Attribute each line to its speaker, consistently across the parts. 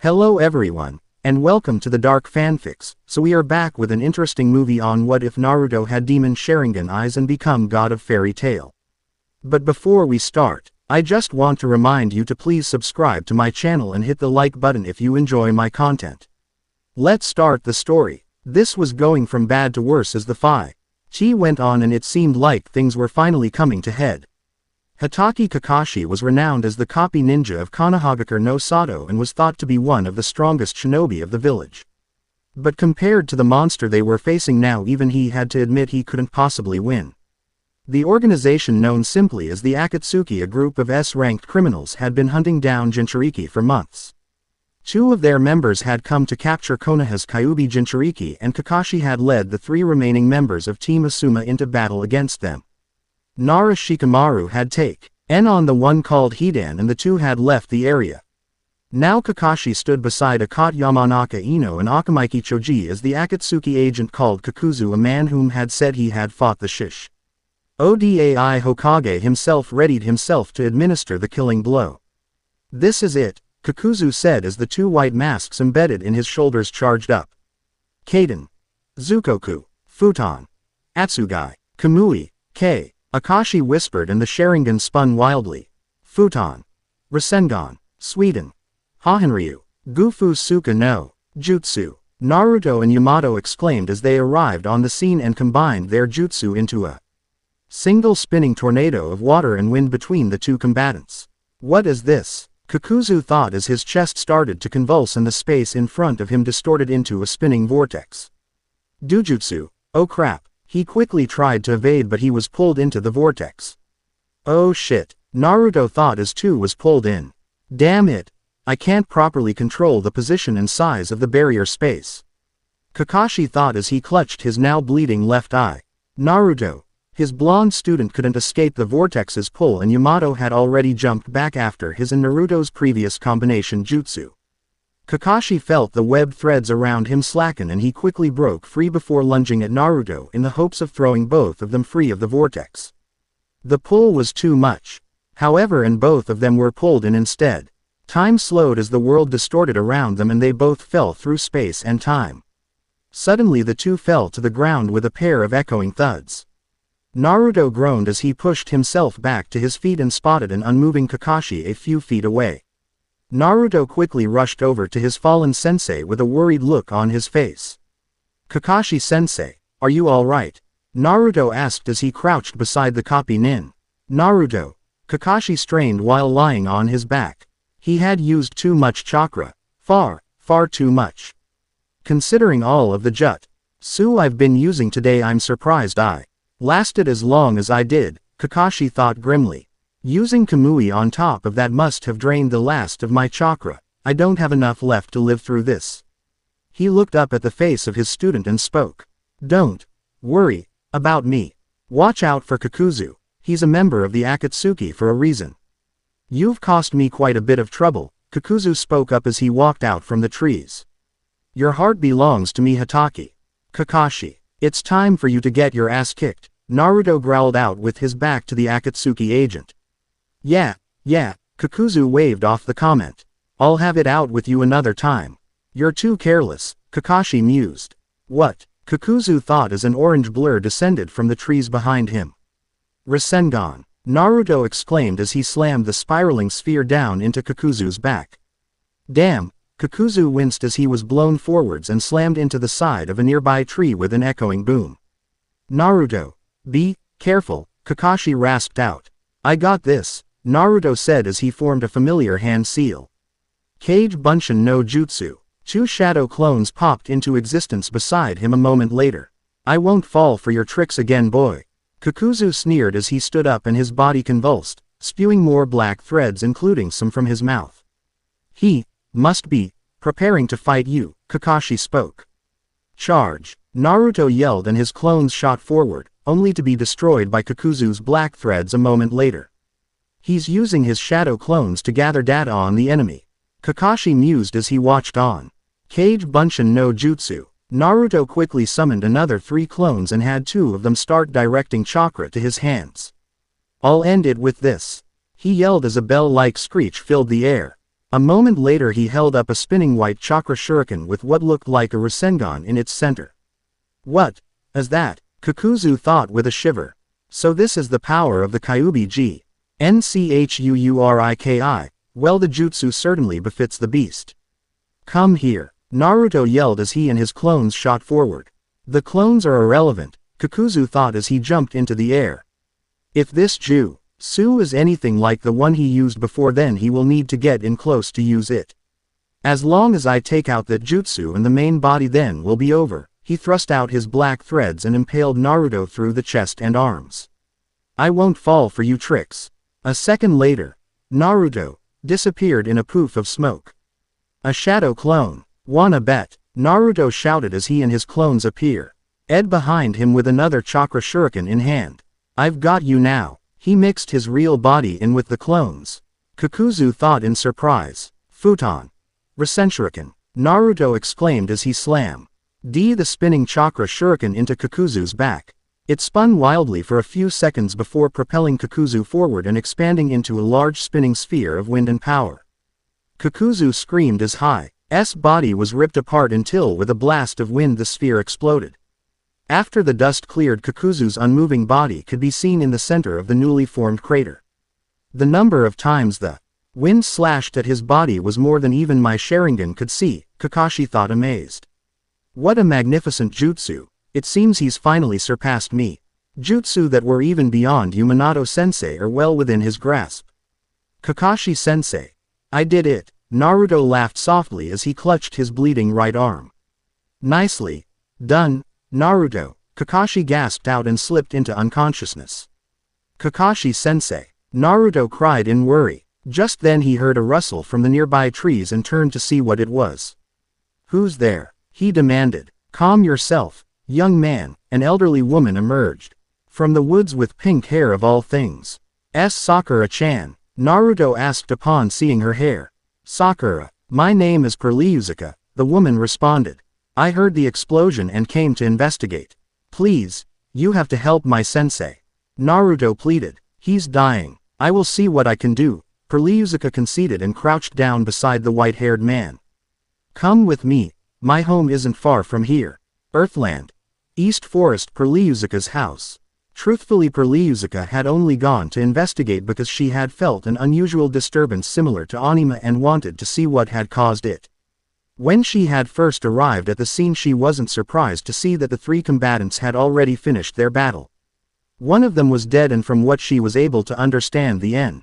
Speaker 1: Hello everyone, and welcome to the Dark Fanfics. So we are back with an interesting movie on what if Naruto had demon Sharingan eyes and become god of fairy tale. But before we start, I just want to remind you to please subscribe to my channel and hit the like button if you enjoy my content. Let's start the story. This was going from bad to worse as the fight went on, and it seemed like things were finally coming to head. Hatake Kakashi was renowned as the copy ninja of Konohagakure no Sato and was thought to be one of the strongest shinobi of the village. But compared to the monster they were facing now, even he had to admit he couldn't possibly win. The organization known simply as the Akatsuki, a group of S-ranked criminals, had been hunting down Jinchuriki for months. Two of their members had come to capture Konoha's Kyuubi Jinchuriki, and Kakashi had led the three remaining members of Team Asuma into battle against them. Nara Shikamaru had taken on the one called Hidan, and the two had left the area. Now Kakashi stood beside Akate Yamanaka Ino and Akamaiki Choji as the Akatsuki agent called Kakuzu, a man whom had said he had fought the Shish Odai Hokage himself, readied himself to administer the killing blow. "This is it," Kakuzu said as the two white masks embedded in his shoulders charged up. Kaden, Zukoku, Futon, Atsugai, Kamui, K. Akashi whispered, and the Sharingan spun wildly. Futon, Rasengan, Sweden, Hahenryu, Gufu Suka no Jutsu. Naruto and Yamato exclaimed as they arrived on the scene and combined their jutsu into a single spinning tornado of water and wind between the two combatants. "What is this?" Kakuzu thought as his chest started to convulse and the space in front of him distorted into a spinning vortex. "Dujutsu, oh crap." He quickly tried to evade, but he was pulled into the vortex. "Oh shit," Naruto thought as too was pulled in. "Damn it. I can't properly control the position and size of the barrier space." Kakashi thought as he clutched his now bleeding left eye. Naruto, his blonde student, couldn't escape the vortex's pull, and Yamato had already jumped back after his and Naruto's previous combination jutsu. Kakashi felt the web threads around him slacken, and he quickly broke free before lunging at Naruto in the hopes of throwing both of them free of the vortex. The pull was too much, however, and both of them were pulled in instead. Time slowed as the world distorted around them, and they both fell through space and time. Suddenly the two fell to the ground with a pair of echoing thuds. Naruto groaned as he pushed himself back to his feet and spotted an unmoving Kakashi a few feet away. Naruto quickly rushed over to his fallen sensei with a worried look on his face. "Kakashi-sensei, are you alright?" Naruto asked as he crouched beside the copy nin. "Naruto." Kakashi strained while lying on his back. He had used too much chakra. Far too much. Considering all of the jutsu I've been using today, I'm surprised I lasted as long as I did, Kakashi thought grimly. "Using Kamui on top of that must have drained the last of my chakra. I don't have enough left to live through this." He looked up at the face of his student and spoke. "Don't worry about me. Watch out for Kakuzu. He's a member of the Akatsuki for a reason." "You've cost me quite a bit of trouble," Kakuzu spoke up as he walked out from the trees. "Your heart belongs to me, Hatake." "Kakashi, it's time for you to get your ass kicked," Naruto growled out with his back to the Akatsuki agent. Yeah, Kakuzu waved off the comment. "I'll have it out with you another time." "You're too careless," Kakashi mused. "What?" Kakuzu thought as an orange blur descended from the trees behind him. "Rasengan," Naruto exclaimed as he slammed the spiraling sphere down into Kakuzu's back. "Damn," Kakuzu winced as he was blown forwards and slammed into the side of a nearby tree with an echoing boom. "Naruto, be careful," Kakashi rasped out. "I got this," Naruto said as he formed a familiar hand seal. Kage Bunshin no Jutsu. Two shadow clones popped into existence beside him a moment later. "I won't fall for your tricks again, boy," Kakuzu sneered as he stood up and his body convulsed, spewing more black threads, including some from his mouth. "He must be preparing to fight you," Kakashi spoke. "Charge!" Naruto yelled and his clones shot forward, only to be destroyed by Kakuzu's black threads a moment later. "He's using his shadow clones to gather data on the enemy," Kakashi mused as he watched on. Kage Bunshin no Jutsu. Naruto quickly summoned another 3 clones and had 2 of them start directing chakra to his hands. "I'll end it with this," he yelled as a bell-like screech filled the air. A moment later he held up a spinning white chakra shuriken with what looked like a Rasengan in its center. What is that? Kakuzu thought with a shiver. So this is the power of the Kyuubi Nchuriki. Well, the jutsu certainly befits the beast. Come here, Naruto yelled as he and his clones shot forward. The clones are irrelevant, Kakuzu thought as he jumped into the air. If this jutsu is anything like the one he used before, then he will need to get in close to use it. As long as I take out that jutsu and the main body, then will be over. He thrust out his black threads and impaled Naruto through the chest and arms. I won't fall for you tricks. A second later, Naruto disappeared in a poof of smoke. A shadow clone. Wanna bet? Naruto shouted as he and his clones appear. Ed behind him with another chakra shuriken in hand. I've got you now. He mixed his real body in with the clones. Kakuzu thought in surprise. Futon. Rasenshuriken. Naruto exclaimed as he slammed the spinning chakra shuriken into Kakuzu's back. It spun wildly for a few seconds before propelling Kakuzu forward and expanding into a large spinning sphere of wind and power. Kakuzu screamed as Hai's body was ripped apart until with a blast of wind the sphere exploded. After the dust cleared, Kakuzu's unmoving body could be seen in the center of the newly formed crater. The number of times the wind slashed at his body was more than even my Sharingan could see, Kakashi thought amazed. What a magnificent jutsu. It seems he's finally surpassed me. Jutsu that were even beyond Minato-sensei are well within his grasp. Kakashi-sensei. I did it. Naruto laughed softly as he clutched his bleeding right arm. Nicely done, Naruto, Kakashi gasped out and slipped into unconsciousness. Kakashi-sensei. Naruto cried in worry. Just then he heard a rustle from the nearby trees and turned to see what it was. Who's there? He demanded. Calm yourself, young man. An elderly woman emerged from the woods with pink hair of all things. Sakura-chan? Naruto asked upon seeing her hair. Sakura, my name is Perliuzuka, the woman responded. I heard the explosion and came to investigate. Please, you have to help my sensei. Naruto pleaded. He's dying. I will see what I can do. Perliuzuka conceded and crouched down beside the white-haired man. Come with me. My home isn't far from here. Earthland. East Forest, Perliuzuka's house. Truthfully, Perliuzuka had only gone to investigate because she had felt an unusual disturbance similar to anima and wanted to see what had caused it. When she had first arrived at the scene, she wasn't surprised to see that the three combatants had already finished their battle. One of them was dead, and from what she was able to understand, the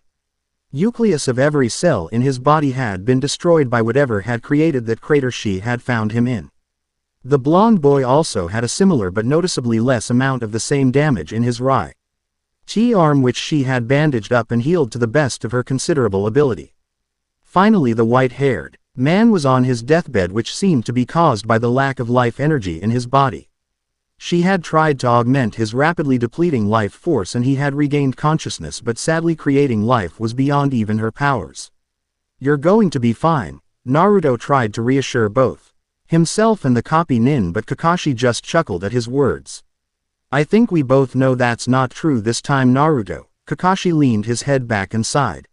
Speaker 1: nucleus of every cell in his body had been destroyed by whatever had created that crater she had found him in. The blonde boy also had a similar but noticeably less amount of the same damage in his right arm, which she had bandaged up and healed to the best of her considerable ability. Finally, the white-haired man was on his deathbed, which seemed to be caused by the lack of life energy in his body. She had tried to augment his rapidly depleting life force and he had regained consciousness, but sadly creating life was beyond even her powers. You're going to be fine, Naruto tried to reassure both himself and the copy nin, but Kakashi just chuckled at his words. I think we both know that's not true this time, Naruto. Kakashi leaned his head back and sighed.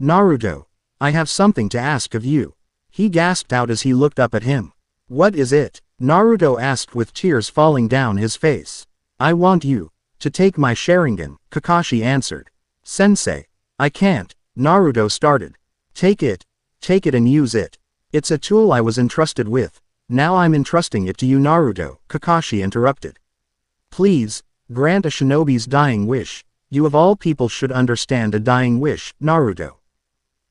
Speaker 1: Naruto, I have something to ask of you. He gasped out as he looked up at him. What is it? Naruto asked with tears falling down his face. I want you to take my Sharingan, Kakashi answered. Sensei, I can't, Naruto started. Take it and use it. It's a tool I was entrusted with. Now I'm entrusting it to you, Naruto, Kakashi interrupted. Please, grant a shinobi's dying wish. You of all people should understand a dying wish, Naruto.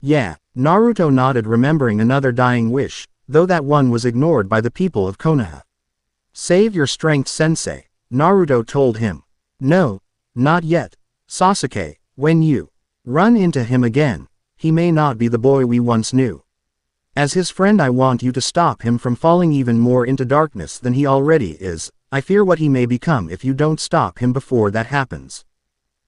Speaker 1: Yeah, Naruto nodded, remembering another dying wish, though that one was ignored by the people of Konoha. Save your strength, sensei, Naruto told him. No, not yet, Sasuke. When you run into him again, he may not be the boy we once knew. As his friend, I want you to stop him from falling even more into darkness than he already is. I fear what he may become if you don't stop him before that happens.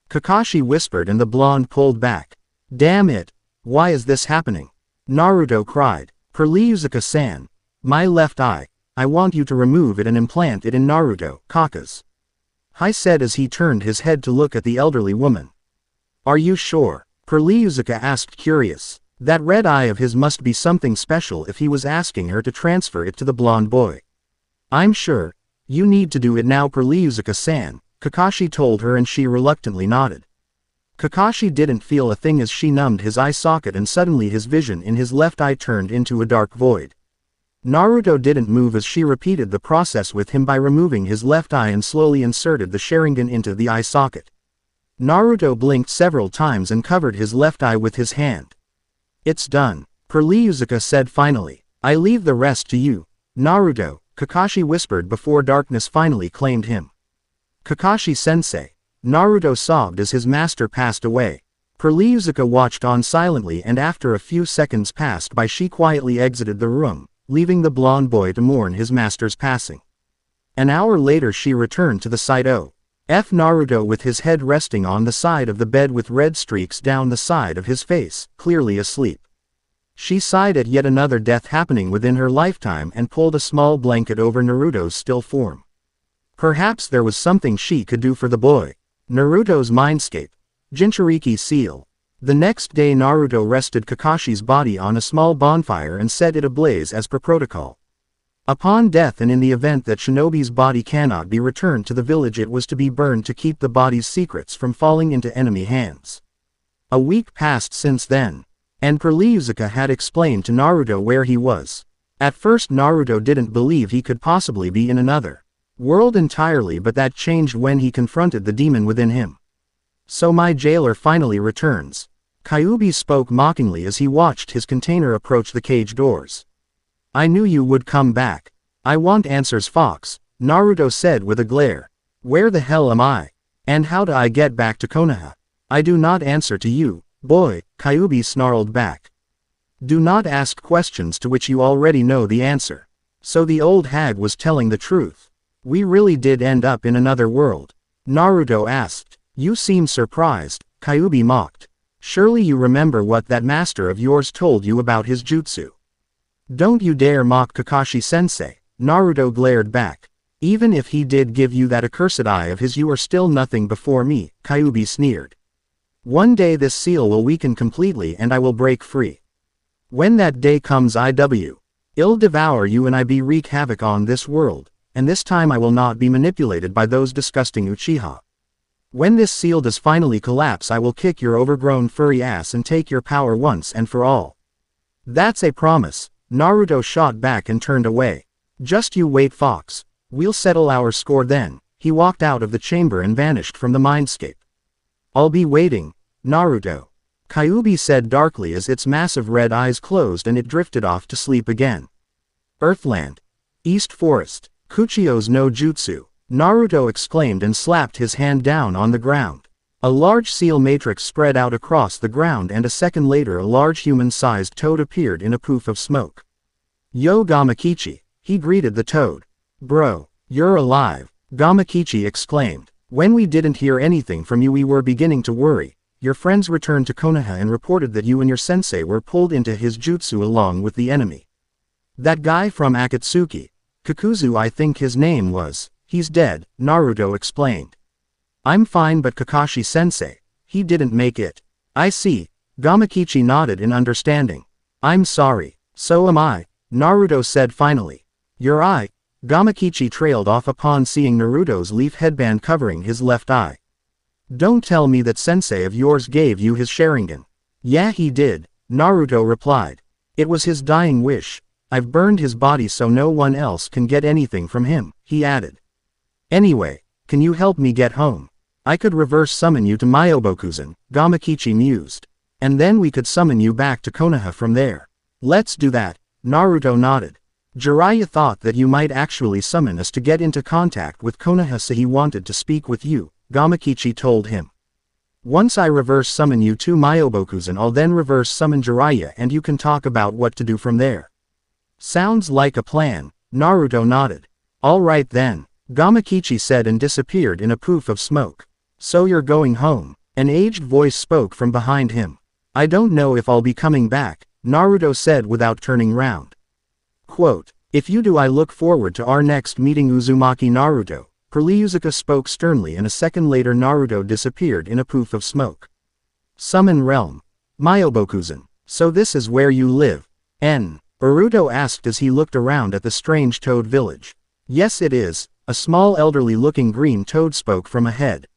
Speaker 1: Kakashi whispered and the blonde pulled back. Damn it, why is this happening? Naruto cried. Perliuzuka-san, my left eye, I want you to remove it and implant it in Naruto Kaka's. Hai said as he turned his head to look at the elderly woman. Are you sure? Perliuzuka asked, curious. That red eye of his must be something special if he was asking her to transfer it to the blonde boy. I'm sure. You need to do it now, Perlyuzuka-san, Kakashi told her, and she reluctantly nodded. Kakashi didn't feel a thing as she numbed his eye socket, and suddenly his vision in his left eye turned into a dark void. Naruto didn't move as she repeated the process with him by removing his left eye and slowly inserted the Sharingan into the eye socket. Naruto blinked several times and covered his left eye with his hand. It's done, Perlyuzuka said finally. I leave the rest to you, Naruto, Kakashi whispered before darkness finally claimed him. Kakashi-sensei. Naruto sobbed as his master passed away. Perlyuzuka watched on silently, and after a few seconds passed by she quietly exited the room, leaving the blonde boy to mourn his master's passing. An hour later she returned to the site of Naruto with his head resting on the side of the bed with red streaks down the side of his face, clearly asleep. She sighed at yet another death happening within her lifetime and pulled a small blanket over Naruto's still form. Perhaps there was something she could do for the boy. Naruto's mindscape. Jinchuriki seal. The next day Naruto rested Kakashi's body on a small bonfire and set it ablaze as per protocol. Upon death and in the event that Shinobi's body cannot be returned to the village, it was to be burned to keep the body's secrets from falling into enemy hands. A week passed since then, and Perlyuzuka had explained to Naruto where he was. At first Naruto didn't believe he could possibly be in another world entirely, but that changed when he confronted the demon within him. So my jailer finally returns. Kyuubi spoke mockingly as he watched his container approach the cage doors. I knew you would come back. I want answers, Fox, Naruto said with a glare. Where the hell am I? And how do I get back to Konoha? I do not answer to you, boy, Kyuubi snarled back. Do not ask questions to which you already know the answer. So the old hag was telling the truth. We really did end up in another world? Naruto asked. You seem surprised, Kyuubi mocked. Surely you remember what that master of yours told you about his jutsu. Don't you dare mock Kakashi-sensei, Naruto glared back. Even if he did give you that accursed eye of his, you are still nothing before me, Kyuubi sneered. One day this seal will weaken completely and I will break free. When that day comes, I'll devour you and wreak havoc on this world, and this time I will not be manipulated by those disgusting Uchiha. When this seal does finally collapse, I will kick your overgrown furry ass and take your power once and for all. That's a promise, Naruto shot back and turned away. Just you wait, Fox. We'll settle our score then. He walked out of the chamber and vanished from the mindscape. I'll be waiting, Naruto, Kyuubi said darkly as its massive red eyes closed and it drifted off to sleep again. Earthland. East Forest. Kuchio's no jutsu, Naruto exclaimed and slapped his hand down on the ground. A large seal matrix spread out across the ground, and a second later a large human-sized toad appeared in a poof of smoke. Yo, Gamakichi, he greeted the toad. Bro, you're alive, Gamakichi exclaimed. When we didn't hear anything from you we were beginning to worry. Your friends returned to Konoha and reported that you and your sensei were pulled into his jutsu along with the enemy. That guy from Akatsuki, Kakuzu I think his name was, he's dead, Naruto explained. I'm fine, but Kakashi-sensei, he didn't make it. I see, Gamakichi nodded in understanding. I'm sorry, so am I, Naruto said finally. Your eye, Gamakichi trailed off upon seeing Naruto's leaf headband covering his left eye. Don't tell me that sensei of yours gave you his Sharingan. Yeah, he did, Naruto replied. It was his dying wish. I've burned his body so no one else can get anything from him, he added. Anyway, can you help me get home? I could reverse summon you to Myobokuzen, Gamakichi mused. And then we could summon you back to Konoha from there. Let's do that, Naruto nodded. Jiraiya thought that you might actually summon us to get into contact with Konoha, so he wanted to speak with you, Gamakichi told him. Once I reverse summon you to Myobokuzen, I'll then reverse summon Jiraiya and you can talk about what to do from there. Sounds like a plan, Naruto nodded. All right then, Gamakichi said and disappeared in a poof of smoke. So you're going home, an aged voice spoke from behind him. I don't know if I'll be coming back, Naruto said without turning round. Quote, if you do, I look forward to our next meeting, Uzumaki Naruto, Perlyuzuka spoke sternly, and a second later Naruto disappeared in a poof of smoke. Summon Realm. Myobokuzen. So this is where you live? Naruto asked as he looked around at the strange toad village. Yes it is, a small elderly-looking green toad spoke from ahead.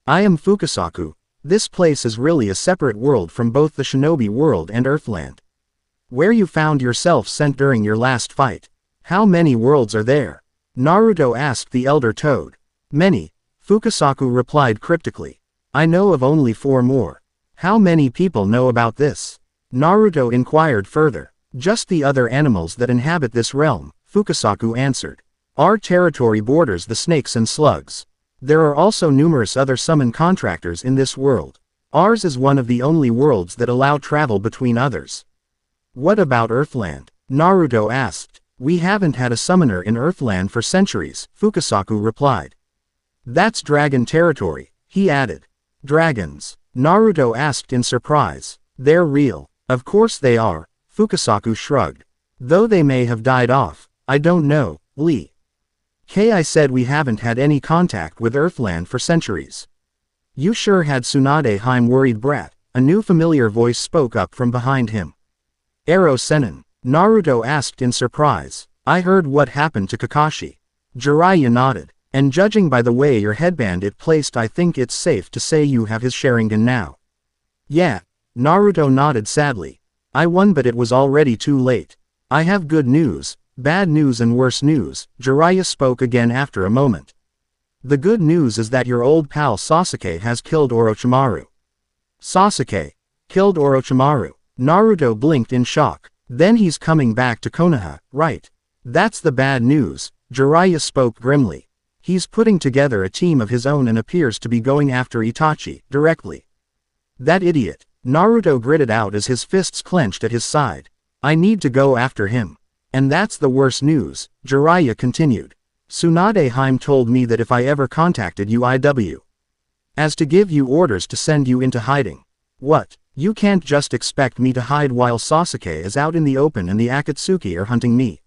Speaker 1: I am Fukasaku. This place is really a separate world from both the shinobi world and Earthland. Where you found yourself sent during your last fight. How many worlds are there? Naruto asked the elder toad. Many, Fukasaku replied cryptically. I know of only 4 more. How many people know about this? Naruto inquired further. Just the other animals that inhabit this realm, Fukasaku answered. Our territory borders the snakes and slugs. There are also numerous other summon contractors in this world. Ours is one of the only worlds that allow travel between others. What about Earthland? Naruto asked. We haven't had a summoner in Earthland for centuries, Fukasaku replied. That's dragon territory, he added. Dragons? Naruto asked in surprise. They're real. Of course they are, Fukasaku shrugged. Though they may have died off, I don't know, Lee. I said we haven't had any contact with Earthland for centuries. You sure had Tsunade Heim worried brat, a new familiar voice spoke up from behind him. Ero Sennin, Naruto asked in surprise. I heard what happened to Kakashi. Jiraiya nodded, and judging by the way your headband is placed I think it's safe to say you have his Sharingan now. Yeah, Naruto nodded sadly. I won but it was already too late. I have good news, bad news and worse news, Jiraiya spoke again after a moment. The good news is that your old pal Sasuke has killed Orochimaru. Sasuke? Killed Orochimaru? Naruto blinked in shock. Then he's coming back to Konoha, right? That's the bad news, Jiraiya spoke grimly. He's putting together a team of his own and appears to be going after Itachi, directly. That idiot, Naruto gritted out as his fists clenched at his side. I need to go after him. And that's the worst news, Jiraiya continued. Tsunade Heim told me that if I ever contacted you as to give you orders to send you into hiding. What? You can't just expect me to hide while Sasuke is out in the open and the Akatsuki are hunting me.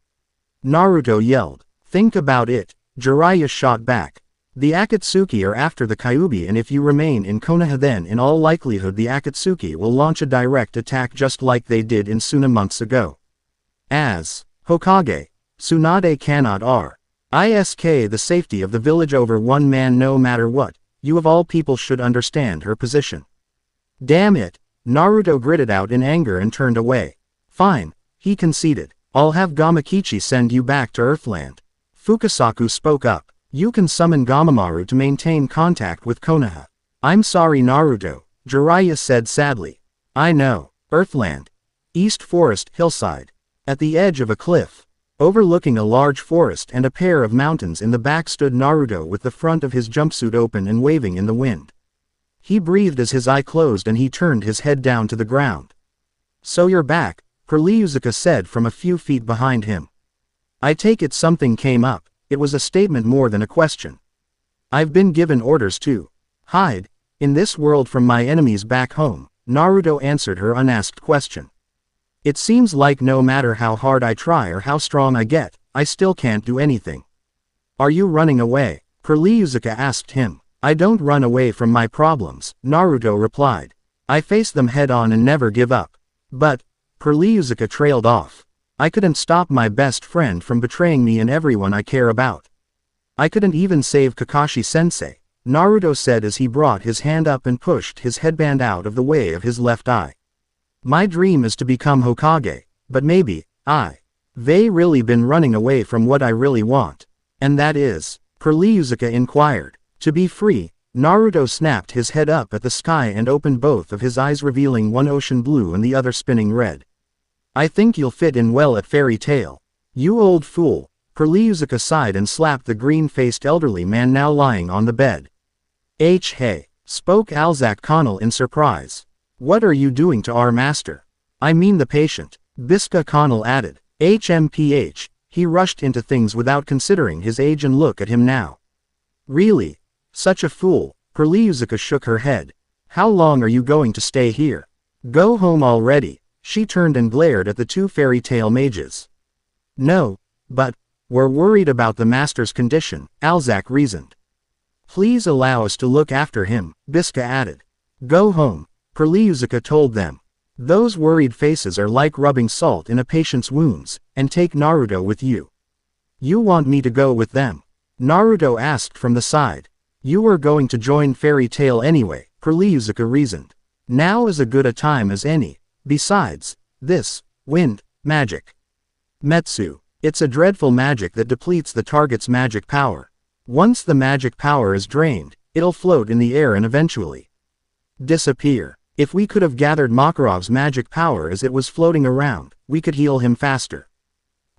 Speaker 1: Naruto yelled. Think about it, Jiraiya shot back. The Akatsuki are after the Kyuubi and if you remain in Konoha then in all likelihood the Akatsuki will launch a direct attack just like they did in Suna months ago. As Hokage, Tsunade cannot risk the safety of the village over one man no matter what. You of all people should understand her position. Damn it, Naruto gritted out in anger and turned away. Fine, he conceded. I'll have Gamakichi send you back to Earthland. Fukasaku spoke up. You can summon Gamamaru to maintain contact with Konoha. I'm sorry Naruto, Jiraiya said sadly. I know. Earthland. East Forest hillside. At the edge of a cliff, overlooking a large forest and a pair of mountains in the back stood Naruto with the front of his jumpsuit open and waving in the wind. He breathed as his eye closed and he turned his head down to the ground. So you're back, Kurlyuzuka said from a few feet behind him. I take it something came up. It was a statement more than a question. I've been given orders to hide in this world from my enemies back home, Naruto answered her unasked question. It seems like no matter how hard I try or how strong I get, I still can't do anything. Are you running away? Kurlyuzuka asked him. I don't run away from my problems, Naruto replied. I face them head on and never give up. But, Kurlyuzuka trailed off. I couldn't stop my best friend from betraying me and everyone I care about. I couldn't even save Kakashi-sensei, Naruto said as he brought his hand up and pushed his headband out of the way of his left eye. My dream is to become Hokage, but maybe, they really been running away from what I really want. And that is, Kurlyuzuka inquired. To be free, Naruto snapped his head up at the sky and opened both of his eyes revealing one ocean blue and the other spinning red. I think you'll fit in well at Fairy Tail. You old fool, Kurlyuzuka sighed and slapped the green-faced elderly man now lying on the bed. Hey, spoke Alzak Connell in surprise. What are you doing to our master? I mean the patient, Biska Connell added. HMPH, he rushed into things without considering his age and look at him now. Really? Such a fool, Kurlyuzuka shook her head. How long are you going to stay here? Go home already. She turned and glared at the two Fairy Tail mages. No, but, we're worried about the master's condition, Alzak reasoned. Please allow us to look after him, Biska added. Go home, Kurlyuzuka told them. Those worried faces are like rubbing salt in a patient's wounds, and take Naruto with you. You want me to go with them? Naruto asked from the side. You were going to join Fairy Tail anyway, Perliuzuka reasoned. Now is as good a time as any. Besides, this, wind, magic. Metsu. It's a dreadful magic that depletes the target's magic power. Once the magic power is drained, it'll float in the air and eventually disappear. If we could have gathered Makarov's magic power as it was floating around, we could heal him faster.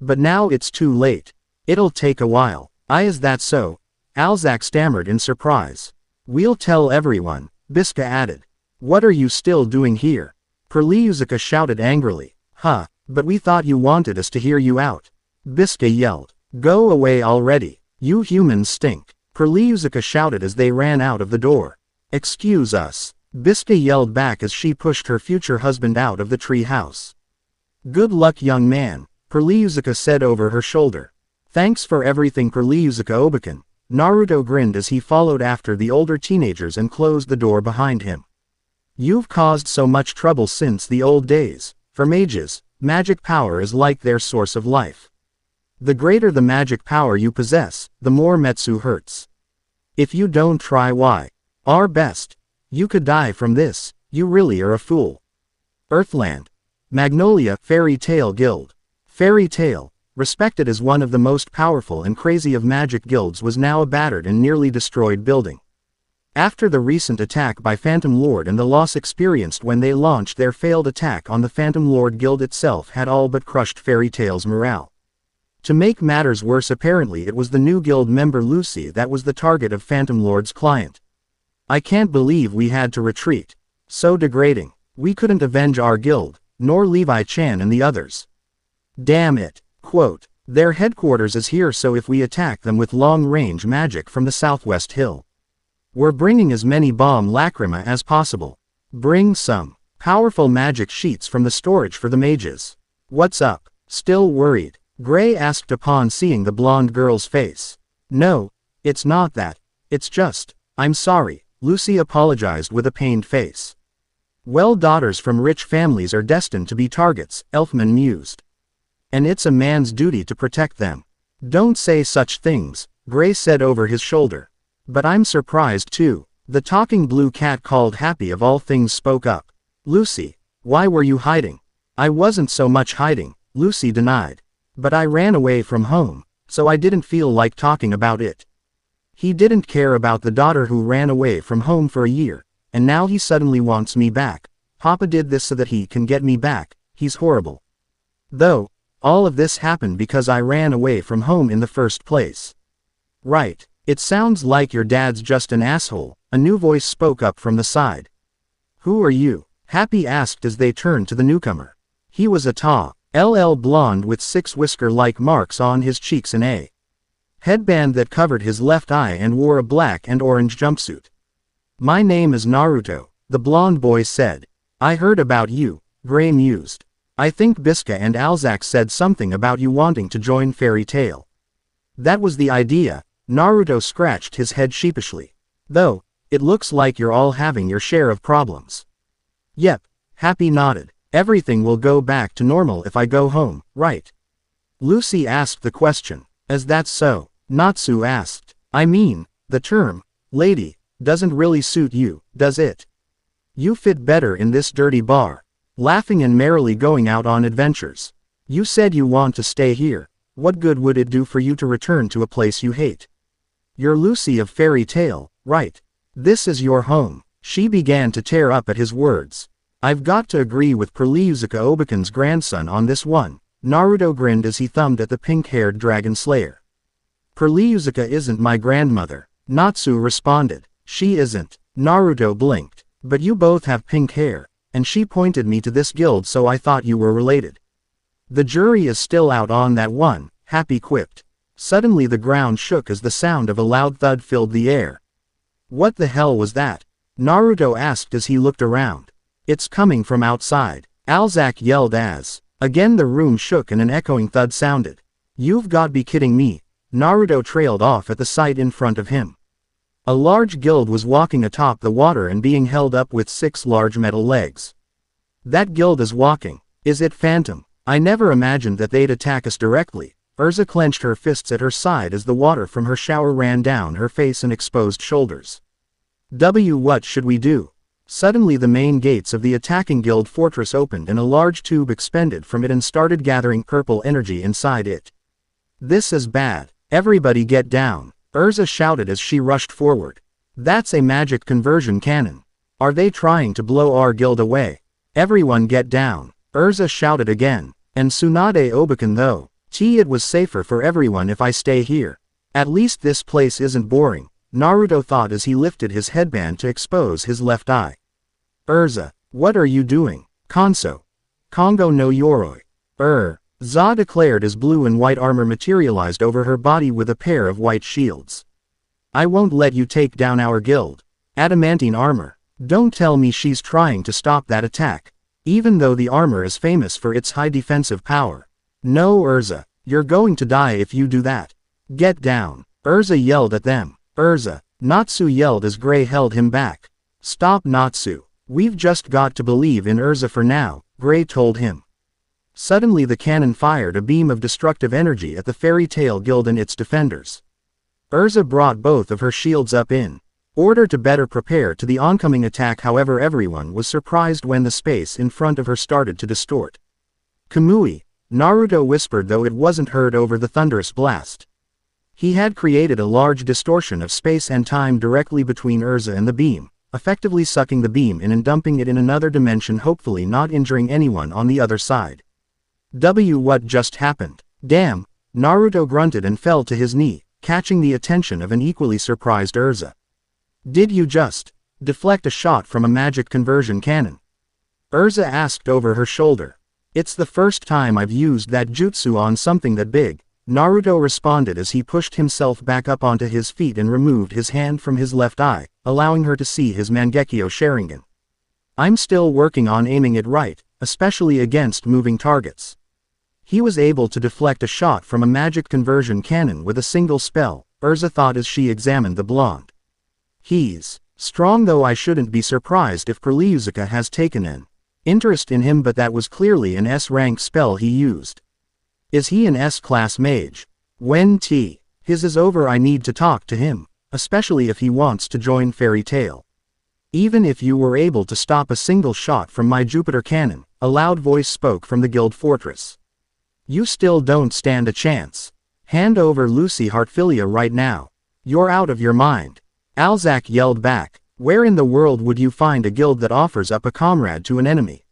Speaker 1: But now it's too late. It'll take a while. Is that so? Alzak stammered in surprise. We'll tell everyone, Biska added. What are you still doing here? Perliuzuka shouted angrily. But we thought you wanted us to hear you out. Biska yelled. Go away already. You humans stink. Perliuzuka shouted as they ran out of the door. Excuse us. Biska yelled back as she pushed her future husband out of the tree house. Good luck, young man, Perliuzuka said over her shoulder. Thanks for everything, Perliuzuka Obeken. Naruto grinned as he followed after the older teenagers and closed the door behind him. You've caused so much trouble since the old days. For mages, magic power is like their source of life. The greater the magic power you possess, the more Metsu hurts. If you don't try our best, you could die from this. You really are a fool. Earthland. Magnolia Fairy Tail Guild. Fairy Tail, respected as one of the most powerful and crazy of magic guilds, was now a battered and nearly destroyed building. After the recent attack by Phantom Lord and the loss experienced when they launched their failed attack on the Phantom Lord Guild itself had all but crushed Fairy Tail's morale. To make matters worse, apparently it was the new guild member Lucy that was the target of Phantom Lord's client. I can't believe we had to retreat. So degrading. We couldn't avenge our guild, nor Levi-chan and the others. Damn it. Quote, their headquarters is here, so if we attack them with long-range magic from the southwest hill, we're bringing as many bomb lacrima as possible. Bring some powerful magic sheets from the storage for the mages. What's up? Still worried? Gray asked upon seeing the blonde girl's face. No, it's not that. It's just, I'm sorry. Lucy apologized with a pained face. Well, daughters from rich families are destined to be targets, Elfman mused. And it's a man's duty to protect them. Don't say such things, Gray said over his shoulder. But I'm surprised too. The talking blue cat called Happy of all things spoke up. Lucy, why were you hiding? I wasn't so much hiding, Lucy denied. But I ran away from home, so I didn't feel like talking about it. He didn't care about the daughter who ran away from home for a year, and now he suddenly wants me back. Papa did this so that he can get me back. He's horrible. Though, all of this happened because I ran away from home in the first place. Right, it sounds like your dad's just an asshole, a new voice spoke up from the side. Who are you? Happy asked as they turned to the newcomer. He was a tall, LL blonde with 6 whisker-like marks on his cheeks and a headband that covered his left eye, and wore a black and orange jumpsuit. My name is Naruto, the blonde boy said. I heard about you, Gray mused. I think Biska and Alzak said something about you wanting to join Fairy Tail. That was the idea, Naruto scratched his head sheepishly. Though, it looks like you're all having your share of problems. Yep, Happy nodded. Everything will go back to normal if I go home, right? Lucy asked the question. Is that so? Natsu asked. I mean, the term, lady, doesn't really suit you, does it? You fit better in this dirty bar. Laughing and merrily going out on adventures. You said you want to stay here. What good would it do for you to return to a place you hate? You're Lucy of Fairy Tail, right? This is your home. She began to tear up at his words. I've got to agree with Perliuzuka Obeken's grandson on this one. Naruto grinned as he thumbed at the pink-haired dragon slayer. Perliuzuka isn't my grandmother, Natsu responded. She isn't. Naruto blinked. But you both have pink hair, and she pointed me to this guild, so I thought you were related. The jury is still out on that one, Happy quipped. Suddenly the ground shook as the sound of a loud thud filled the air. What the hell was that? Naruto asked as he looked around. It's coming from outside, Alzak yelled as. Again the room shook and an echoing thud sounded. You've got to be kidding me. Naruto trailed off at the sight in front of him. A large guild was walking atop the water and being held up with 6 large metal legs. That guild is walking. Is it Phantom? I never imagined that they'd attack us directly. Urza clenched her fists at her side as the water from her shower ran down her face and exposed shoulders. What should we do? Suddenly the main gates of the attacking guild fortress opened and a large tube expended from it and started gathering purple energy inside it. This is bad. Everybody get down, Urza shouted as she rushed forward. That's a magic conversion cannon. Are they trying to blow our guild away? Everyone get down, Urza shouted again. And Tsunade Obeken though. It was safer for everyone if I stay here. At least this place isn't boring, Naruto thought as he lifted his headband to expose his left eye. Urza, what are you doing? Konso. Kongo no Yoroi. Za declared as blue and white armor materialized over her body with a pair of white shields. I won't let you take down our guild. Adamantine armor. Don't tell me she's trying to stop that attack. Even though the armor is famous for its high defensive power. No Urza, you're going to die if you do that. Get down, Urza yelled at them. Urza, Natsu yelled as Gray held him back. Stop Natsu, we've just got to believe in Urza for now, Gray told him. Suddenly the cannon fired a beam of destructive energy at the Fairy Tail Guild and its defenders. Urza brought both of her shields up in order to better prepare to the oncoming attack. However, everyone was surprised when the space in front of her started to distort. Kamui, Naruto whispered, though it wasn't heard over the thunderous blast. He had created a large distortion of space and time directly between Urza and the beam, effectively sucking the beam in and dumping it in another dimension, hopefully not injuring anyone on the other side. What just happened? Damn, Naruto grunted and fell to his knee, catching the attention of an equally surprised Urza. Did you just deflect a shot from a magic conversion cannon? Urza asked over her shoulder. It's the first time I've used that jutsu on something that big, Naruto responded as he pushed himself back up onto his feet and removed his hand from his left eye, allowing her to see his Mangekyo Sharingan. I'm still working on aiming it right, especially against moving targets. He was able to deflect a shot from a magic conversion cannon with a single spell, Urza thought as she examined the blonde. He's strong, though I shouldn't be surprised if Kurlyuzuka has taken an interest in him, but that was clearly an S-rank spell he used. Is he an S-class mage? When his is over, I need to talk to him, especially if he wants to join Fairy Tail. Even if you were able to stop a single shot from my Jupiter cannon, a loud voice spoke from the guild fortress. You still don't stand a chance. Hand over Lucy Heartfilia right now. You're out of your mind. Alzak yelled back. Where in the world would you find a guild that offers up a comrade to an enemy?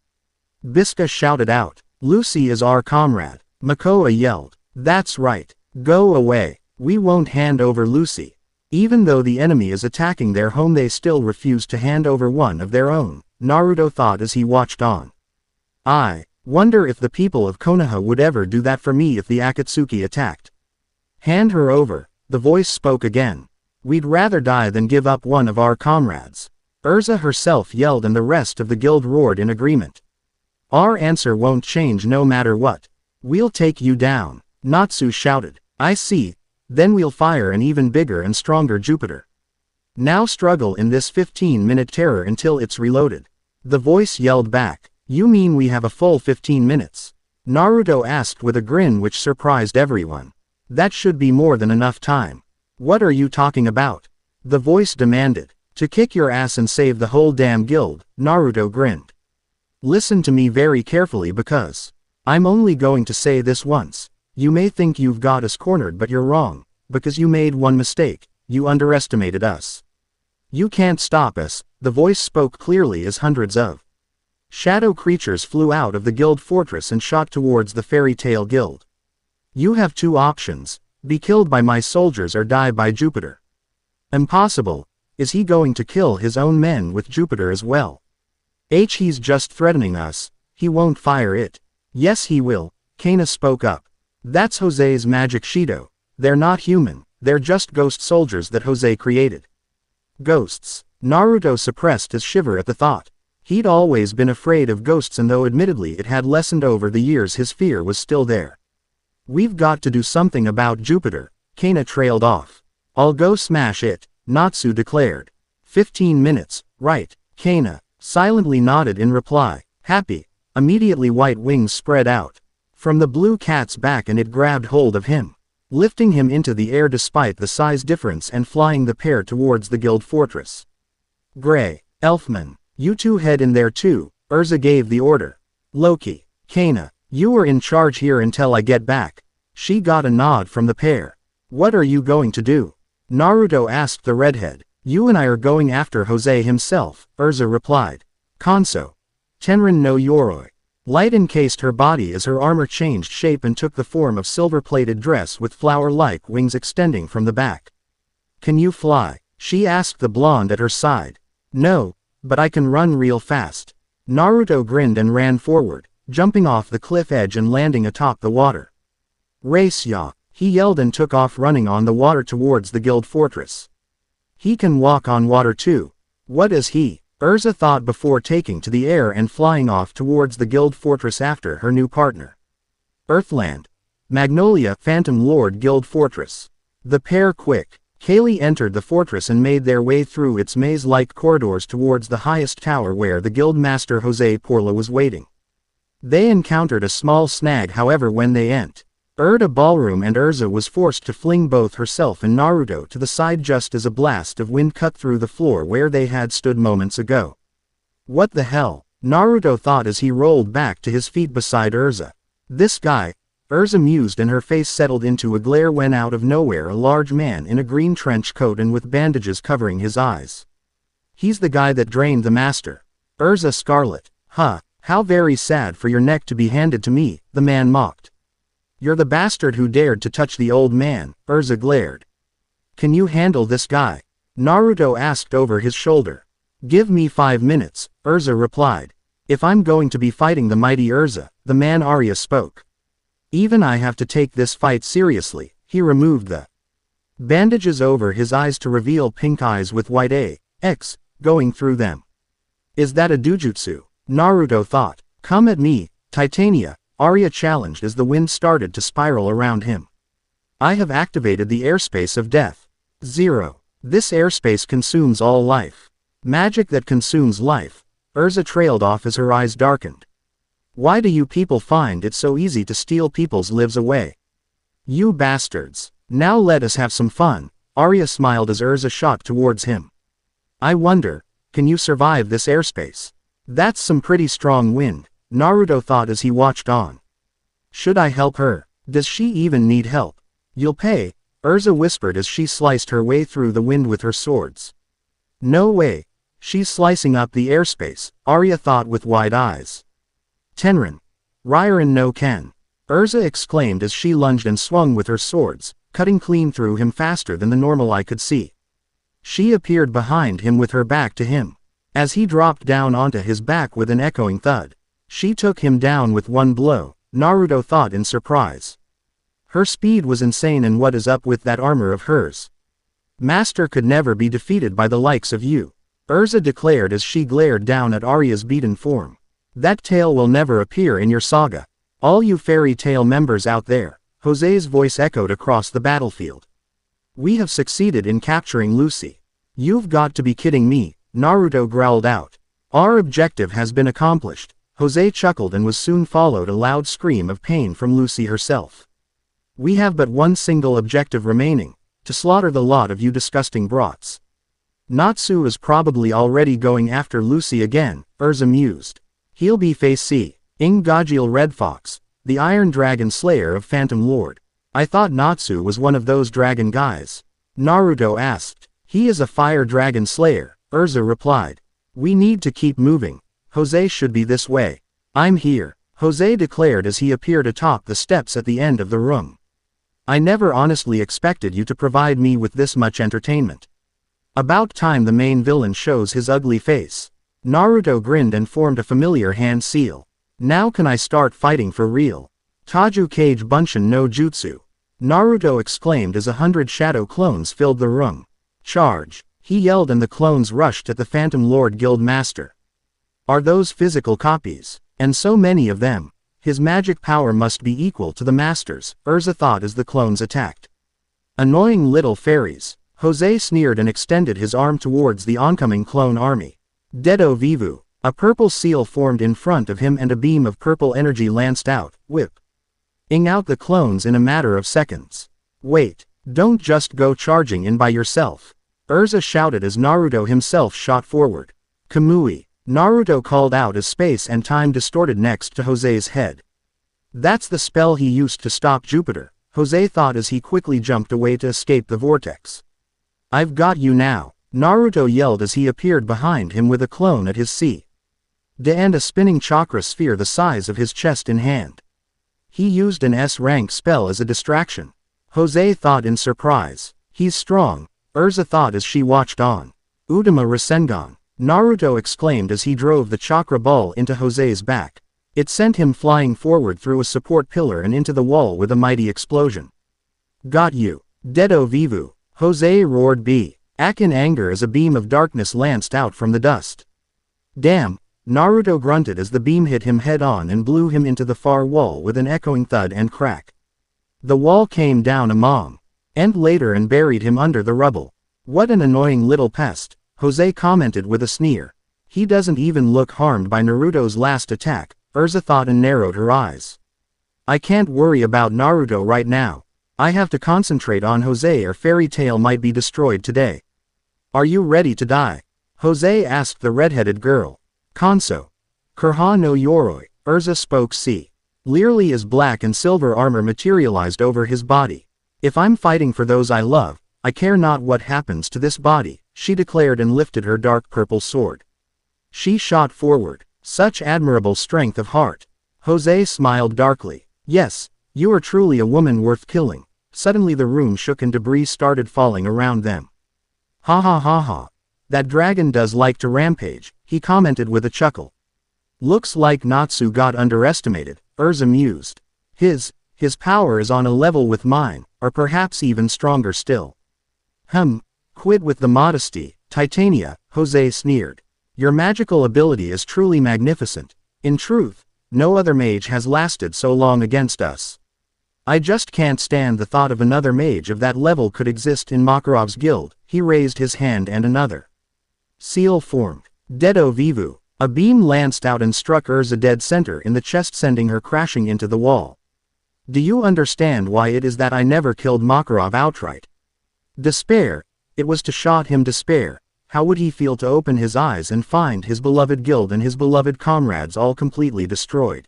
Speaker 1: Bisca shouted out. Lucy is our comrade. Makoa yelled. That's right. Go away. We won't hand over Lucy. Even though the enemy is attacking their home, they still refuse to hand over one of their own, Naruto thought as he watched on. I wonder if the people of Konoha would ever do that for me if the Akatsuki attacked. Hand her over, the voice spoke again. We'd rather die than give up one of our comrades. Urza herself yelled and the rest of the guild roared in agreement. Our answer won't change no matter what. We'll take you down, Natsu shouted. I see, then we'll fire an even bigger and stronger Jupiter. Now struggle in this 15-minute terror until it's reloaded. The voice yelled back. You mean we have a full 15 minutes? Naruto asked with a grin which surprised everyone. That should be more than enough time. What are you talking about? The voice demanded. To kick your ass and save the whole damn guild, Naruto grinned. Listen to me very carefully because I'm only going to say this once. You may think you've got us cornered, but you're wrong, because you made one mistake. You underestimated us. You can't stop us, the voice spoke clearly as hundreds of shadow creatures flew out of the guild fortress and shot towards the Fairy Tail Guild. You have two options. Be killed by my soldiers or die by Jupiter. Impossible. Is he going to kill his own men with Jupiter as well? He's just threatening us. He won't fire it. Yes he will, Kana spoke up. That's Jose's magic Shido. They're not human, they're just ghost soldiers that Jose created. Ghosts. Naruto suppressed his shiver at the thought. He'd always been afraid of ghosts, and though admittedly it had lessened over the years, his fear was still there. We've got to do something about Jupiter, Kana trailed off. I'll go smash it, Natsu declared. 15 minutes, right, Kana silently nodded in reply. Happy. Immediately white wings spread out from the blue cat's back and it grabbed hold of him, lifting him into the air despite the size difference and flying the pair towards the guild fortress. Gray, Elfman, you two head in there too, Urza gave the order. Loki, Kana, you are in charge here until I get back. She got a nod from the pair. What are you going to do? Naruto asked the redhead. You and I are going after Jose himself, Urza replied. Kanso. Tenrin no Yoroi. Light encased her body as her armor changed shape and took the form of silver-plated dress with flower-like wings extending from the back. Can you fly? She asked the blonde at her side. No, but I can run real fast. Naruto grinned and ran forward, jumping off the cliff edge and landing atop the water. Race ya! He yelled and took off running on the water towards the guild fortress. He can walk on water too. What is he? Urza thought before taking to the air and flying off towards the guild fortress after her new partner. Earthland. Magnolia, Phantom Lord Guild Fortress. The pair quickly entered the fortress and made their way through its maze-like corridors towards the highest tower where the guild master Jose Porla was waiting. They encountered a small snag however when they entered a ballroom and Urza was forced to fling both herself and Naruto to the side just as a blast of wind cut through the floor where they had stood moments ago. What the hell? Naruto thought as he rolled back to his feet beside Urza. This guy? Urza mused and her face settled into a glare when out of nowhere a large man in a green trench coat and with bandages covering his eyes. He's the guy that drained the master. Urza Scarlet. Huh, how very sad for your neck to be handed to me, the man mocked. You're the bastard who dared to touch the old man, Urza glared. Can you handle this guy? Naruto asked over his shoulder. Give me 5 minutes, Urza replied. If I'm going to be fighting the mighty Urza, the man Arya spoke. Even I have to take this fight seriously. He removed the bandages over his eyes to reveal pink eyes with white X going through them. Is that a dojutsu? Naruto thought. Come at me, Titania, Arya challenged as the wind started to spiral around him. I have activated the airspace of death. 0. This airspace consumes all life. Magic that consumes life. Urza trailed off as her eyes darkened. Why do you people find it so easy to steal people's lives away? You bastards. Now let us have some fun, Arya smiled as Urza shot towards him. I wonder, can you survive this airspace? That's some pretty strong wind, Naruto thought as he watched on. Should I help her? Does she even need help? You'll pay, Urza whispered as she sliced her way through the wind with her swords. No way. She's slicing up the airspace, Arya thought with wide eyes. Tenrin. Rairin no Ken. Urza exclaimed as she lunged and swung with her swords, cutting clean through him faster than the normal eye could see. She appeared behind him with her back to him. As he dropped down onto his back with an echoing thud, she took him down with one blow, Naruto thought in surprise. Her speed was insane and what is up with that armor of hers? Master could never be defeated by the likes of you, Urza declared as she glared down at Arya's beaten form. That tale will never appear in your saga. All you fairy tale members out there, Jose's voice echoed across the battlefield. We have succeeded in capturing Lucy. You've got to be kidding me, Naruto growled out. Our objective has been accomplished. Jose chuckled and was soon followed a loud scream of pain from Lucy herself. We have but one single objective remaining, to slaughter the lot of you disgusting brats. Natsu is probably already going after Lucy again, Urza mused. He'll be face C. Ingajil Red Fox, the Iron Dragon Slayer of Phantom Lord. I thought Natsu was one of those dragon guys. Naruto asked. He is a fire dragon slayer, Urza replied. We need to keep moving. Jose should be this way. I'm here, Jose declared as he appeared atop the steps at the end of the room. I never honestly expected you to provide me with this much entertainment. About time the main villain shows his ugly face. Naruto grinned and formed a familiar hand seal. Now can I start fighting for real? Taju Kage Bunshin no Jutsu. Naruto exclaimed as 100 shadow clones filled the room. Charge! He yelled and the clones rushed at the Phantom Lord Guild Master. Are those physical copies? And so many of them. His magic power must be equal to the Master's, Urza thought as the clones attacked. Annoying little fairies. Jose sneered and extended his arm towards the oncoming clone army. Dedo Vivu. A purple seal formed in front of him and a beam of purple energy lanced out, whipping out the clones in a matter of seconds. Wait, don't just go charging in by yourself, Urza shouted as Naruto himself shot forward. Kamui, Naruto called out as space and time distorted next to Jose's head. That's the spell he used to stop Jupiter, Jose thought as he quickly jumped away to escape the vortex. I've got you now, Naruto yelled as he appeared behind him with a clone at his side and a spinning chakra sphere the size of his chest in hand. He used an S-rank spell as a distraction, Jose thought in surprise. He's strong, Urza thought as she watched on. Udama Rasengan, Naruto exclaimed as he drove the chakra ball into Jose's back. It sent him flying forward through a support pillar and into the wall with a mighty explosion. Got you, Dedo Vivu, Jose roared back in anger as a beam of darkness lanced out from the dust. Damn, Naruto grunted as the beam hit him head-on and blew him into the far wall with an echoing thud and crack. The wall came down and later and buried him under the rubble. What an annoying little pest, Jose commented with a sneer. He doesn't even look harmed by Naruto's last attack, Urza thought and narrowed her eyes. I can't worry about Naruto right now. I have to concentrate on Jose or Fairy Tail might be destroyed today. Are you ready to die? Jose asked the red-headed girl. Kanso. Kurha no Yoroi, Urza spoke clearly as black and silver armor materialized over his body. If I'm fighting for those I love, I care not what happens to this body, she declared and lifted her dark purple sword. She shot forward. Such admirable strength of heart. Jose smiled darkly. Yes, you are truly a woman worth killing. Suddenly the room shook and debris started falling around them. Ha ha ha ha. That dragon does like to rampage, he commented with a chuckle. Looks like Natsu got underestimated, Urza mused. His power is on a level with mine, or perhaps even stronger still. Quit with the modesty, Titania, Jose sneered. Your magical ability is truly magnificent. In truth, no other mage has lasted so long against us. I just can't stand the thought of another mage of that level could exist in Makarov's guild. He raised his hand and another seal formed. Dedo Vivu. A beam lanced out and struck Urza dead center in the chest, sending her crashing into the wall. Do you understand why it is that I never killed Makarov outright? Despair. It was to shot him despair. How would he feel to open his eyes and find his beloved guild and his beloved comrades all completely destroyed?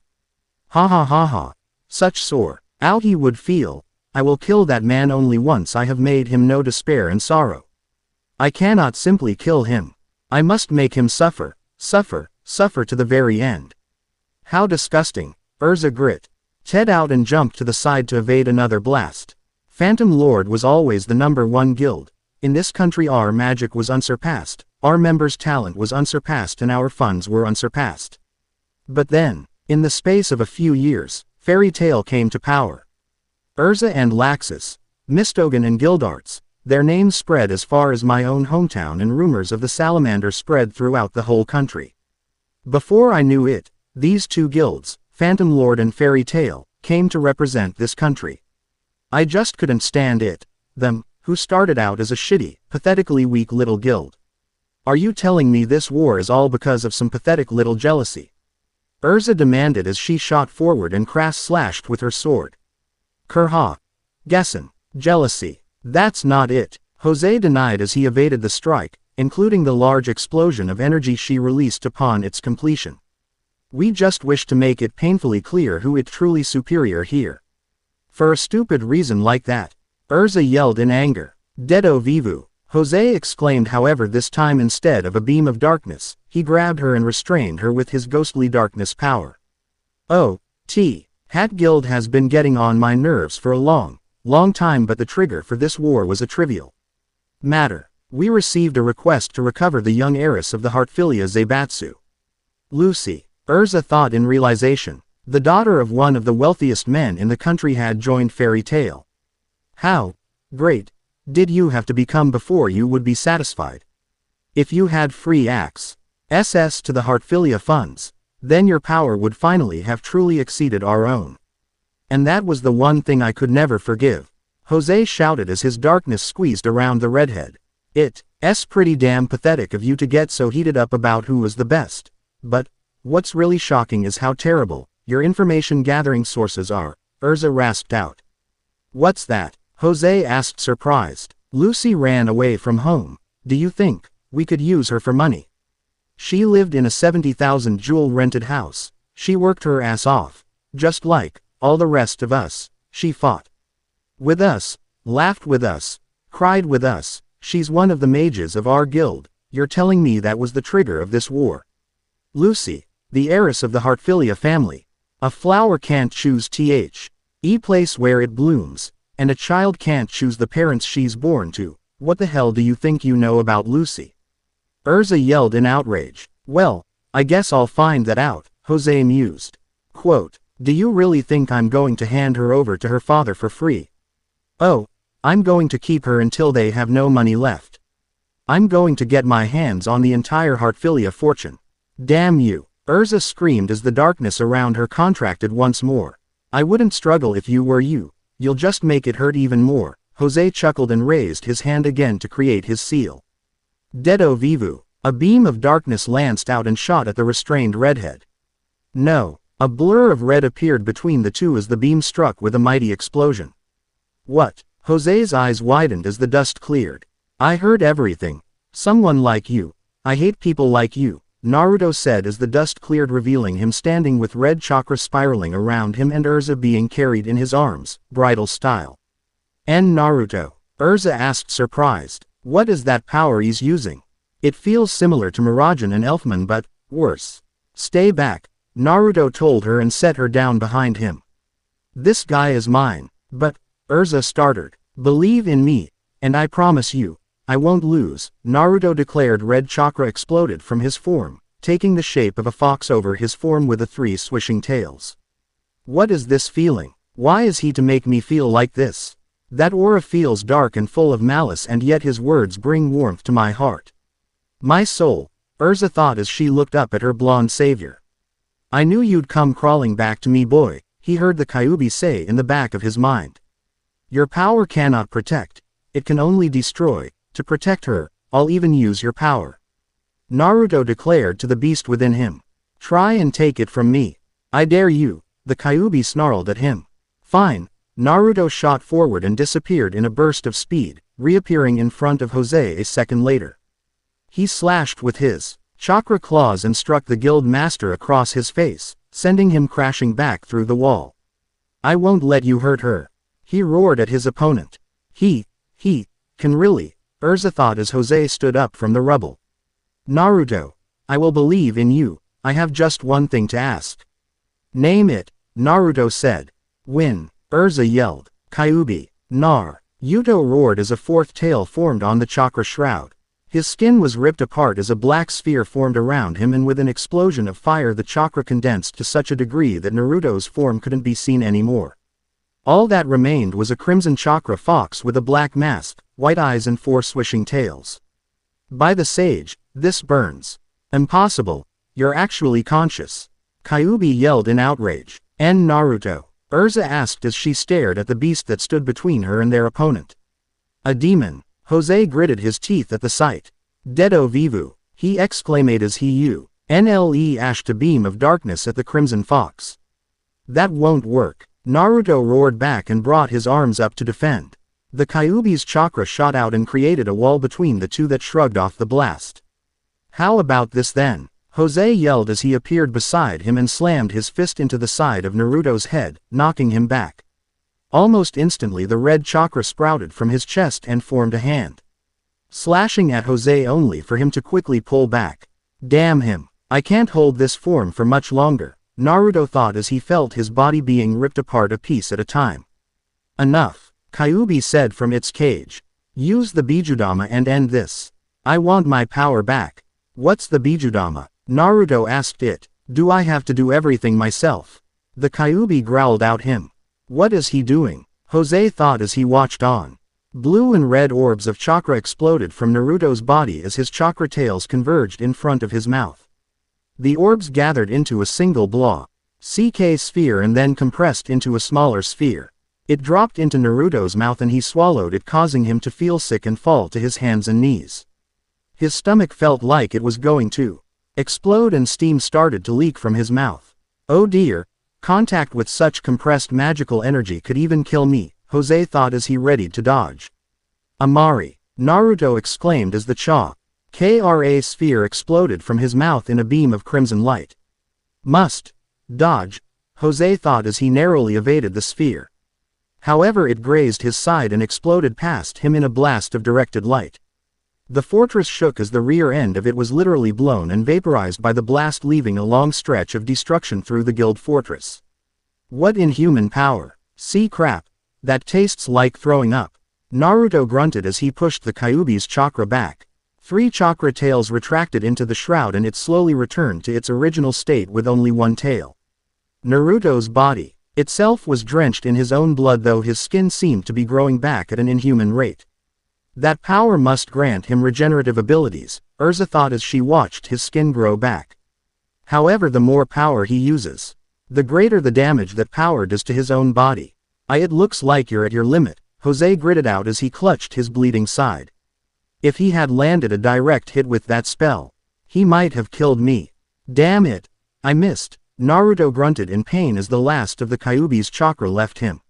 Speaker 1: Ha ha ha ha. Such sore how he would feel. I will kill that man only once I have made him know despair and sorrow. I cannot simply kill him. I must make him suffer, suffer, suffer to the very end. How disgusting, Urza grit. Ted out and jumped to the side to evade another blast. Phantom Lord was always the #1 guild. In this country our magic was unsurpassed, our members' talent was unsurpassed and our funds were unsurpassed. But then, in the space of a few years, Fairy Tail came to power. Urza and Laxus, Mistogen and Gildarts, their names spread as far as my own hometown and rumors of the salamander spread throughout the whole country. Before I knew it, these two guilds, Phantom Lord and Fairy Tail, came to represent this country. I just couldn't stand it. Them, who started out as a shitty, pathetically weak little guild. Are you telling me this war is all because of some pathetic little jealousy? Urza demanded as she shot forward and slashed with her sword. Kurha. Guessin. Jealousy. That's not it, Jose denied as he evaded the strike, including the large explosion of energy she released upon its completion. We just wish to make it painfully clear who is truly superior here. For a stupid reason like that, Urza yelled in anger. Dedo Vivu, Jose exclaimed, however this time instead of a beam of darkness, he grabbed her and restrained her with his ghostly darkness power. Oh, Hat Guild has been getting on my nerves for a long time, but the trigger for this war was a trivial matter. We received a request to recover the young heiress of the Heartfilia Zaibatsu. Lucy, Urza thought in realization, the daughter of one of the wealthiest men in the country had joined Fairy Tail. How great did you have to become before you would be satisfied? If you had free access to the Heartfilia funds, then your power would finally have truly exceeded our own. And that was the one thing I could never forgive, Jose shouted as his darkness squeezed around the redhead. It's pretty damn pathetic of you to get so heated up about who was the best. But, what's really shocking is how terrible your information gathering sources are, Urza rasped out. What's that? Jose asked surprised. Lucy ran away from home. Do you think we could use her for money? She lived in a 70,000 jewel rented house. She worked her ass off. Just like all the rest of us. She fought with us, laughed with us, cried with us. She's one of the mages of our guild. You're telling me that was the trigger of this war? Lucy, the heiress of the Hartfilia family. A flower can't choose the place where it blooms, and a child can't choose the parents she's born to. What the hell do you think you know about Lucy? Urza yelled in outrage. Well, I guess I'll find that out, Jose mused. Quote, do you really think I'm going to hand her over to her father for free? Oh, I'm going to keep her until they have no money left. I'm going to get my hands on the entire Hartfilia fortune. Damn you, Urza screamed as the darkness around her contracted once more. I wouldn't struggle if you were you. You'll just make it hurt even more. Jose chuckled and raised his hand again to create his seal. Dedo vivu. A beam of darkness lanced out and shot at the restrained redhead. No. A blur of red appeared between the two as the beam struck with a mighty explosion. What? Jose's eyes widened as the dust cleared. I heard everything. Someone like you. I hate people like you, Naruto said as the dust cleared, revealing him standing with red chakra spiraling around him and Urza being carried in his arms, bridal style. And Naruto? Urza asked surprised. What is that power he's using? It feels similar to Mirajan and Elfman but worse. Stay back, Naruto told her and set her down behind him. This guy is mine. But, Urza started. Believe in me, and I promise you, I won't lose, Naruto declared. Red chakra exploded from his form, taking the shape of a fox over his form with the 3 swishing tails. What is this feeling? Why is he to make me feel like this? That aura feels dark and full of malice, and yet his words bring warmth to my heart. My soul, Urza thought as she looked up at her blonde savior. I knew you'd come crawling back to me, boy, he heard the Kyuubi say in the back of his mind. Your power cannot protect, it can only destroy. To protect her, I'll even use your power, Naruto declared to the beast within him. Try and take it from me. I dare you, the Kyuubi snarled at him. Fine, Naruto shot forward and disappeared in a burst of speed, reappearing in front of Jose a second later. He slashed with his chakra claws and struck the guild master across his face, sending him crashing back through the wall. I won't let you hurt her, he roared at his opponent. He can really, Urza thought as Jose stood up from the rubble. Naruto, I will believe in you. I have just one thing to ask. Name it, Naruto said. Win, Urza yelled. Kyuubi, Nar. Yuto roared as a fourth tail formed on the chakra shroud. His skin was ripped apart as a black sphere formed around him, and with an explosion of fire the chakra condensed to such a degree that Naruto's form couldn't be seen anymore. All that remained was a crimson chakra fox with a black mask, white eyes and 4 swishing tails. By the sage, this burns. Impossible, you're actually conscious. Kyuubi yelled in outrage. And Naruto? Urza asked as she stared at the beast that stood between her and their opponent. A demon. Jose gritted his teeth at the sight. Dedo vivu, he exclaimed as he unleashed a beam of darkness at the crimson fox. That won't work, Naruto roared back and brought his arms up to defend. The Kyuubi's chakra shot out and created a wall between the two that shrugged off the blast. How about this then? Jose yelled as he appeared beside him and slammed his fist into the side of Naruto's head, knocking him back. Almost instantly the red chakra sprouted from his chest and formed a hand, slashing at Jose only for him to quickly pull back. Damn him, I can't hold this form for much longer, Naruto thought as he felt his body being ripped apart a piece at a time. Enough, Kyuubi said from its cage. Use the Bijudama and end this. I want my power back. What's the Bijudama? Naruto asked it. Do I have to do everything myself? The Kyuubi growled out him. What is he doing? Jose thought as he watched on. Blue and red orbs of chakra exploded from Naruto's body as his chakra tails converged in front of his mouth. The orbs gathered into a single CK sphere and then compressed into a smaller sphere. It dropped into Naruto's mouth and he swallowed it, causing him to feel sick and fall to his hands and knees. His stomach felt like it was going to explode and steam started to leak from his mouth. Oh dear, contact with such compressed magical energy could even kill me, Jose thought as he readied to dodge. Amari, Naruto exclaimed as the Chakra sphere exploded from his mouth in a beam of crimson light. Must dodge, Jose thought as he narrowly evaded the sphere. However, it grazed his side and exploded past him in a blast of directed light. The fortress shook as the rear end of it was literally blown and vaporized by the blast, leaving a long stretch of destruction through the guild fortress. What inhuman power! See crap! That tastes like throwing up. Naruto grunted as he pushed the Kyuubi's chakra back. 3 chakra tails retracted into the shroud and it slowly returned to its original state with only one tail. Naruto's body itself was drenched in his own blood, though his skin seemed to be growing back at an inhuman rate. That power must grant him regenerative abilities, Erza thought as she watched his skin grow back. However, the more power he uses, the greater the damage that power does to his own body. It looks like you're at your limit, Jose gritted out as he clutched his bleeding side. If he had landed a direct hit with that spell, he might have killed me. Damn it! I missed. Naruto grunted in pain as the last of the Kyuubi's chakra left him.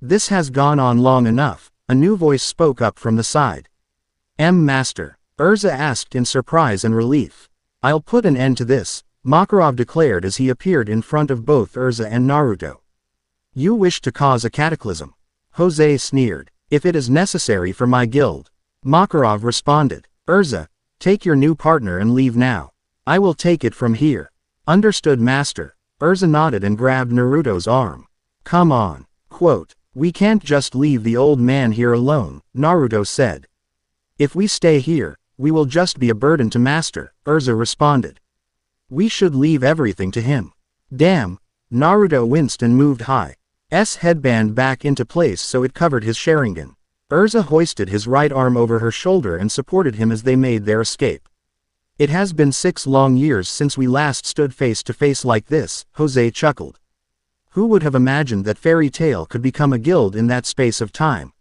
Speaker 1: This has gone on long enough, a new voice spoke up from the side. Master? Erza asked in surprise and relief. I'll put an end to this, Makarov declared as he appeared in front of both Erza and Naruto. You wish to cause a cataclysm? Jose sneered. If it is necessary for my guild. Makarov responded. Erza, take your new partner and leave now. I will take it from here. Understood, Master. Erza nodded and grabbed Naruto's arm. Come on. Quote, we can't just leave the old man here alone, Naruto said. If we stay here, we will just be a burden to Master, Erza responded. We should leave everything to him. Damn. Naruto winced and moved Hi's headband back into place so it covered his Sharingan. Erza hoisted his right arm over her shoulder and supported him as they made their escape. It has been 6 long years since we last stood face to face like this, Jose chuckled. Who would have imagined that Fairy Tail could become a guild in that space of time?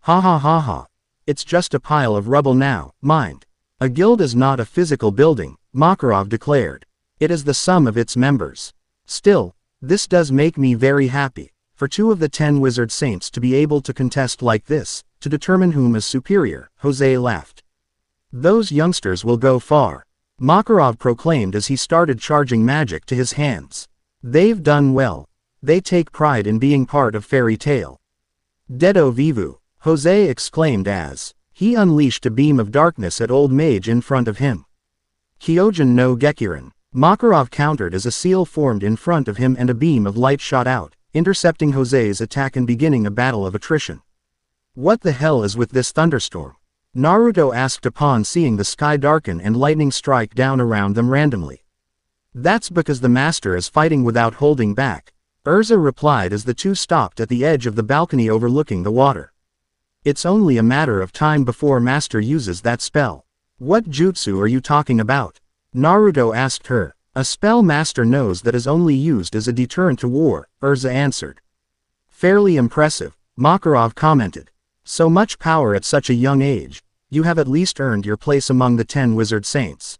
Speaker 1: Ha ha ha ha. It's just a pile of rubble now, mind. A guild is not a physical building, Makarov declared. It is the sum of its members. Still, this does make me very happy, for 2 of the 10 wizard saints to be able to contest like this, to determine whom is superior, Jose laughed. Those youngsters will go far, Makarov proclaimed as he started charging magic to his hands. They've done well. They take pride in being part of Fairy Tail. Dedo Vivu, Jose exclaimed as he unleashed a beam of darkness at Old Mage in front of him. Kyojin no Gekirin, Makarov countered as a seal formed in front of him and a beam of light shot out, intercepting Jose's attack and beginning a battle of attrition. What the hell is with this thunderstorm? Naruto asked upon seeing the sky darken and lightning strike down around them randomly. That's because the master is fighting without holding back, Erza replied as the 2 stopped at the edge of the balcony overlooking the water. It's only a matter of time before master uses that spell. What jutsu are you talking about? Naruto asked her. A spell master knows that is only used as a deterrent to war, Erza answered. Fairly impressive, Makarov commented. So much power at such a young age, you have at least earned your place among the 10 wizard saints.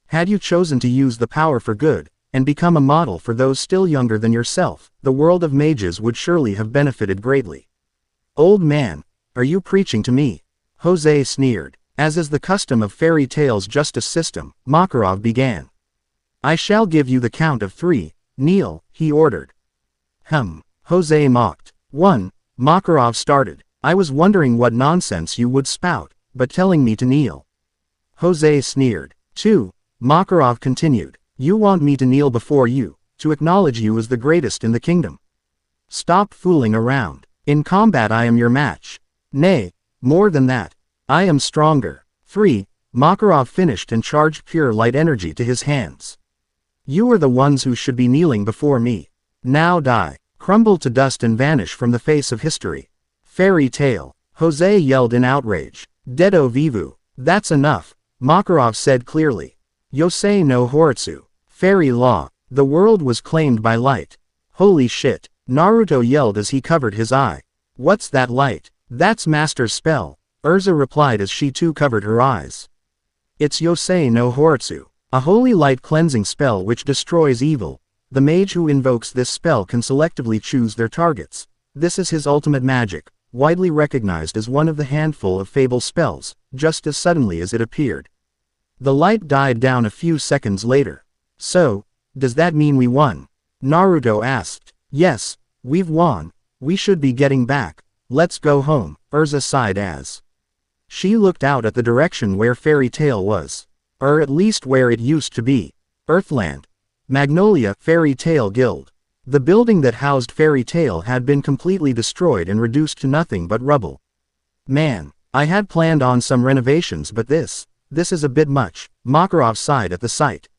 Speaker 1: Had you chosen to use the power for good, and become a model for those still younger than yourself, the world of mages would surely have benefited greatly. Old man, are you preaching to me? Jose sneered. As is the custom of Fairy Tail's justice system, Makarov began. I shall give you the count of 3, kneel, he ordered. Jose mocked. 1, Makarov started. I was wondering what nonsense you would spout, but telling me to kneel. Jose sneered. 2, Makarov continued. You want me to kneel before you, to acknowledge you as the greatest in the kingdom. Stop fooling around. In combat I am your match. Nay, more than that. I am stronger. 3, Makarov finished and charged pure light energy to his hands. You are the ones who should be kneeling before me. Now die, crumble to dust and vanish from the face of history. Fairy Tail, Jose yelled in outrage. Dedo Vivu, that's enough, Makarov said clearly. Yosei no Horitsu, fairy law, the world was claimed by light. Holy shit, Naruto yelled as he covered his eye. What's that light? That's Master's spell, Erza replied as she too covered her eyes. It's Yosei no Horitsu. A holy light cleansing spell which destroys evil. The mage who invokes this spell can selectively choose their targets. This is his ultimate magic, widely recognized as one of the handful of fable spells, just as suddenly as it appeared. The light died down a few seconds later. So, does that mean we won? Naruto asked. Yes, we've won. We should be getting back. Let's go home, Erza sighed as she looked out at the direction where Fairy Tail was. Or at least where it used to be. Earthland. Magnolia Fairy Tail Guild. The building that housed Fairy Tail had been completely destroyed and reduced to nothing but rubble. Man, I had planned on some renovations, but this is a bit much, Makarov sighed at the sight.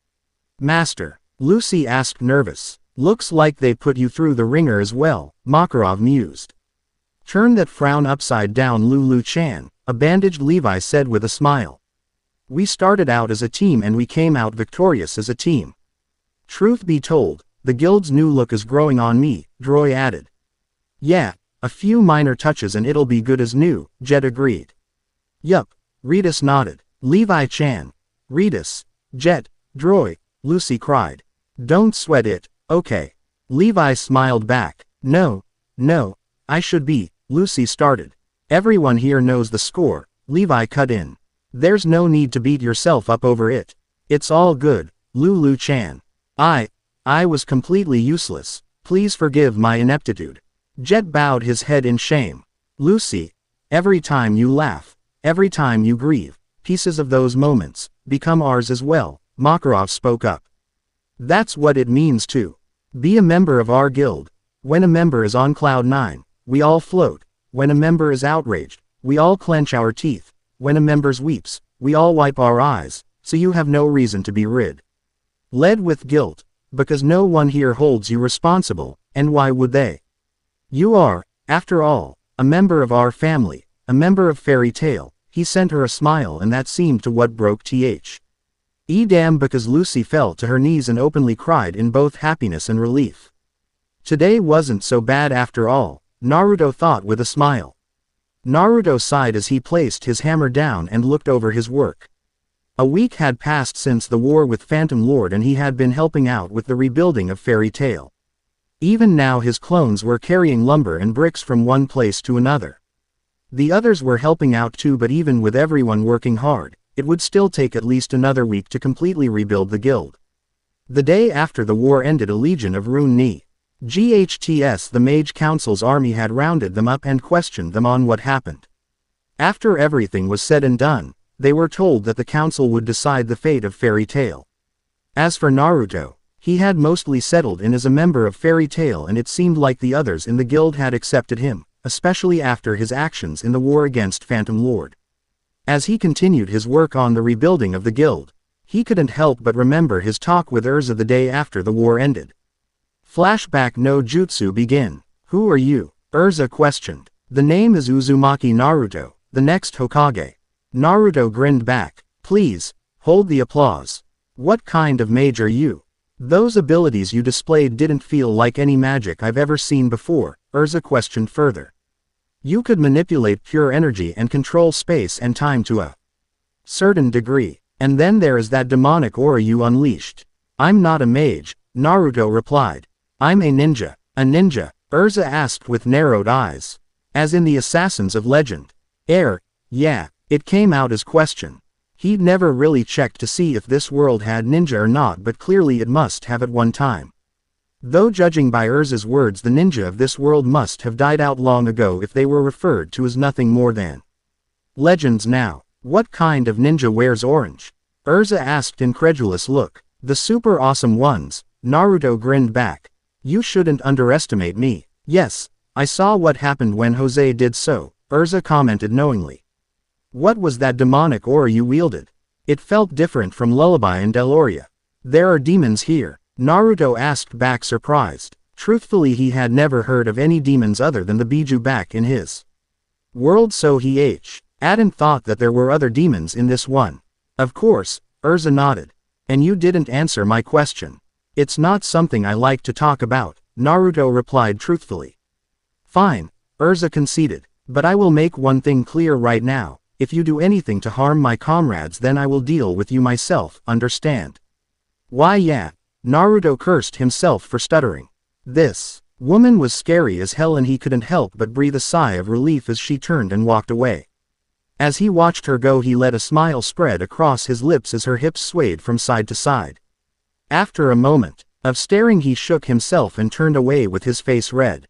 Speaker 1: Master, Lucy asked nervous. Looks like they put you through the ringer as well, Makarov mused. Turn that frown upside down, Lulu-chan, a bandaged Levi said with a smile. We started out as a team and we came out victorious as a team. Truth be told, the guild's new look is growing on me, Droy added. Yeah, a few minor touches and it'll be good as new, Jet agreed. Yup, Ritus nodded. Levi-chan. Ritus. Jet. Droy. Lucy cried. Don't sweat it, okay. Levi smiled back. No, I should be, Lucy started. Everyone here knows the score, Levi cut in. There's no need to beat yourself up over it. It's all good, Lulu-chan. I was completely useless. Please forgive my ineptitude. Jet bowed his head in shame. Lucy, every time you laugh, every time you grieve, pieces of those moments become ours as well, Makarov spoke up. That's what it means to be a member of our guild. When a member is on cloud 9, we all float. When a member is outraged, we all clench our teeth. When a member weeps, we all wipe our eyes, so you have no reason to be led with guilt, because no one here holds you responsible, and why would they? You are, after all, a member of our family, a member of Fairy Tail. He sent her a smile and that seemed to what broke damn because Lucy fell to her knees and openly cried in both happiness and relief. Today wasn't so bad after all, Naruto thought with a smile. Naruto sighed as he placed his hammer down and looked over his work. A week had passed since the war with Phantom Lord and he had been helping out with the rebuilding of Fairy Tail. Even now his clones were carrying lumber and bricks from one place to another. The others were helping out too, but even with everyone working hard, it would still take at least another week to completely rebuild the guild. The day after the war ended, a legion of Rune Ni GHTS, the Mage Council's army, had rounded them up and questioned them on what happened. After everything was said and done, they were told that the council would decide the fate of Fairy Tail. As for Naruto, he had mostly settled in as a member of Fairy Tail and it seemed like the others in the guild had accepted him, especially after his actions in the war against Phantom Lord. As he continued his work on the rebuilding of the guild, he couldn't help but remember his talk with Erza the day after the war ended. Flashback no jutsu begin. Who are you? Erza questioned. The name is Uzumaki Naruto, the next Hokage. Naruto grinned back. Please, hold the applause. What kind of mage are you? Those abilities you displayed didn't feel like any magic I've ever seen before, Erza questioned further. You could manipulate pure energy and control space and time to a certain degree. And then there is that demonic aura you unleashed. I'm not a mage, Naruto replied. I'm a ninja. A ninja? Erza asked with narrowed eyes. As in the Assassins of Legend. Yeah, it came out as question. He'd never really checked to see if this world had ninja or not, but clearly it must have at one time. Though judging by Erza's words, the ninja of this world must have died out long ago if they were referred to as nothing more than legends now. What kind of ninja wears orange? Erza asked, incredulous look. The super awesome ones, Naruto grinned back. You shouldn't underestimate me. Yes, I saw what happened when Jose did so, Erza commented knowingly. What was that demonic aura you wielded? It felt different from Lullaby and Deloria. There are demons here, Naruto asked back, surprised. Truthfully, he had never heard of any demons other than the Biju back in his world, so he hadn't thought that there were other demons in this one. Of course, Erza nodded. And you didn't answer my question. It's not something I like to talk about, Naruto replied truthfully. Fine, Erza conceded, but I will make one thing clear right now. If you do anything to harm my comrades, then I will deal with you myself, understand? Why yeah. Naruto cursed himself for stuttering. This woman was scary as hell and he couldn't help but breathe a sigh of relief as she turned and walked away. As he watched her go he let a smile spread across his lips as her hips swayed from side to side. After a moment of staring he shook himself and turned away with his face red.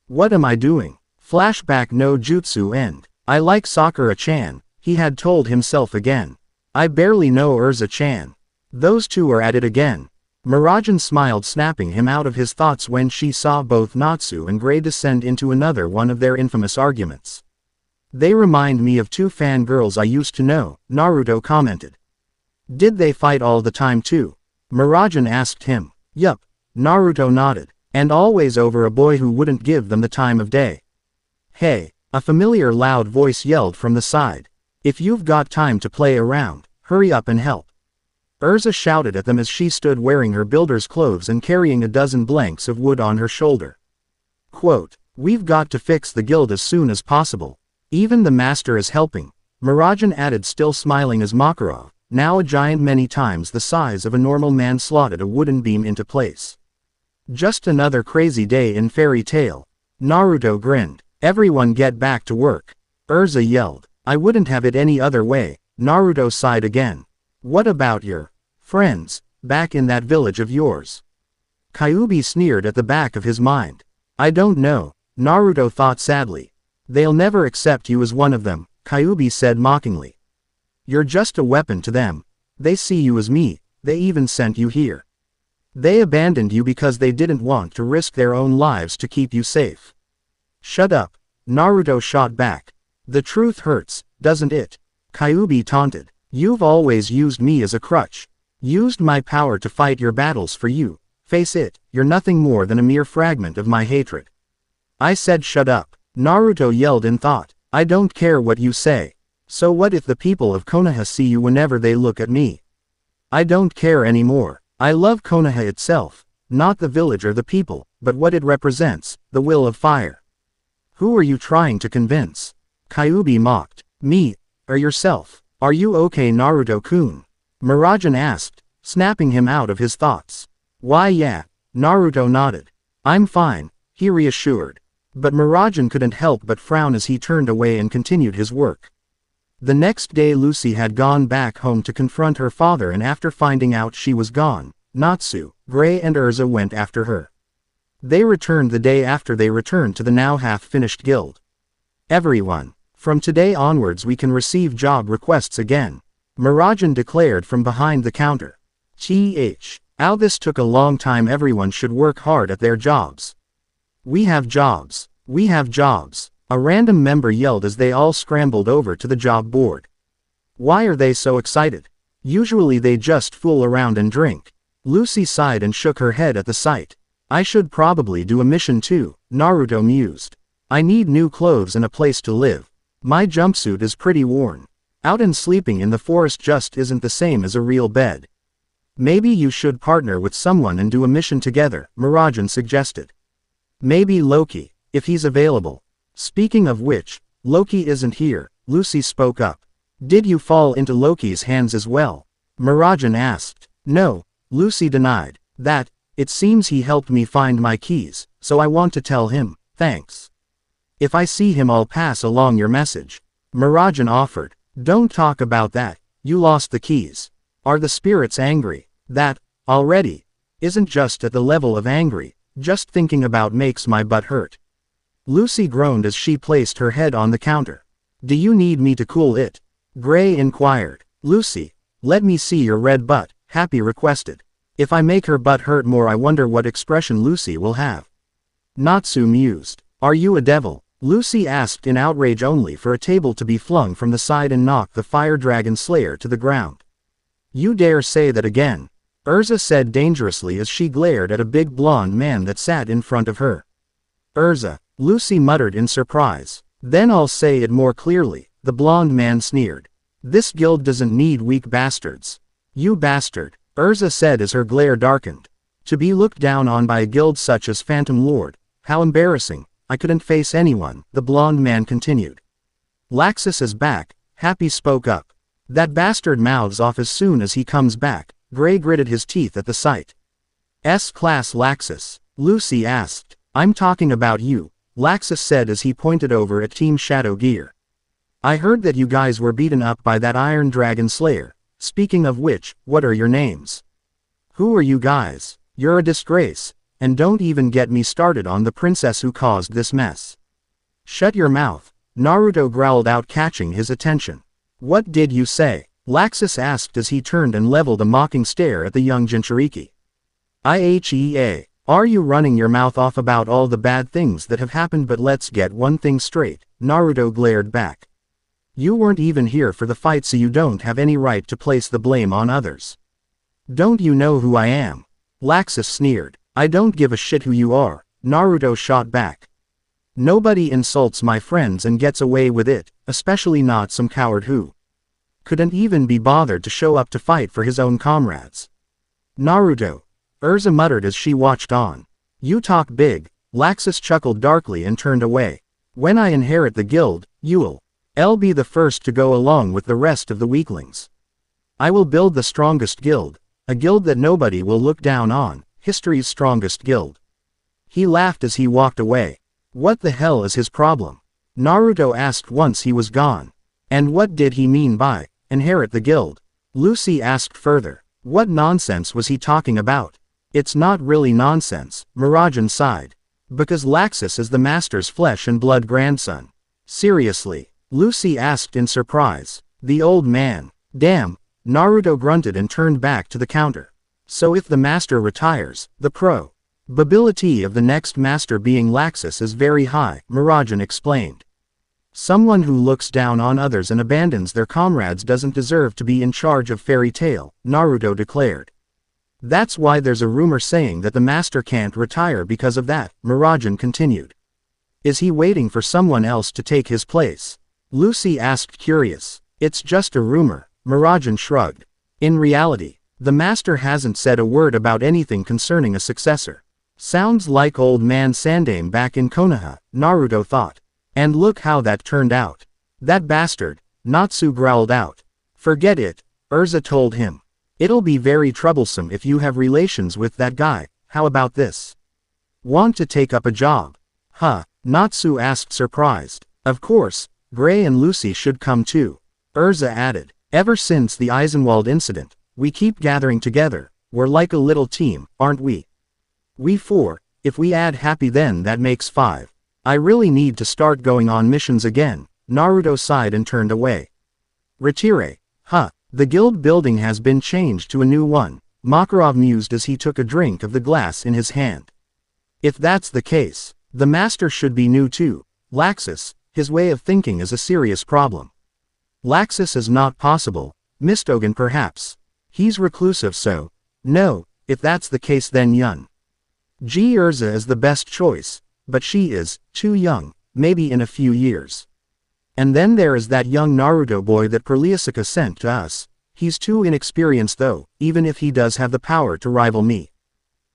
Speaker 1: What am I doing? Flashback no jutsu end. I like Sakura-chan, he had told himself again. I barely know Urza-chan. Those two are at it again. Miragen smiled, snapping him out of his thoughts when she saw both Natsu and Gray descend into another one of their infamous arguments. They remind me of two fangirls I used to know, Naruto commented. Did they fight all the time too? Miragen asked him. Yup, Naruto nodded. And always over a boy who wouldn't give them the time of day. Hey, a familiar loud voice yelled from the side. If you've got time to play around, hurry up and help. Urza shouted at them as she stood wearing her builder's clothes and carrying a dozen planks of wood on her shoulder. Quote, we've got to fix the guild as soon as possible. Even the master is helping, Miragen added, still smiling as Makarov, now a giant many times the size of a normal man, slotted a wooden beam into place. Just another crazy day in Fairy Tail. Naruto grinned. Everyone get back to work. Urza yelled. I wouldn't have it any other way. Naruto sighed again. What about your friends back in that village of yours? Kyuubi sneered at the back of his mind. I don't know, Naruto thought sadly. They'll never accept you as one of them, Kyuubi said mockingly. You're just a weapon to them. They see you as me, they even sent you here. They abandoned you because they didn't want to risk their own lives to keep you safe. Shut up, Naruto shot back. The truth hurts, doesn't it? Kyuubi taunted. You've always used me as a crutch. Used my power to fight your battles for you. Face it, you're nothing more than a mere fragment of my hatred. I said shut up, Naruto yelled in thought. I don't care what you say. So what if the people of Konoha see you whenever they look at me? I don't care anymore. I love Konoha itself, not the village or the people, but what it represents, the will of fire. Who are you trying to convince? Kyuubi mocked. Me, or yourself? Are you okay, Naruto-kun? Miragen asked, snapping him out of his thoughts. Why yeah, Naruto nodded. I'm fine, he reassured. But Miragen couldn't help but frown as he turned away and continued his work. The next day Lucy had gone back home to confront her father, and after finding out she was gone, Natsu, Gray and Urza went after her. They returned the day after they returned to the now half-finished guild. Everyone, from today onwards we can receive job requests again, Miragen declared from behind the counter. How this took a long time. Everyone should work hard at their jobs. We have jobs. We have jobs. A random member yelled as they all scrambled over to the job board. Why are they so excited? Usually they just fool around and drink. Lucy sighed and shook her head at the sight. I should probably do a mission too, Naruto mused. I need new clothes and a place to live. My jumpsuit is pretty worn. Out and sleeping in the forest just isn't the same as a real bed. Maybe you should partner with someone and do a mission together, Miragen suggested. Maybe Loki, if he's available. Speaking of which, Loki isn't here, Lucy spoke up. Did you fall into Loki's hands as well? Miragen asked. No, Lucy denied. It seems he helped me find my keys, so I want to tell him, thanks. If I see him I'll pass along your message. Miragen offered. Don't talk about that, you lost the keys. Are the spirits angry? That, already, isn't just at the level of angry, just thinking about makes my butt hurt. Lucy groaned as she placed her head on the counter. Do you need me to cool it? Gray inquired. Lucy, let me see your red butt, Happy requested. If I make her butt hurt more I wonder what expression Lucy will have. Natsu mused. Are you a devil? Lucy asked in outrage, only for a table to be flung from the side and knock the fire dragon slayer to the ground. You dare say that again? Urza said dangerously as she glared at a big blonde man that sat in front of her. Urza, Lucy muttered in surprise. Then I'll say it more clearly, the blonde man sneered. This guild doesn't need weak bastards. You bastard, Urza said as her glare darkened. To be looked down on by a guild such as Phantom Lord, how embarrassing. I couldn't face anyone, the blonde man continued. Laxus is back, Happy spoke up. That bastard mouths off as soon as he comes back, Gray gritted his teeth at the sight. S-Class Laxus, Lucy asked. I'm talking about you, Laxus said as he pointed over at Team Shadow Gear. I heard that you guys were beaten up by that Iron Dragon Slayer. Speaking of which, what are your names? Who are you guys? You're a disgrace. And don't even get me started on the princess who caused this mess. Shut your mouth, Naruto growled out, catching his attention. What did you say? Laxus asked as he turned and leveled a mocking stare at the young Jinchuriki. IHEA, are you running your mouth off about all the bad things that have happened? But let's get one thing straight, Naruto glared back. You weren't even here for the fight, so you don't have any right to place the blame on others. Don't you know who I am? Laxus sneered. I don't give a shit who you are, Naruto shot back. Nobody insults my friends and gets away with it, especially not some coward who couldn't even be bothered to show up to fight for his own comrades. Naruto, Erza muttered as she watched on. You talk big, Laxus chuckled darkly and turned away. When I inherit the guild, you'll be the first to go along with the rest of the weaklings. I will build the strongest guild, a guild that nobody will look down on, history's strongest guild. He laughed as he walked away. What the hell is his problem? Naruto asked once he was gone. And what did he mean by inherit the guild? Lucy asked further. What nonsense was he talking about? It's not really nonsense, Miragen sighed. Because Laxus is the master's flesh and blood grandson. Seriously? Lucy asked in surprise. The old man. Damn, Naruto grunted and turned back to the counter. So if the master retires, the probability of the next master being Laxus is very high, Miragen explained. Someone who looks down on others and abandons their comrades doesn't deserve to be in charge of Fairy Tail, Naruto declared. That's why there's a rumor saying that the master can't retire because of that, Miragen continued. Is he waiting for someone else to take his place? Lucy asked, curious. It's just a rumor, Miragen shrugged. In reality, the master hasn't said a word about anything concerning a successor. Sounds like old man Sandaime back in Konoha, Naruto thought. And look how that turned out. That bastard, Natsu growled out. Forget it, Erza told him. It'll be very troublesome if you have relations with that guy. How about this? Want to take up a job? Huh, Natsu asked, surprised. Of course, Gray and Lucy should come too. Erza added. Ever since the Eisenwald incident, we keep gathering together. We're like a little team, aren't we? We four. If we add Happy, then that makes 5. I really need to start going on missions again. Naruto sighed and turned away. Retire. Huh. The guild building has been changed to a new one, Makarov mused as he took a drink of the glass in his hand. If that's the case, the master should be new too. Laxus, his way of thinking is a serious problem. Laxus is not possible. Mistogen perhaps. He's reclusive, so. No, if that's the case, then Yun G. Erza is the best choice, but she is too young, maybe in a few years. And then there is that young Naruto boy that Perliasika sent to us. He's too inexperienced though, even if he does have the power to rival me.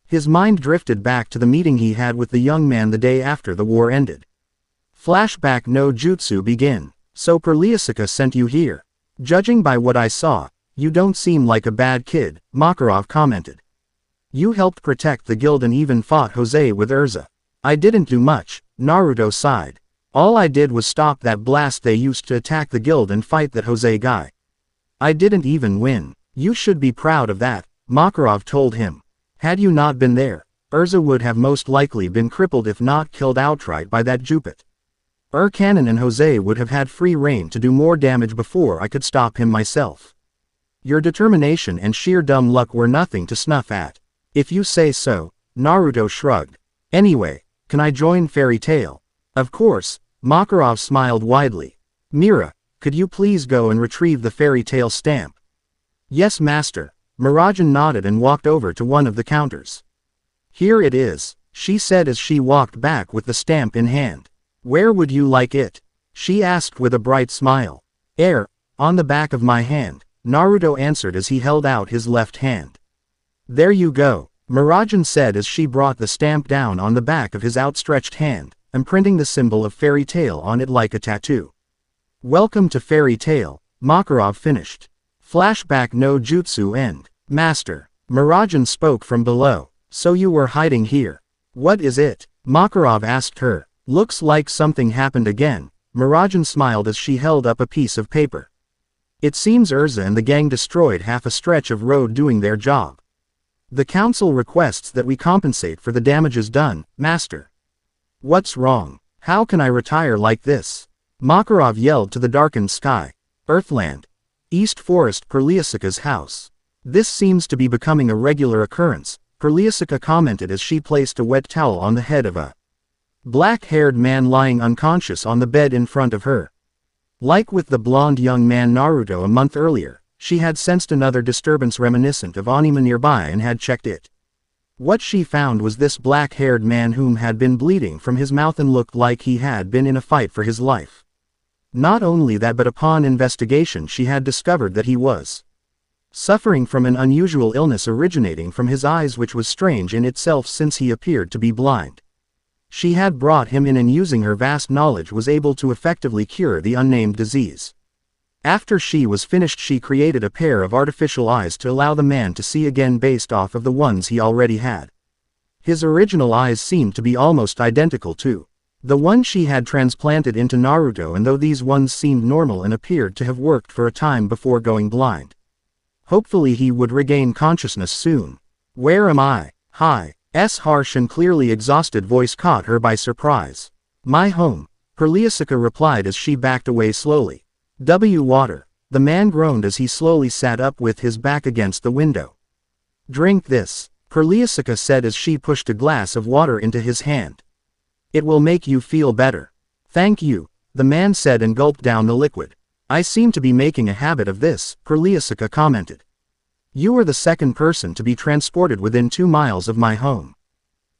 Speaker 1: His mind drifted back to the meeting he had with the young man the day after the war ended. Flashback no jutsu begin. So Perliasika sent you here. Judging by what I saw, you don't seem like a bad kid, Makarov commented. You helped protect the guild and even fought Jose with Erza. I didn't do much, Naruto sighed. All I did was stop that blast they used to attack the guild and fight that Jose guy. I didn't even win. You should be proud of that, Makarov told him. Had you not been there, Erza would have most likely been crippled if not killed outright by that Jupit. Cannon and Jose would have had free rein to do more damage before I could stop him myself. Your determination and sheer dumb luck were nothing to snuff at. If you say so, Naruto shrugged. Anyway, can I join Fairy Tail? Of course, Makarov smiled widely. Mira, could you please go and retrieve the Fairy Tail stamp? Yes, master. Miragen nodded and walked over to one of the counters. Here it is, she said as she walked back with the stamp in hand. Where would you like it? She asked with a bright smile. On the back of my hand, Naruto answered as he held out his left hand. There you go, Miragen said as she brought the stamp down on the back of his outstretched hand, imprinting the symbol of Fairy Tail on it like a tattoo. Welcome to Fairy Tail, Makarov finished. Flashback no jutsu end. Master. Murajan spoke from below. So you were hiding here. What is it? Makarov asked her. Looks like something happened again. Murajan smiled as she held up a piece of paper. It seems Urza and the gang destroyed half a stretch of road doing their job. The council requests that we compensate for the damages done, Master. What's wrong? How can I retire like this? Makarov yelled to the darkened sky. Earthland. East Forest Perliasika's house. This seems to be becoming a regular occurrence, Perliasika commented as she placed a wet towel on the head of a black-haired man lying unconscious on the bed in front of her. Like with the blonde young man Naruto a month earlier, she had sensed another disturbance reminiscent of Anima nearby and had checked it. What she found was this black-haired man whom had been bleeding from his mouth and looked like he had been in a fight for his life. Not only that, but upon investigation she had discovered that he was suffering from an unusual illness originating from his eyes, which was strange in itself since he appeared to be blind. She had brought him in and using her vast knowledge was able to effectively cure the unnamed disease. After she was finished, she created a pair of artificial eyes to allow the man to see again based off of the ones he already had. His original eyes seemed to be almost identical to the one she had transplanted into Naruto, and though these ones seemed normal and appeared to have worked for a time before going blind. Hopefully he would regain consciousness soon. Where am I? Hi. Harsh and clearly exhausted voice caught her by surprise. My home, Perliasika replied as she backed away slowly. Water. The man groaned as he slowly sat up with his back against the window. Drink this, Perliasika said as she pushed a glass of water into his hand. It will make you feel better. Thank you, the man said and gulped down the liquid. I seem to be making a habit of this, Perliasika commented. You are the second person to be transported within 2 miles of my home.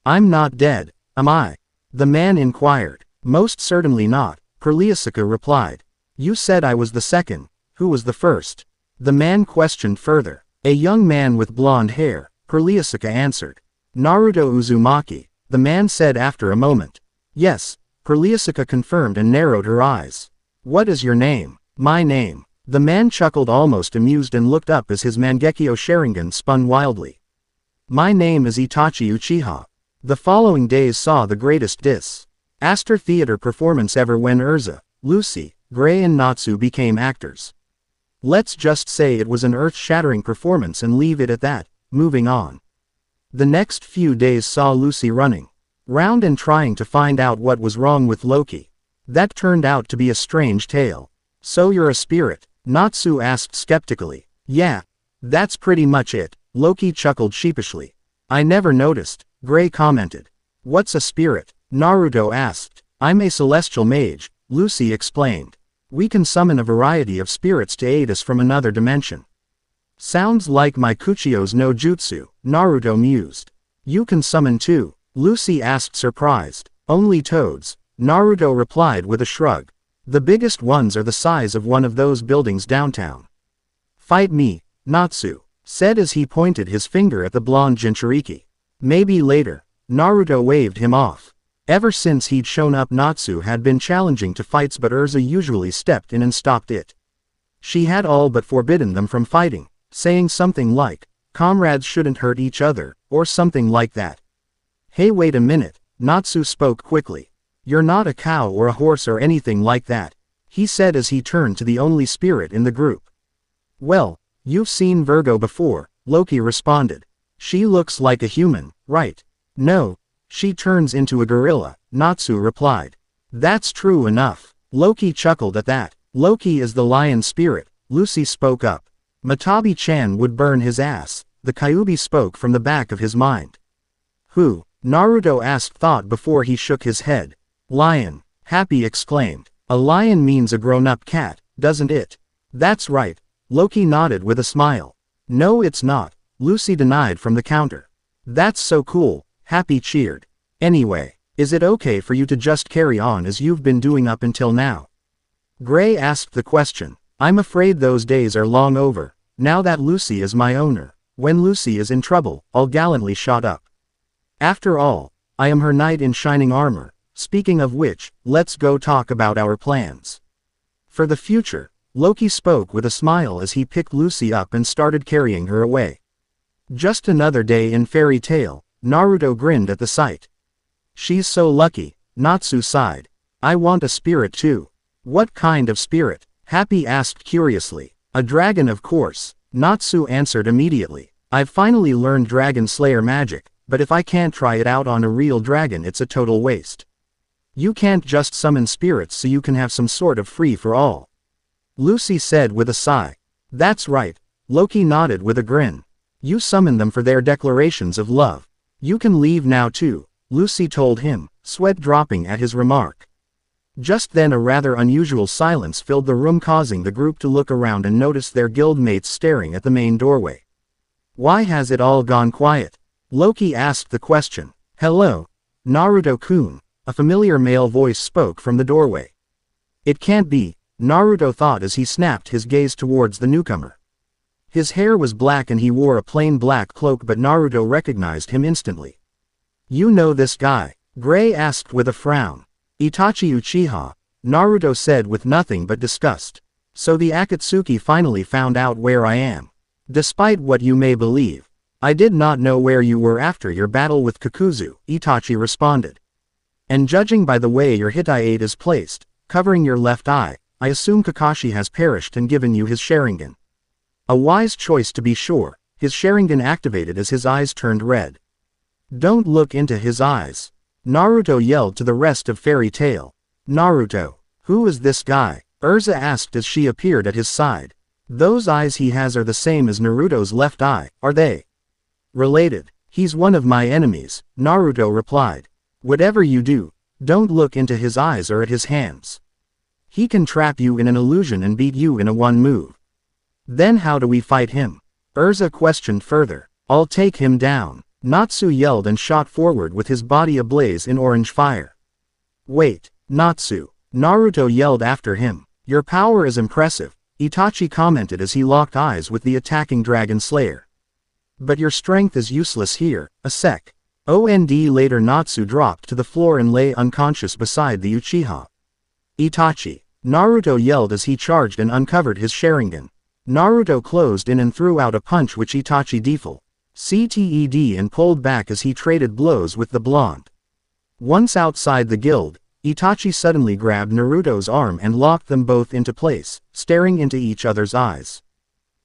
Speaker 1: I'm not dead, am I? The man inquired. Most certainly not, Perliasika replied. You said I was the second. Who was the first? The man questioned further. A young man with blonde hair, Perliasika answered. Naruto Uzumaki, the man said after a moment. Yes, Perliasika confirmed and narrowed her eyes. What is your name? My name. The man chuckled, almost amused, and looked up as his Mangekyo Sharingan spun wildly. My name is Itachi Uchiha. The following days saw the greatest disaster theater performance ever when Urza, Lucy, Gray and Natsu became actors. Let's just say it was an earth-shattering performance and leave it at that, moving on. The next few days saw Lucy running round and trying to find out what was wrong with Loki. That turned out to be a strange tale. So you're a spirit? Natsu asked skeptically. Yeah. That's pretty much it, Loki chuckled sheepishly. I never noticed, Gray commented. What's a spirit? Naruto asked. I'm a celestial mage, Lucy explained. We can summon a variety of spirits to aid us from another dimension. Sounds like my Kuchio's no jutsu, Naruto mused. You can summon too, Lucy asked surprised. Only toads, Naruto replied with a shrug. The biggest ones are the size of one of those buildings downtown. Fight me, Natsu said as he pointed his finger at the blonde Jinchuriki. Maybe later, Naruto waved him off. Ever since he'd shown up, Natsu had been challenging to fights, but Urza usually stepped in and stopped it. She had all but forbidden them from fighting, saying something like, comrades shouldn't hurt each other, or something like that. Hey, wait a minute, Natsu spoke quickly. You're not a cow or a horse or anything like that, he said as he turned to the only spirit in the group. Well, you've seen Virgo before, Loki responded. She looks like a human, right? No, she turns into a gorilla, Natsu replied. That's true enough. Loki chuckled at that. Loki is the lion spirit, Lucy spoke up. Matabi-chan would burn his ass, the Kyuubi spoke from the back of his mind. Who? Naruto asked thought before he shook his head. Lion, Happy exclaimed. A lion means a grown-up cat, doesn't it? That's right, Loki nodded with a smile. No, it's not, Lucy denied from the counter. That's so cool, Happy cheered. Anyway, is it okay for you to just carry on as you've been doing up until now? Gray asked the question. I'm afraid those days are long over, now that Lucy is my owner. When Lucy is in trouble, I'll gallantly shut up. After all, I am her knight in shining armor. Speaking of which, let's go talk about our plans. For the future, Loki spoke with a smile as he picked Lucy up and started carrying her away. Just another day in Fairy Tail, Naruto grinned at the sight. She's so lucky, Natsu sighed. I want a spirit too. What kind of spirit? Happy asked curiously. A dragon of course, Natsu answered immediately. I've finally learned Dragon Slayer magic, but if I can't try it out on a real dragon it's a total waste. You can't just summon spirits so you can have some sort of free-for-all. Lucy said with a sigh. That's right, Loki nodded with a grin. You summon them for their declarations of love. You can leave now too, Lucy told him, sweat dropping at his remark. Just then a rather unusual silence filled the room, causing the group to look around and notice their guildmates staring at the main doorway. Why has it all gone quiet? Loki asked the question. Hello, Naruto-kun, a familiar male voice spoke from the doorway. It can't be, Naruto thought as he snapped his gaze towards the newcomer. His hair was black and he wore a plain black cloak, but Naruto recognized him instantly. You know this guy? Gray asked with a frown. Itachi Uchiha, Naruto said with nothing but disgust. So the Akatsuki finally found out where I am. Despite what you may believe, I did not know where you were after your battle with Kakuzu, Itachi responded. And judging by the way your Hitai is placed, covering your left eye, I assume Kakashi has perished and given you his Sharingan. A wise choice to be sure. His Sharingan activated as his eyes turned red. Don't look into his eyes, Naruto yelled to the rest of Fairy Tail. Naruto, who is this guy? Urza asked as she appeared at his side. Those eyes he has are the same as Naruto's left eye, are they? Related. He's one of my enemies, Naruto replied. Whatever you do, don't look into his eyes or at his hands. He can trap you in an illusion and beat you in a one move. Then how do we fight him? Urza questioned further. I'll take him down, Natsu yelled and shot forward with his body ablaze in orange fire. Wait, Natsu, Naruto yelled after him. Your power is impressive, Itachi commented as he locked eyes with the attacking Dragon Slayer. But your strength is useless here, a sec. Later Natsu dropped to the floor and lay unconscious beside the Uchiha. Itachi, Naruto yelled as he charged and uncovered his Sharingan. Naruto closed in and threw out a punch which Itachi CTED and pulled back as he traded blows with the blonde. Once outside the guild, Itachi suddenly grabbed Naruto's arm and locked them both into place, staring into each other's eyes.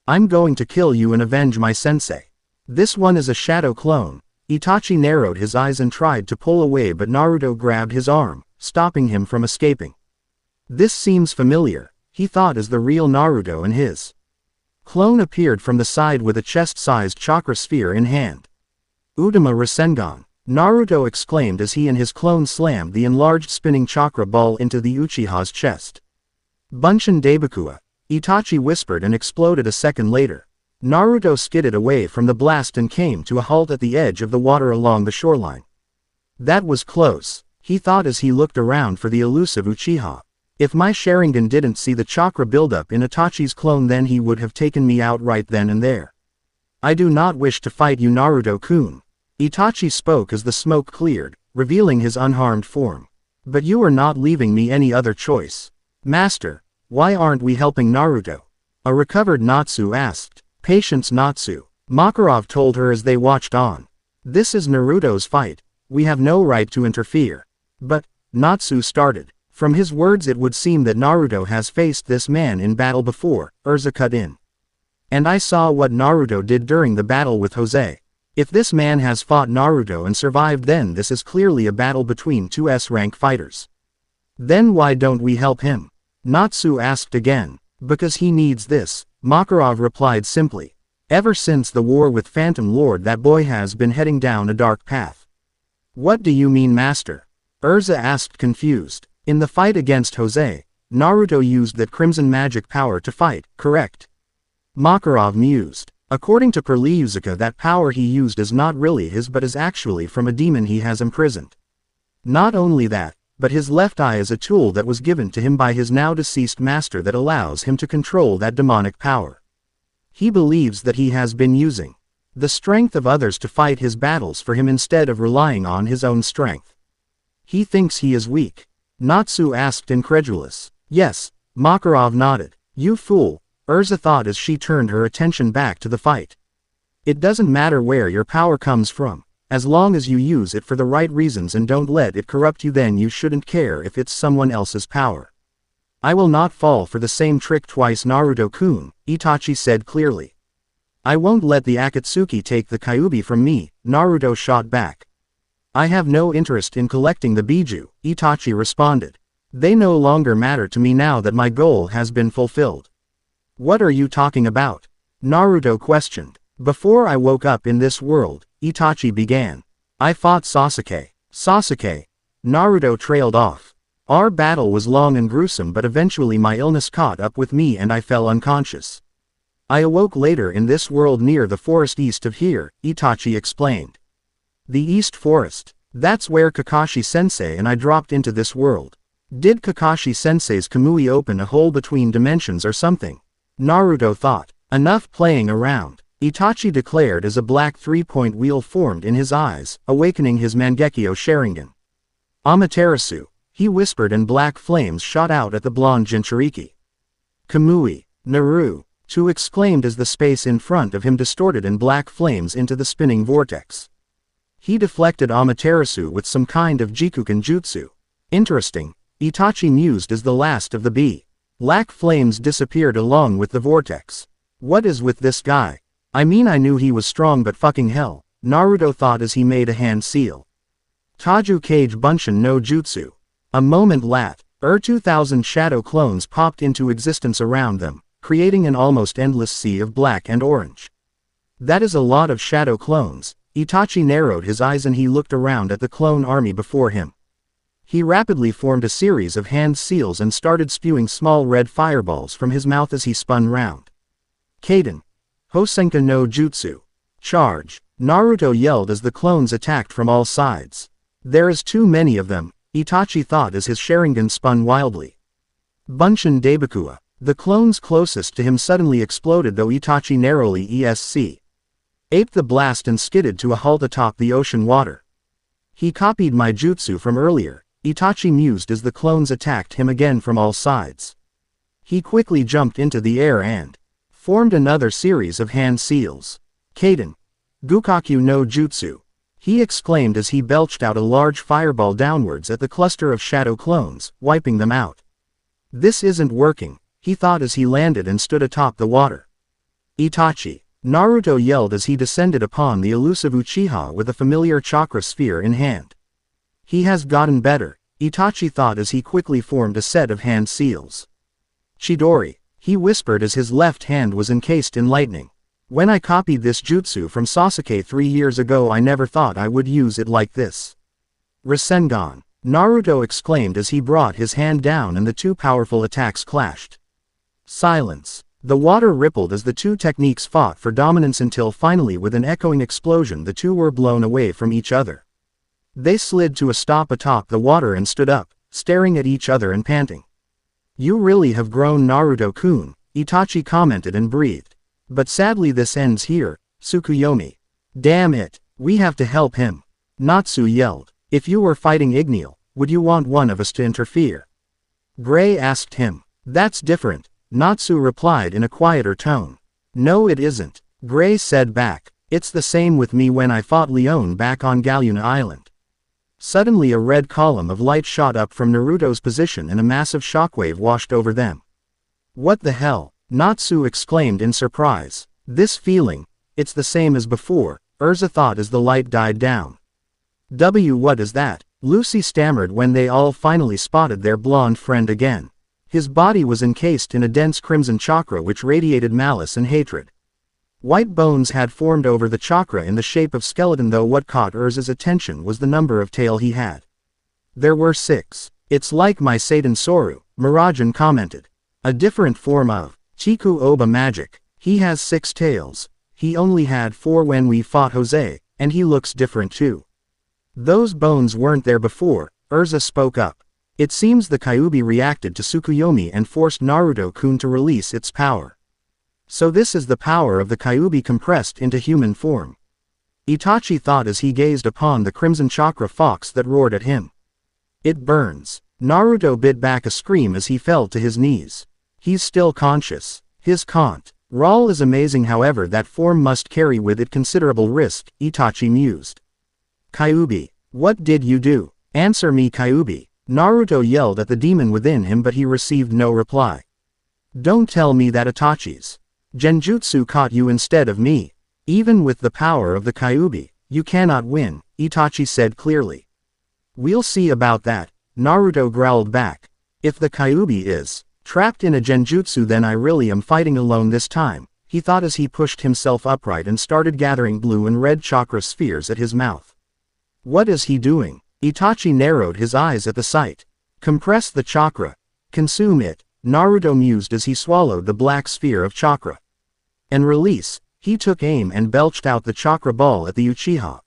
Speaker 1: I'm going to kill you and avenge my sensei. This one is a shadow clone. Itachi narrowed his eyes and tried to pull away, but Naruto grabbed his arm, stopping him from escaping. This seems familiar, he thought as the real Naruto and his clone appeared from the side with a chest-sized chakra sphere in hand. Udama Rasengan, Naruto exclaimed as he and his clone slammed the enlarged spinning chakra ball into the Uchiha's chest. Bunshin Daibakua, Itachi whispered and exploded a second later. Naruto skidded away from the blast and came to a halt at the edge of the water along the shoreline. That was close, he thought as he looked around for the elusive Uchiha. If my Sharingan didn't see the chakra buildup in Itachi's clone, then he would have taken me out right then and there. I do not wish to fight you, Naruto-kun. Itachi spoke as the smoke cleared, revealing his unharmed form. But you are not leaving me any other choice. Master, why aren't we helping Naruto? A recovered Natsu asked. Patience, Natsu, Makarov told her as they watched on. This is Naruto's fight. We have no right to interfere. But, Natsu started. From his words it would seem that Naruto has faced this man in battle before, Urza cut in. And I saw what Naruto did during the battle with Jose. If this man has fought Naruto and survived, then this is clearly a battle between two S-rank fighters. Then why don't we help him? Natsu asked again. Because he needs this, Makarov replied simply. Ever since the war with Phantom Lord, that boy has been heading down a dark path. What do you mean, Master? Urza asked confused. In the fight against Jose, Naruto used that crimson magic power to fight, correct? Makarov mused. According to Perliuzuka, that power he used is not really his but is actually from a demon he has imprisoned. Not only that, but his left eye is a tool that was given to him by his now deceased master that allows him to control that demonic power. He believes that he has been using the strength of others to fight his battles for him instead of relying on his own strength. He thinks he is weak. Natsu asked incredulous. Yes, Makarov nodded. You fool, Urza thought as she turned her attention back to the fight. It doesn't matter where your power comes from. As long as you use it for the right reasons and don't let it corrupt you, then you shouldn't care if it's someone else's power. I will not fall for the same trick twice, Naruto-kun, Itachi said clearly. I won't let the Akatsuki take the Kyuubi from me, Naruto shot back. I have no interest in collecting the Biju, Itachi responded. They no longer matter to me now that my goal has been fulfilled. What are you talking about? Naruto questioned. Before I woke up in this world, Itachi began. I fought Sasuke. Sasuke. Naruto trailed off. Our battle was long and gruesome, but eventually my illness caught up with me and I fell unconscious. I awoke later in this world near the forest east of here, Itachi explained. The East Forest. That's where Kakashi-sensei and I dropped into this world. Did Kakashi-sensei's Kamui open a hole between dimensions or something? Naruto thought. Enough playing around, Itachi declared as a black three-point wheel formed in his eyes, awakening his Mangekyo Sharingan. Amaterasu, he whispered, and black flames shot out at the blonde Jinchuriki. Kamui, Naru, Tu exclaimed as the space in front of him distorted and black flames into the spinning vortex. He deflected Amaterasu with some kind of Jikuken jutsu. Interesting, Itachi mused as the last of the black flames disappeared along with the vortex. What is with this guy? I mean, I knew he was strong, but fucking hell, Naruto thought as he made a hand seal. Taju Kage Bunshin no Jutsu. A moment lat, 2000 shadow clones popped into existence around them, creating an almost endless sea of black and orange. That is a lot of shadow clones. Itachi narrowed his eyes and he looked around at the clone army before him. He rapidly formed a series of hand seals and started spewing small red fireballs from his mouth as he spun round. Kaden. Hosenka no Jutsu. Charge. Naruto yelled as the clones attacked from all sides. There is too many of them, Itachi thought as his Sharingan spun wildly. Bunshin Daibakua. The clones closest to him suddenly exploded, though Itachi narrowly aped the blast and skidded to a halt atop the ocean water. He copied my jutsu from earlier, Itachi mused as the clones attacked him again from all sides. He quickly jumped into the air and formed another series of hand seals. Kaden. Gukaku no Jutsu. He exclaimed as he belched out a large fireball downwards at the cluster of shadow clones, wiping them out. This isn't working, he thought as he landed and stood atop the water. Itachi. Naruto yelled as he descended upon the elusive Uchiha with a familiar chakra sphere in hand. He has gotten better, Itachi thought as he quickly formed a set of hand seals. Chidori, he whispered as his left hand was encased in lightning. When I copied this jutsu from Sasuke 3 years ago, I never thought I would use it like this. Rasengan, Naruto exclaimed as he brought his hand down and the two powerful attacks clashed. Silence. The water rippled as the two techniques fought for dominance until finally, with an echoing explosion, the two were blown away from each other. They slid to a stop atop the water and stood up, staring at each other and panting. You really have grown, Naruto-kun, Itachi commented and breathed. But sadly this ends here, Tsukuyomi. Damn it, we have to help him. Natsu yelled. If you were fighting Igneel, would you want one of us to interfere? Gray asked him. That's different, Natsu replied in a quieter tone. No it isn't, Gray said back. It's the same with me when I fought Leon back on Galuna Island. Suddenly a red column of light shot up from Naruto's position and a massive shockwave washed over them. What the hell? Natsu exclaimed in surprise. This feeling, it's the same as before, Urza thought as the light died down. What is that? Lucy stammered when they all finally spotted their blonde friend again. His body was encased in a dense crimson chakra which radiated malice and hatred. White bones had formed over the chakra in the shape of skeleton, though what caught Urza's attention was the number of tail he had. There were 6. It's like my Seidan Soru, Mirajan commented. A different form of Chiku Oba magic. He has 6 tails. He only had 4 when we fought Jose, and he looks different too. Those bones weren't there before, Urza spoke up. It seems the Kyuubi reacted to Tsukuyomi and forced Naruto-kun to release its power. So this is the power of the Kyuubi compressed into human form. Itachi thought as he gazed upon the crimson chakra fox that roared at him. It burns. Naruto bit back a scream as he fell to his knees. He's still conscious. His can't Raul is amazing, however that form must carry with it considerable risk, Itachi mused. Kyuubi, what did you do? Answer me, Kyuubi. Naruto yelled at the demon within him, but he received no reply. Don't tell me that Itachi's genjutsu caught you instead of me. Even with the power of the Kyuubi, you cannot win, Itachi said clearly. We'll see about that, Naruto growled back. If the Kyuubi is trapped in a genjutsu, then I really am fighting alone this time, he thought as he pushed himself upright and started gathering blue and red chakra spheres at his mouth. What is he doing? Itachi narrowed his eyes at the sight. Compress the chakra. Consume it, Naruto mused as he swallowed the black sphere of chakra. And release. He took aim and belched out the chakra ball at the Uchiha.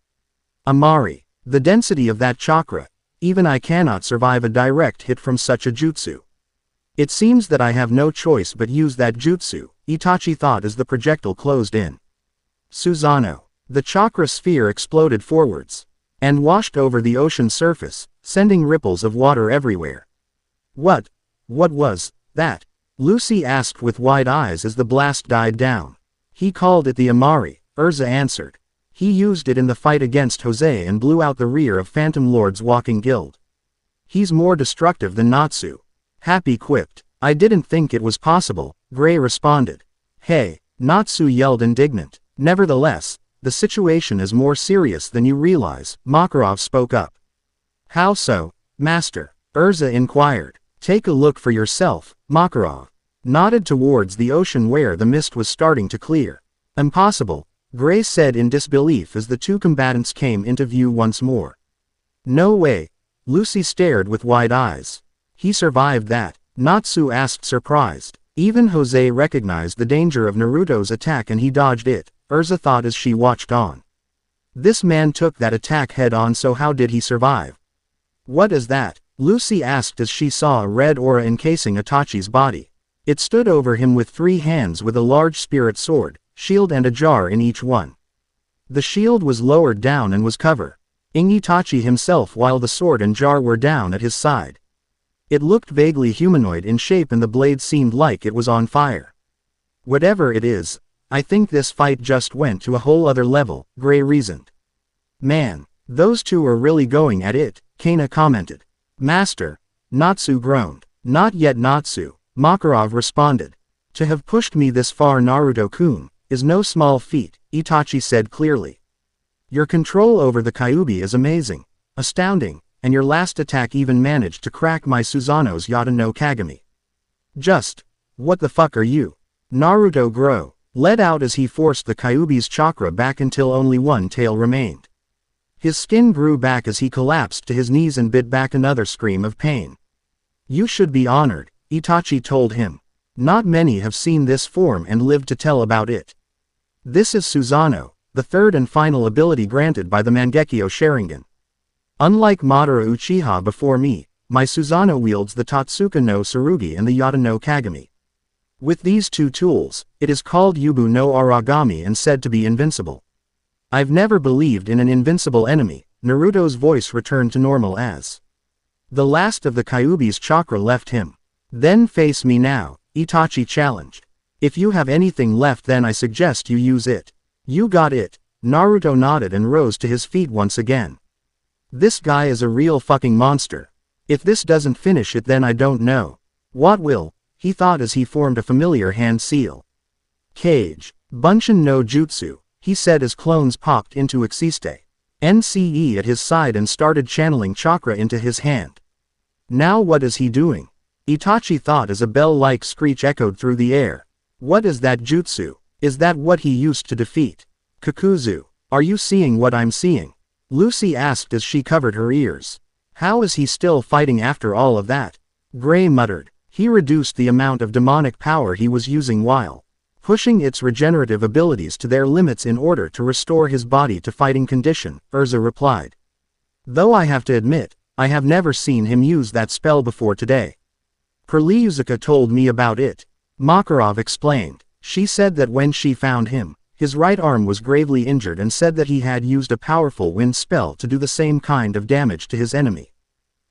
Speaker 1: Amari. The density of that chakra. Even I cannot survive a direct hit from such a jutsu. It seems that I have no choice but use that jutsu, Itachi thought as the projectile closed in. Susanoo. The chakra sphere exploded forwards and washed over the ocean surface, sending ripples of water everywhere. What was that? Lucy asked with wide eyes as the blast died down. He called it the Amari, Erza answered. He used it in the fight against Jose and blew out the rear of Phantom Lord's walking guild. He's more destructive than Natsu. Happy quipped. I didn't think it was possible, Gray responded. Hey, Natsu yelled indignant. Nevertheless, the situation is more serious than you realize, Makarov spoke up. How so, Master? Erza inquired. Take a look for yourself, Makarov nodded towards the ocean where the mist was starting to clear. Impossible, Gray said in disbelief as the two combatants came into view once more. No way, Lucy stared with wide eyes. He survived that, Natsu asked surprised. Even Jose recognized the danger of Naruto's attack and he dodged it, Erza thought as she watched on. This man took that attack head on, so how did he survive? What is that? Lucy asked as she saw a red aura encasing Itachi's body. It stood over him with 3 hands with a large spirit sword, shield and a jar in each one. The shield was lowered down and was covering Itachi himself while the sword and jar were down at his side. It looked vaguely humanoid in shape and the blade seemed like it was on fire. Whatever it is, I think this fight just went to a whole other level, Gray reasoned. Man, those two are really going at it, Kana commented. Master, Natsu groaned. Not yet, Natsu, Makarov responded. To have pushed me this far, Naruto-kun, is no small feat, Itachi said clearly. Your control over the Kyuubi is amazing, astounding, and your last attack even managed to crack my Susanoo's Yata no Kagami. Just, what the fuck are you? Naruto let out as he forced the Kyuubi's chakra back until only one tail remained. His skin grew back as he collapsed to his knees and bit back another scream of pain. You should be honored, Itachi told him. Not many have seen this form and lived to tell about it. This is Susanoo, the third and final ability granted by the Mangekyo Sharingan. Unlike Madara Uchiha before me, my Susanoo wields the Totsuka no Tsurugi and the Yata no Kagami. With these two tools, it is called Yubu no Aragami and said to be invincible. I've never believed in an invincible enemy, Naruto's voice returned to normal as the last of the Kyuubi's chakra left him. Then face me now, Itachi challenged. If you have anything left then I suggest you use it. You got it, Naruto nodded and rose to his feet once again. This guy is a real fucking monster. If this doesn't finish it then I don't know what will, he thought as he formed a familiar hand seal. Kage, Bunshin no Jutsu, he said as clones popped into Existe NCE at his side and started channeling chakra into his hand. Now what is he doing? Itachi thought as a bell-like screech echoed through the air. What is that jutsu? Is that what he used to defeat Kakuzu? Are you seeing what I'm seeing? Lucy asked as she covered her ears. How is he still fighting after all of that? Gray muttered. He reduced the amount of demonic power he was using while pushing its regenerative abilities to their limits in order to restore his body to fighting condition, Erza replied. Though I have to admit, I have never seen him use that spell before today. Perliuzuka told me about it, Makarov explained. She said that when she found him, his right arm was gravely injured and said that he had used a powerful wind spell to do the same kind of damage to his enemy.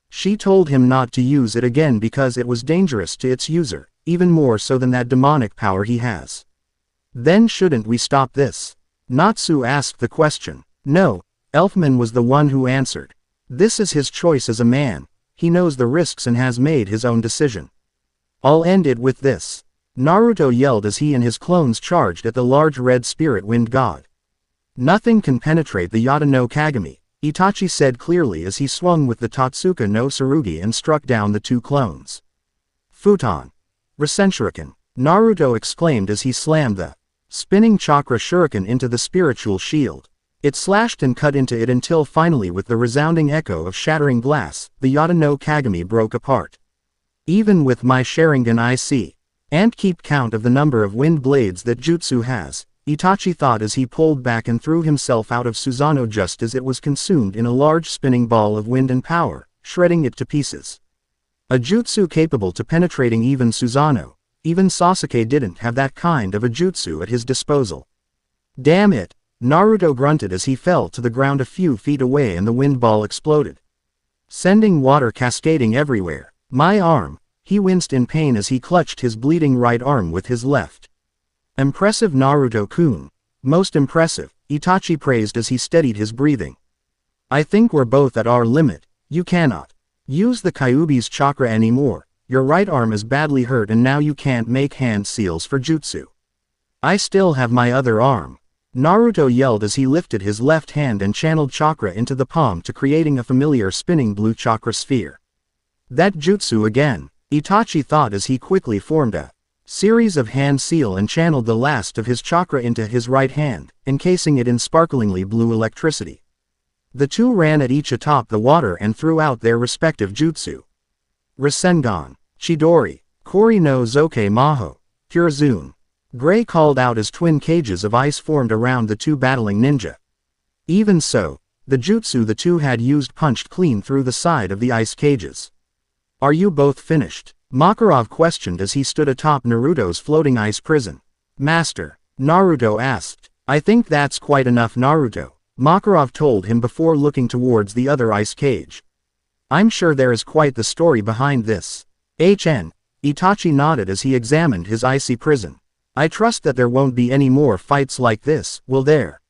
Speaker 1: She told him not to use it again because it was dangerous to its user, even more so than that demonic power he has. Then shouldn't we stop this? Natsu asked the question. No, Elfman was the one who answered. This is his choice as a man, he knows the risks and has made his own decision. I'll end it with this. Naruto yelled as he and his clones charged at the large red spirit wind god. Nothing can penetrate the Yata no Kagami, Itachi said clearly as he swung with the Totsuka no Tsurugi and struck down the two clones. Futon. Rasenshuriken, Naruto exclaimed as he slammed the spinning chakra shuriken into the spiritual shield. It slashed and cut into it until finally with the resounding echo of shattering glass, the Yata no Kagami broke apart. Even with my Sharingan I see. And keep count of the number of wind blades that jutsu has, Itachi thought as he pulled back and threw himself out of Susanoo just as it was consumed in a large spinning ball of wind and power, shredding it to pieces. A jutsu capable to penetrating even Susanoo. Even Sasuke didn't have that kind of a jutsu at his disposal. Damn it, Naruto grunted as he fell to the ground a few feet away and the wind ball exploded, sending water cascading everywhere. My arm, he winced in pain as he clutched his bleeding right arm with his left. Impressive Naruto-kun. Most impressive, Itachi praised as he steadied his breathing. I think we're both at our limit. You cannot use the Kyuubi's chakra anymore. Your right arm is badly hurt and now you can't make hand seals for jutsu. I still have my other arm. Naruto yelled as he lifted his left hand and channeled chakra into the palm to creating a familiar spinning blue chakra sphere. That jutsu again, Itachi thought as he quickly formed a series of hand seal and channeled the last of his chakra into his right hand, encasing it in sparklingly blue electricity. The two ran at each atop the water and threw out their respective jutsu. Rasengan, Chidori, Kori no Zoke Maho, Purizune. Gray called out as twin cages of ice formed around the two battling ninja. Even so, the jutsu the two had used punched clean through the side of the ice cages. Are you both finished? Makarov questioned as he stood atop Naruto's floating ice prison. Master, Naruto asked. I think that's quite enough Naruto, Makarov told him before looking towards the other ice cage. I'm sure there is quite the story behind this. Itachi nodded as he examined his icy prison. I trust that there won't be any more fights like this, will there?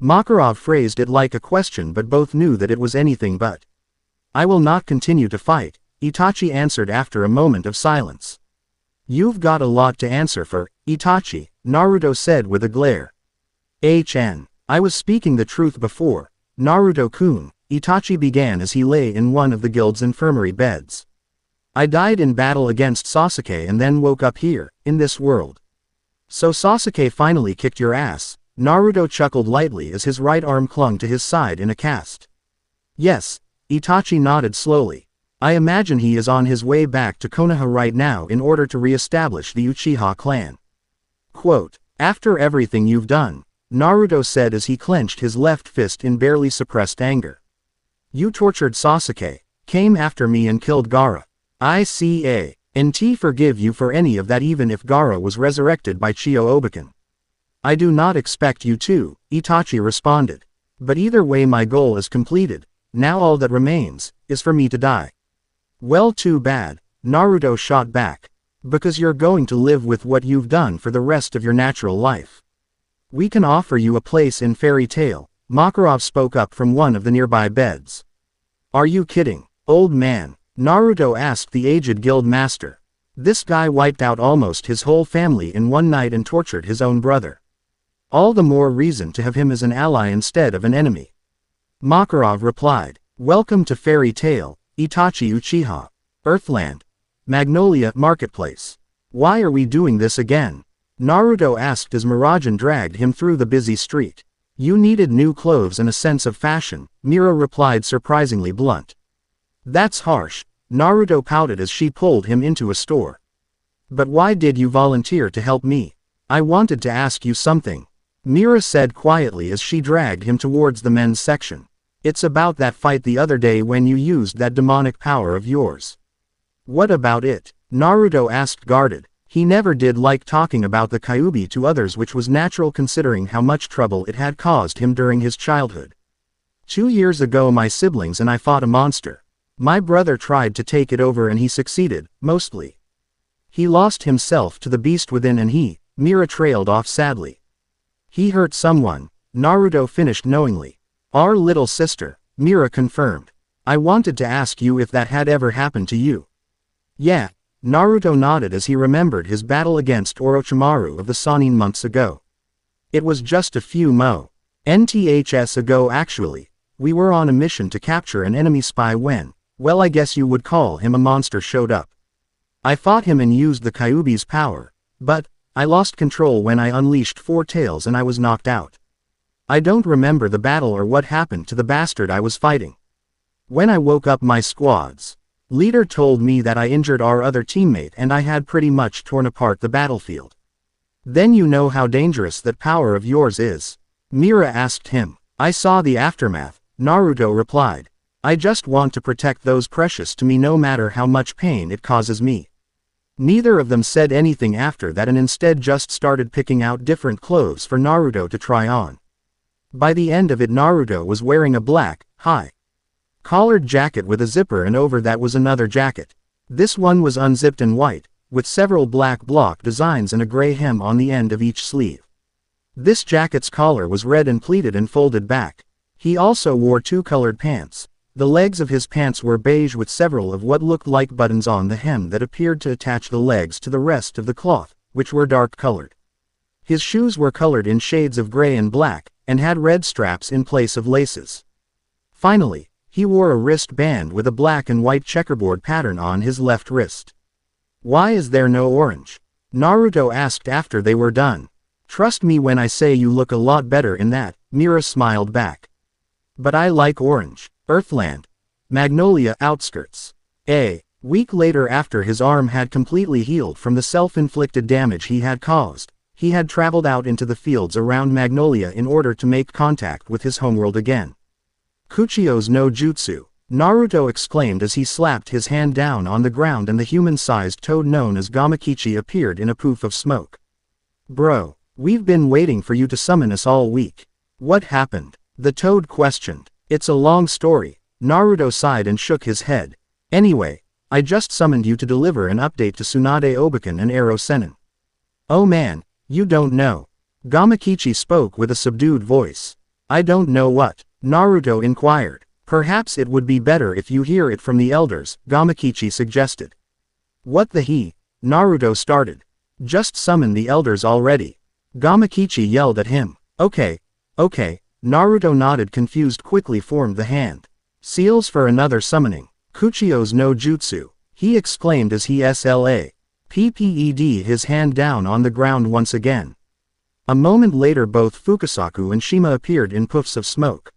Speaker 1: Makarov phrased it like a question but both knew that it was anything but. I will not continue to fight, Itachi answered after a moment of silence. You've got a lot to answer for, Itachi, Naruto said with a glare. I was speaking the truth before, Naruto-kun, Itachi began as he lay in one of the guild's infirmary beds. I died in battle against Sasuke and then woke up here, in this world. So Sasuke finally kicked your ass, Naruto chuckled lightly as his right arm clung to his side in a cast. Yes, Itachi nodded slowly. I imagine he is on his way back to Konoha right now in order to re-establish the Uchiha clan. Quote, after everything you've done, Naruto said as he clenched his left fist in barely suppressed anger. You tortured Sasuke, came after me and killed Gaara. I forgive you for any of that even if Gaara was resurrected by Chiyo-Obuken. I do not expect you to, Itachi responded. But either way my goal is completed, now all that remains, is for me to die. Well too bad, Naruto shot back. Because you're going to live with what you've done for the rest of your natural life. We can offer you a place in Fairy Tail, Makarov spoke up from one of the nearby beds. Are you kidding, old man? Naruto asked the aged guild master. This guy wiped out almost his whole family in one night and tortured his own brother. All the more reason to have him as an ally instead of an enemy. Makarov replied, welcome to Fairy Tail, Itachi Uchiha. Earthland. Magnolia Marketplace. Why are we doing this again? Naruto asked as Miragen dragged him through the busy street. You needed new clothes and a sense of fashion, Mira replied surprisingly blunt. That's harsh, Naruto pouted as she pulled him into a store. But why did you volunteer to help me? I wanted to ask you something, Mira said quietly as she dragged him towards the men's section. It's about that fight the other day when you used that demonic power of yours. What about it? Naruto asked guarded. He never did like talking about the Kyuubi to others, which was natural considering how much trouble it had caused him during his childhood. 2 years ago my siblings and I fought a monster. My brother tried to take it over and he succeeded, mostly. He lost himself to the beast within and he, Mira trailed off sadly. He hurt someone, Naruto finished knowingly. Our little sister, Mira confirmed. I wanted to ask you if that had ever happened to you. Yeah, Naruto nodded as he remembered his battle against Orochimaru of the Sannin months ago. It was just a few nths ago actually. We were on a mission to capture an enemy spy when, well, I guess you would call him a monster, showed up. I fought him and used the Kyuubi's power, but I lost control when I unleashed four tails and I was knocked out. I don't remember the battle or what happened to the bastard I was fighting. When I woke up, my squad's leader told me that I injured our other teammate and I had pretty much torn apart the battlefield. Then you know how dangerous that power of yours is? Mira asked him. I saw the aftermath, Naruto replied. I just want to protect those precious to me no matter how much pain it causes me. Neither of them said anything after that and instead just started picking out different clothes for Naruto to try on. By the end of it, Naruto was wearing a black, high-collared jacket with a zipper, and over that was another jacket. This one was unzipped and white, with several black block designs and a gray hem on the end of each sleeve. This jacket's collar was red and pleated and folded back. He also wore two colored pants. The legs of his pants were beige with several of what looked like buttons on the hem that appeared to attach the legs to the rest of the cloth, which were dark colored. His shoes were colored in shades of gray and black, and had red straps in place of laces. Finally, he wore a wristband with a black and white checkerboard pattern on his left wrist. Why is there no orange? Naruto asked after they were done. Trust me when I say you look a lot better in that, Mira smiled back. But I like orange. Earthland. Magnolia outskirts. A week later, after his arm had completely healed from the self-inflicted damage he had caused, he had traveled out into the fields around Magnolia in order to make contact with his homeworld again. Kuchio's no jutsu, Naruto exclaimed as he slapped his hand down on the ground and the human-sized toad known as Gamakichi appeared in a poof of smoke. Bro, we've been waiting for you to summon us all week. What happened? The toad questioned. It's a long story, Naruto sighed and shook his head. Anyway, I just summoned you to deliver an update to Tsunade Obeken and Ero Sennin. Oh man, you don't know. Gamakichi spoke with a subdued voice. I don't know what? Naruto inquired. Perhaps it would be better if you hear it from the elders, Gamakichi suggested. What the he? Naruto started. Just summon the elders already. Gamakichi yelled at him. Okay. Naruto nodded, confused, quickly formed the hand. Seals for another summoning. Kuchio's no jutsu, he exclaimed as he PPED his hand down on the ground once again. A moment later, both Fukasaku and Shima appeared in puffs of smoke.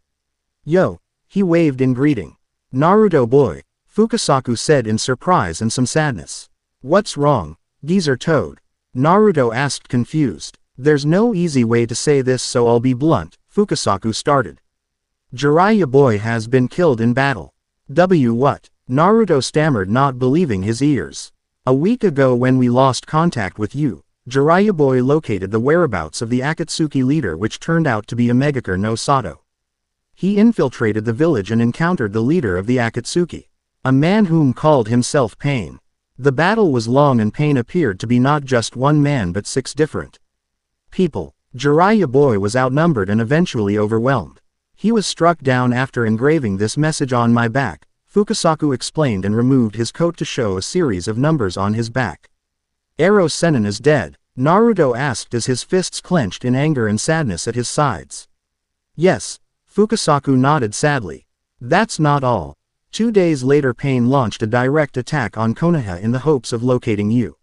Speaker 1: Yo, he waved in greeting. Naruto boy, Fukasaku said in surprise and some sadness. What's wrong, geezer toad? Naruto asked, confused. There's no easy way to say this, so I'll be blunt, Fukasaku started. Jiraiya boy has been killed in battle. What? Naruto stammered, not believing his ears. A week ago when we lost contact with you, Jiraiya boy located the whereabouts of the Akatsuki leader, which turned out to be Megakure no Sato. He infiltrated the village and encountered the leader of the Akatsuki, a man whom called himself Pain. The battle was long and Pain appeared to be not just one man but 6 different people. Jiraiya boy was outnumbered and eventually overwhelmed. He was struck down after engraving this message on my back, Fukasaku explained and removed his coat to show a series of numbers on his back. Ero Sennin is dead, Naruto asked as his fists clenched in anger and sadness at his sides. Yes, Fukasaku nodded sadly. That's not all. 2 days later, Pain launched a direct attack on Konoha in the hopes of locating you.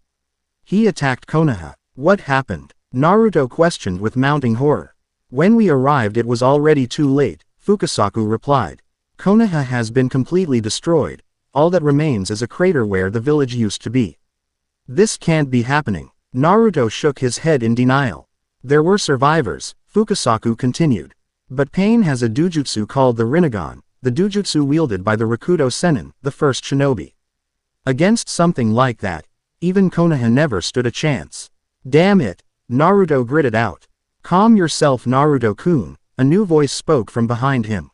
Speaker 1: He attacked Konoha. What happened? Naruto questioned with mounting horror. When we arrived it was already too late, Fukasaku replied. Konoha has been completely destroyed. All that remains is a crater where the village used to be. This can't be happening. Naruto shook his head in denial. There were survivors, Fukasaku continued. But Pain has a dujutsu called the Rinnegan, the dujutsu wielded by the Rakudo Sennin, the first shinobi. Against something like that, even Konoha never stood a chance. Damn it, Naruto gritted out. Calm yourself, Naruto-kun, a new voice spoke from behind him.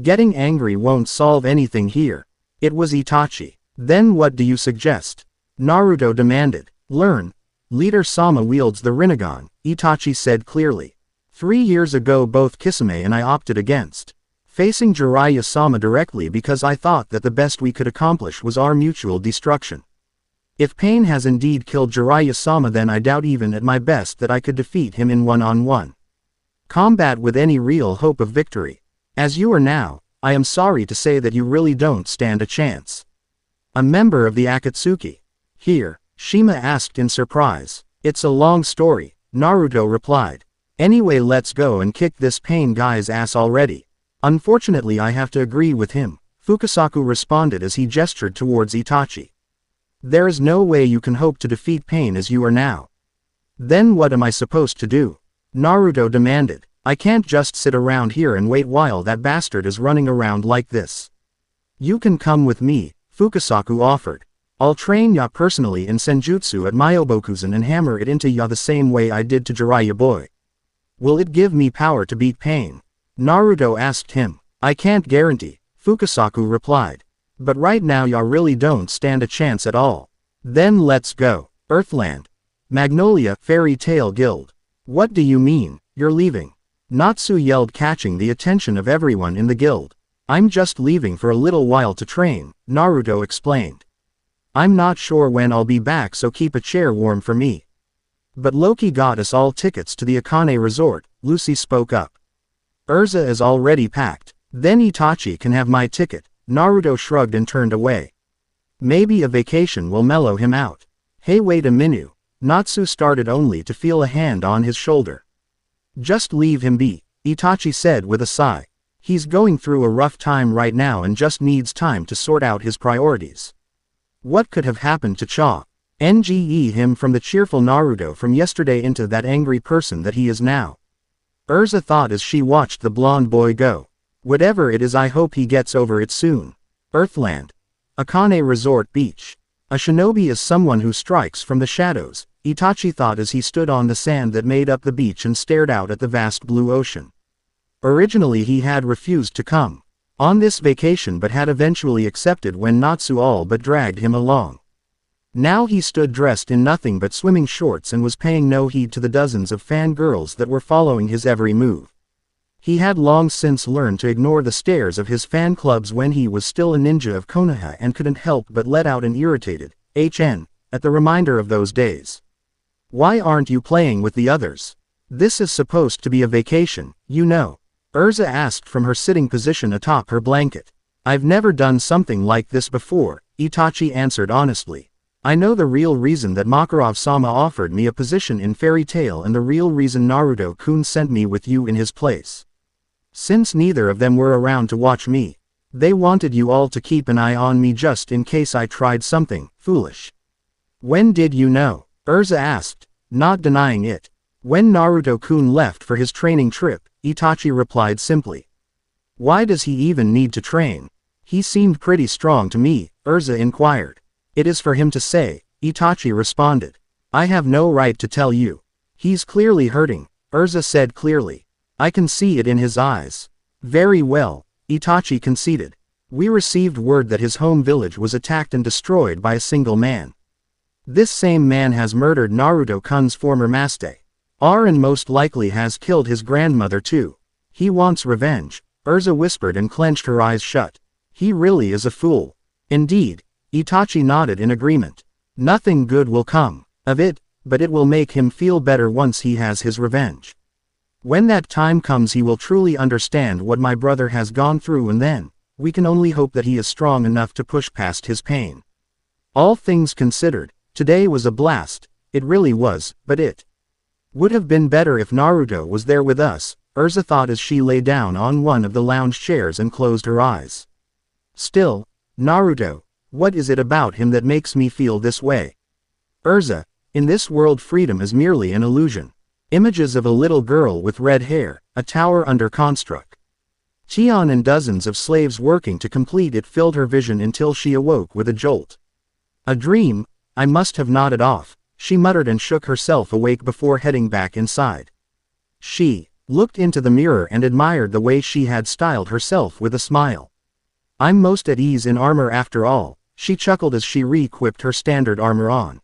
Speaker 1: Getting angry won't solve anything here. It was Itachi. Then what do you suggest? Naruto demanded. Learn Leader Sama wields the Rinnegan, Itachi said clearly. 3 years ago both Kisame and I opted against facing Jiraiya Sama directly because I thought that the best we could accomplish was our mutual destruction. If Pain has indeed killed Jiraiya Sama, then I doubt even at my best that I could defeat him in one-on-one combat with any real hope of victory. As you are now, I am sorry to say that you really don't stand a chance. A member of the Akatsuki. Here, Shima asked in surprise. It's a long story, Naruto replied. Anyway, let's go and kick this Pain guy's ass already. Unfortunately, I have to agree with him, Fukasaku responded as he gestured towards Itachi. There is no way you can hope to defeat Pain as you are now. Then what am I supposed to do? Naruto demanded. I can't just sit around here and wait while that bastard is running around like this. You can come with me, Fukasaku offered. I'll train ya personally in Senjutsu at Myobokuzen and hammer it into ya the same way I did to Jiraiya boy. Will it give me power to beat Pain? Naruto asked him. I can't guarantee, Fukasaku replied. But right now ya really don't stand a chance at all. Then let's go. Earthland. Magnolia Fairy Tail Guild. What do you mean, you're leaving? Natsu yelled, catching the attention of everyone in the guild. I'm just leaving for a little while to train, Naruto explained. I'm not sure when I'll be back, so keep a chair warm for me. But Loki got us all tickets to the Akane Resort, Lucy spoke up. Urza is already packed. Then Itachi can have my ticket, Naruto shrugged and turned away. Maybe a vacation will mellow him out. Hey, wait a minute. Natsu started only to feel a hand on his shoulder. Just leave him be, Itachi said with a sigh. He's going through a rough time right now and just needs time to sort out his priorities. What could have happened to Cha? Nge him from the cheerful Naruto from yesterday into that angry person that he is now. Urza thought as she watched the blonde boy go. Whatever it is, I hope he gets over it soon. Earthland. Akane Resort Beach. A shinobi is someone who strikes from the shadows, Itachi thought as he stood on the sand that made up the beach and stared out at the vast blue ocean. Originally he had refused to come on this vacation but had eventually accepted when Natsu all but dragged him along. Now he stood dressed in nothing but swimming shorts and was paying no heed to the dozens of fangirls that were following his every move. He had long since learned to ignore the stares of his fan clubs when he was still a ninja of Konoha and couldn't help but let out an irritated HN at the reminder of those days. Why aren't you playing with the others? This is supposed to be a vacation, you know. Urza asked from her sitting position atop her blanket. I've never done something like this before, Itachi answered honestly. I know the real reason that Makarov-sama offered me a position in Fairy Tail and the real reason Naruto-kun sent me with you in his place. Since neither of them were around to watch me, they wanted you all to keep an eye on me just in case I tried something foolish. When did you know? Urza asked, not denying it. When Naruto-kun left for his training trip, Itachi replied simply. Why does he even need to train? He seemed pretty strong to me, Urza inquired. It is for him to say, Itachi responded. I have no right to tell you. He's clearly hurting, Urza said clearly. I can see it in his eyes. Very well, Itachi conceded. We received word that his home village was attacked and destroyed by a single man. This same man has murdered Naruto-kun's former master. And most likely has killed his grandmother too. He wants revenge, Urza whispered and clenched her eyes shut. He really is a fool. Indeed, Itachi nodded in agreement. Nothing good will come of it, but it will make him feel better once he has his revenge. When that time comes he will truly understand what my brother has gone through, and then, we can only hope that he is strong enough to push past his pain. All things considered, today was a blast, it really was, but it would have been better if Naruto was there with us, Urza thought as she lay down on one of the lounge chairs and closed her eyes. Still, Naruto, what is it about him that makes me feel this way? Urza, in this world freedom is merely an illusion. Images of a little girl with red hair, a tower under construct. Chion and dozens of slaves working to complete it filled her vision until she awoke with a jolt. A dream, I must have nodded off, she muttered and shook herself awake before heading back inside. She looked into the mirror and admired the way she had styled herself with a smile. I'm most at ease in armor after all, she chuckled as she re-equipped her standard armor on.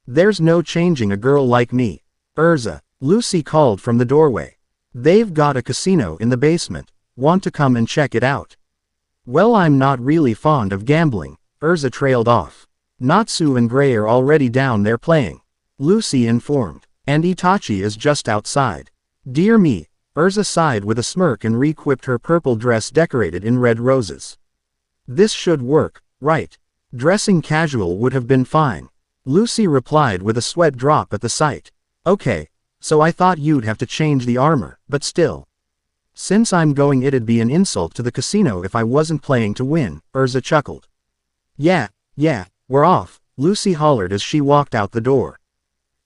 Speaker 1: There's no changing a girl like me. Urza, Lucy called from the doorway. They've got a casino in the basement. Want to come and check it out? Well, I'm not really fond of gambling, Urza trailed off. Natsu and Gray are already down there playing, Lucy informed. And Itachi is just outside. Dear me, Urza sighed with a smirk and re-equipped her purple dress decorated in red roses. This should work, right? Dressing casual would have been fine, Lucy replied with a sweat drop at the sight. Okay, so I thought you'd have to change the armor, but still. Since I'm going, it'd be an insult to the casino if I wasn't playing to win, Urza chuckled. Yeah, we're off, Lucy hollered as she walked out the door.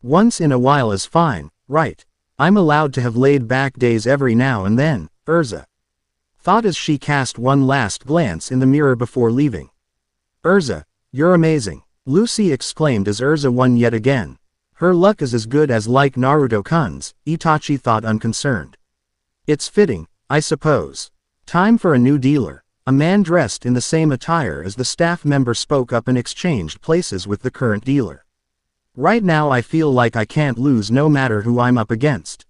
Speaker 1: Once in a while is fine, right? I'm allowed to have laid back days every now and then, Urza thought as she cast one last glance in the mirror before leaving. Urza, you're amazing, Lucy exclaimed as Urza won yet again. Her luck is as good as like Naruto-kun's, Itachi thought unconcerned. It's fitting, I suppose. Time for a new dealer. A man dressed in the same attire as the staff member spoke up and exchanged places with the current dealer. Right now I feel like I can't lose no matter who I'm up against,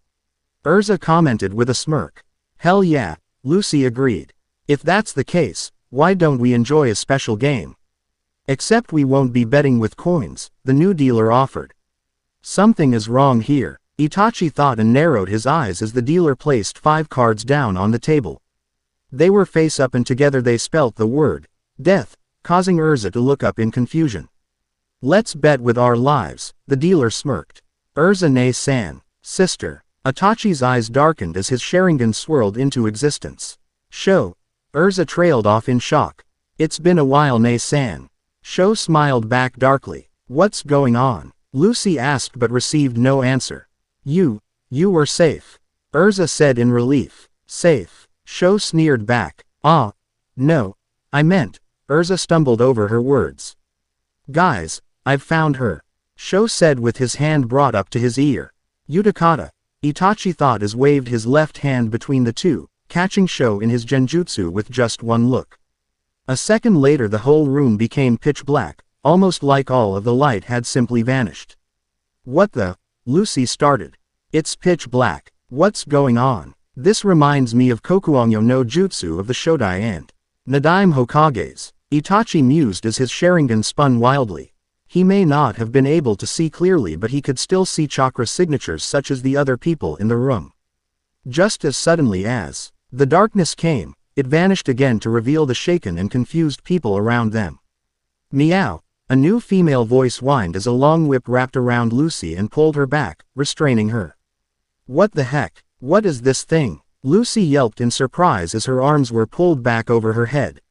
Speaker 1: Urza commented with a smirk. Hell yeah, Lucy agreed. If that's the case, why don't we enjoy a special game? Except we won't be betting with coins, the new dealer offered. Something is wrong here, Itachi thought and narrowed his eyes as the dealer placed 5 cards down on the table. They were face up and together they spelt the word, death, causing Urza to look up in confusion. Let's bet with our lives, the dealer smirked. Urza ne-san, sister. Itachi's eyes darkened as his Sharingan swirled into existence. Sho. Urza trailed off in shock. It's been a while, ne-san. Sho smiled back darkly. What's going on? Lucy asked but received no answer. You were safe, Urza said in relief. Safe? Sho sneered back. Ah. No. I meant, Urza stumbled over her words. Guys, I've found her, Sho said with his hand brought up to his ear. Utakata, Itachi thought as waved his left hand between the two, catching Sho in his genjutsu with just one look. A second later the whole room became pitch black, almost like all of the light had simply vanished. What the? Lucy started. It's pitch black. What's going on? This reminds me of Kokuongyo no Jutsu of the Shodai and Nadaime Hokages, Itachi mused as his Sharingan spun wildly. He may not have been able to see clearly, but he could still see chakra signatures such as the other people in the room. Just as suddenly as the darkness came, it vanished again to reveal the shaken and confused people around them. Meow, a new female voice whined as a long whip wrapped around Lucy and pulled her back, restraining her. What the heck? What is this thing? Lucy yelped in surprise as her arms were pulled back over her head.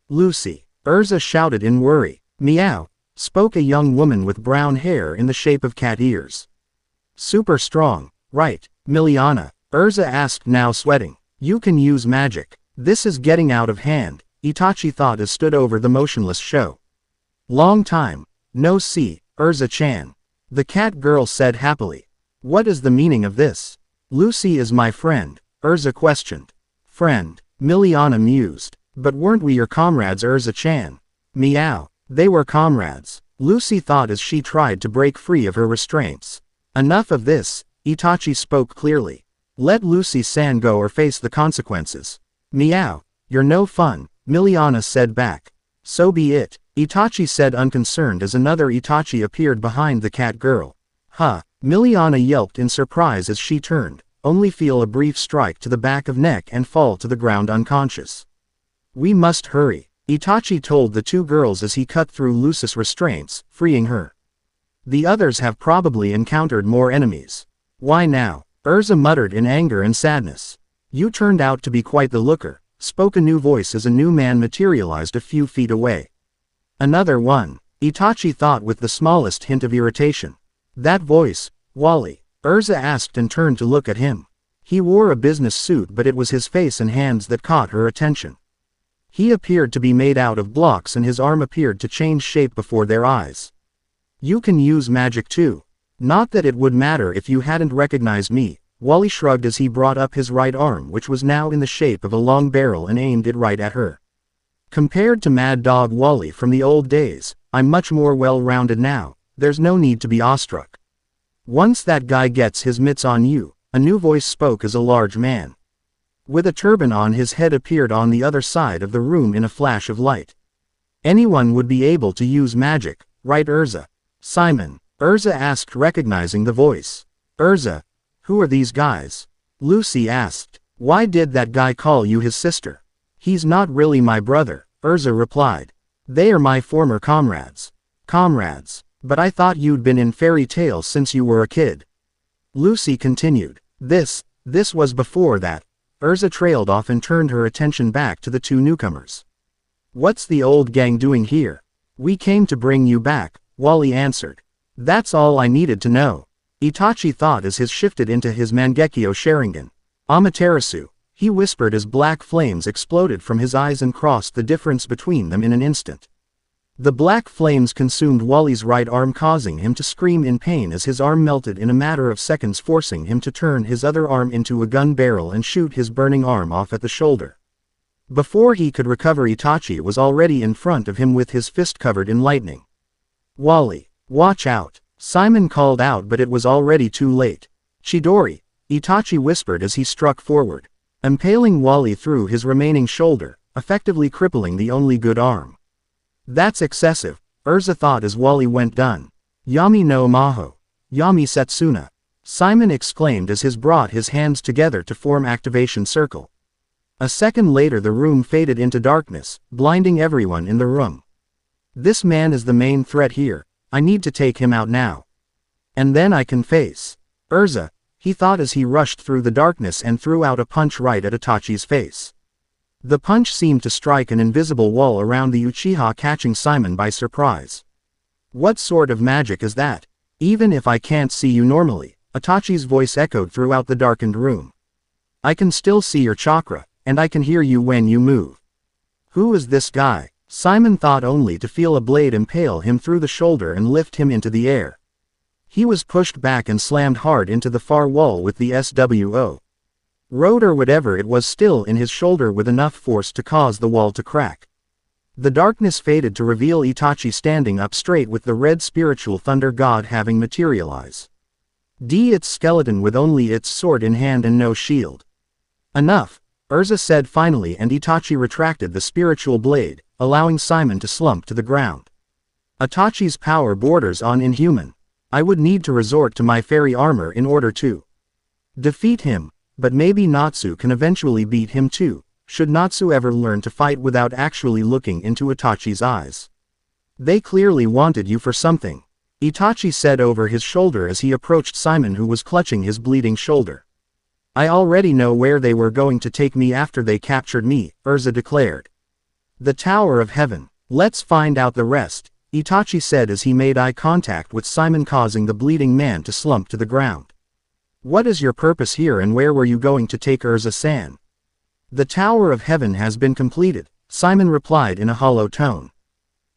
Speaker 1: Lucy, Urza shouted in worry. Meow, spoke a young woman with brown hair in the shape of cat ears. Super strong, right, Miliana? Urza asked, now sweating. You can use magic. This is getting out of hand, Itachi thought as stood over the motionless Sho. Long time no see, Urza-chan, the cat girl said happily. What is the meaning of this? Lucy is my friend, Urza questioned. Friend, Miliana mused. But weren't we your comrades, Urza-chan? Meow. They were comrades, Lucy thought as she tried to break free of her restraints. Enough of this, Itachi spoke clearly. Let Lucy-san go or face the consequences. Meow. You're no fun, Miliana said back. So be it, Itachi said unconcerned as another Itachi appeared behind the cat girl. Huh, Miliana yelped in surprise as she turned, only feel a brief strike to the back of neck and fall to the ground unconscious. We must hurry, Itachi told the two girls as he cut through Lucy's restraints, freeing her. The others have probably encountered more enemies. Why now? Urza muttered in anger and sadness. You turned out to be quite the looker, spoke a new voice as a new man materialized a few feet away. Another one, Itachi thought with the smallest hint of irritation. That voice, Wally, Urza asked and turned to look at him. He wore a business suit, but it was his face and hands that caught her attention. He appeared to be made out of blocks and his arm appeared to change shape before their eyes. You can use magic too. Not that it would matter if you hadn't recognized me, Wally shrugged as he brought up his right arm, which was now in the shape of a long barrel, and aimed it right at her. Compared to Mad Dog Wally from the old days, I'm much more well-rounded now, there's no need to be awestruck. Once that guy gets his mitts on you, a new voice spoke as a large man with a turban on his head appeared on the other side of the room in a flash of light. Anyone would be able to use magic, right Urza? Simon, Urza asked, recognizing the voice. Urza, who are these guys? Lucy asked. Why did that guy call you his sister? He's not really my brother, Urza replied. They are my former comrades. Comrades? But I thought you'd been in fairy tales since you were a kid. Lucy continued. This was before that. Urza trailed off and turned her attention back to the two newcomers. What's the old gang doing here? We came to bring you back, Wally answered. That's all I needed to know. Itachi thought as his shifted into his Mangekyo Sharingan. Amaterasu, he whispered as black flames exploded from his eyes and crossed the difference between them in an instant. The black flames consumed Wally's right arm, causing him to scream in pain as his arm melted in a matter of seconds, forcing him to turn his other arm into a gun barrel and shoot his burning arm off at the shoulder. Before he could recover, Itachi was already in front of him with his fist covered in lightning. Wally, watch out, Simon called out, but it was already too late. Chidori, Itachi whispered as he struck forward, impaling Wally through his remaining shoulder, effectively crippling the only good arm. That's excessive, Urza thought as Wally went done. Yami no Maho. Yami Setsuna. Simon exclaimed as he brought his hands together to form activation circle. A second later the room faded into darkness, blinding everyone in the room. This man is the main threat here, I need to take him out now. And then I can face Urza, he thought as he rushed through the darkness and threw out a punch right at Itachi's face. The punch seemed to strike an invisible wall around the Uchiha, catching Simon by surprise. What sort of magic is that? Even if I can't see you normally, Itachi's voice echoed throughout the darkened room. I can still see your chakra, and I can hear you when you move. Who is this guy? Simon thought, only to feel a blade impale him through the shoulder and lift him into the air. He was pushed back and slammed hard into the far wall with the SWO. Road or whatever it was still in his shoulder with enough force to cause the wall to crack. The darkness faded to reveal Itachi standing up straight with the red spiritual thunder god having materialize. Its skeleton with only its sword in hand and no shield. Enough, Urza said finally, and Itachi retracted the spiritual blade, allowing Simon to slump to the ground. Itachi's power borders on inhuman. I would need to resort to my fairy armor in order to defeat him. But maybe Natsu can eventually beat him too, should Natsu ever learn to fight without actually looking into Itachi's eyes. They clearly wanted you for something, Itachi said over his shoulder as he approached Simon, who was clutching his bleeding shoulder. I already know where they were going to take me after they captured me, Urza declared. The Tower of Heaven. Let's find out the rest, Itachi said as he made eye contact with Simon, causing the bleeding man to slump to the ground. What is your purpose here and where were you going to take Urza-san? The Tower of Heaven has been completed, Simon replied in a hollow tone.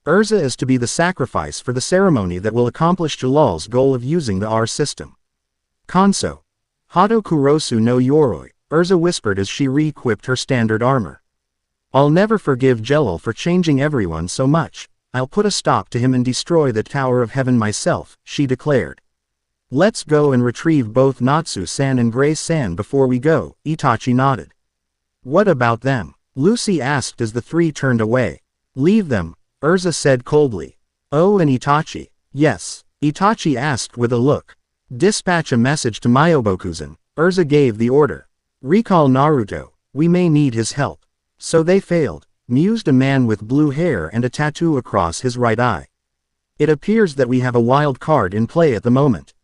Speaker 1: Urza is to be the sacrifice for the ceremony that will accomplish Jalal's goal of using the R system. Kanso. Hato Kurosu no Yoroi, Urza whispered as she re-equipped her standard armor. I'll never forgive Jalal for changing everyone so much. I'll put a stop to him and destroy the Tower of Heaven myself, she declared. Let's go and retrieve both Natsu-san and Grace-san before we go, Itachi nodded. What about them? Lucy asked as the three turned away. Leave them, Urza said coldly. Oh, and Itachi? Yes, Itachi asked with a look. Dispatch a message to Myobokuzan, Urza gave the order. Recall Naruto, we may need his help. So they failed, mused a man with blue hair and a tattoo across his right eye. It appears that we have a wild card in play at the moment.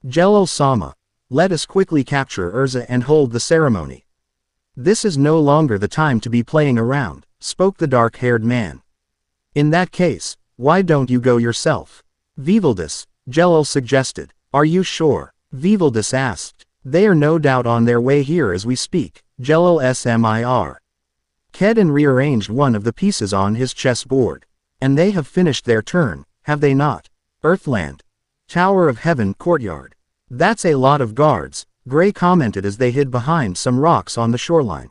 Speaker 1: Jalal-sama, let us quickly capture Urza and hold the ceremony. This is no longer the time to be playing around, spoke the dark-haired man. In that case, why don't you go yourself? Vivaldis, Jalal suggested. Are you sure? Vivaldis asked. They are no doubt on their way here as we speak, Jalal Smir. Kedon rearranged one of the pieces on his chessboard. And they have finished their turn, have they not? Earthland. Tower of Heaven courtyard. That's a lot of guards, Gray commented as they hid behind some rocks on the shoreline.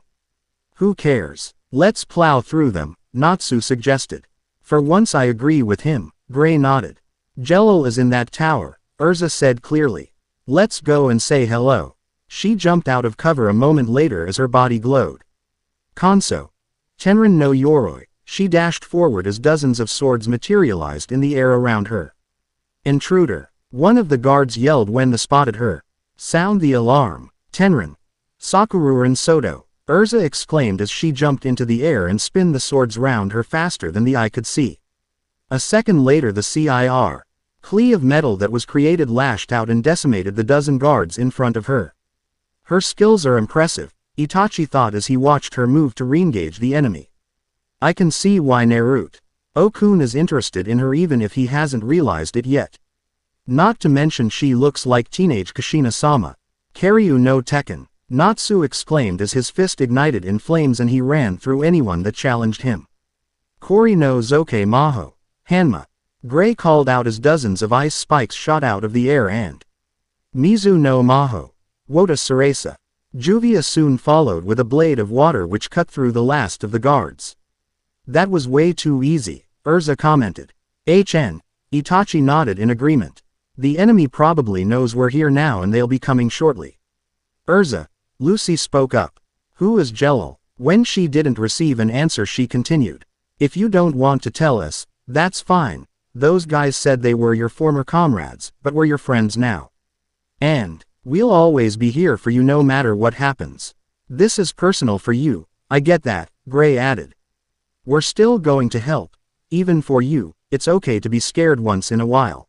Speaker 1: Who cares? Let's plow through them, Natsu suggested. For once I agree with him, Gray nodded. Jello is in that tower, Urza said clearly. Let's go and say hello. She jumped out of cover a moment later as her body glowed. Konso. Tenrin no Yoroi, she dashed forward as dozens of swords materialized in the air around her. Intruder. One of the guards yelled when they spotted her. Sound the alarm, Tenrin. Sakururan Soto, Urza exclaimed as she jumped into the air and spun the swords round her faster than the eye could see. A second later the CIR. Clee of metal that was created lashed out and decimated the dozen guards in front of her. Her skills are impressive, Itachi thought as he watched her move to re-engage the enemy. I can see why Naruto-kun is interested in her even if he hasn't realized it yet. Not to mention she looks like teenage Kushina-sama. Karyu no Tekken, Natsu exclaimed as his fist ignited in flames and he ran through anyone that challenged him. Kori no Zoke Maho, Hanma. Gray called out as dozens of ice spikes shot out of the air and Mizu no Maho, Wota Ceresa. Juvia soon followed with a blade of water which cut through the last of the guards. That was way too easy, Urza commented. Itachi nodded in agreement. The enemy probably knows we're here now and they'll be coming shortly. Urza, Lucy spoke up. Who is Jello? When she didn't receive an answer she continued. If you don't want to tell us, that's fine. Those guys said they were your former comrades, but we're your friends now. And we'll always be here for you no matter what happens. This is personal for you, I get that, Gray added. We're still going to help. Even for you, it's okay to be scared once in a while.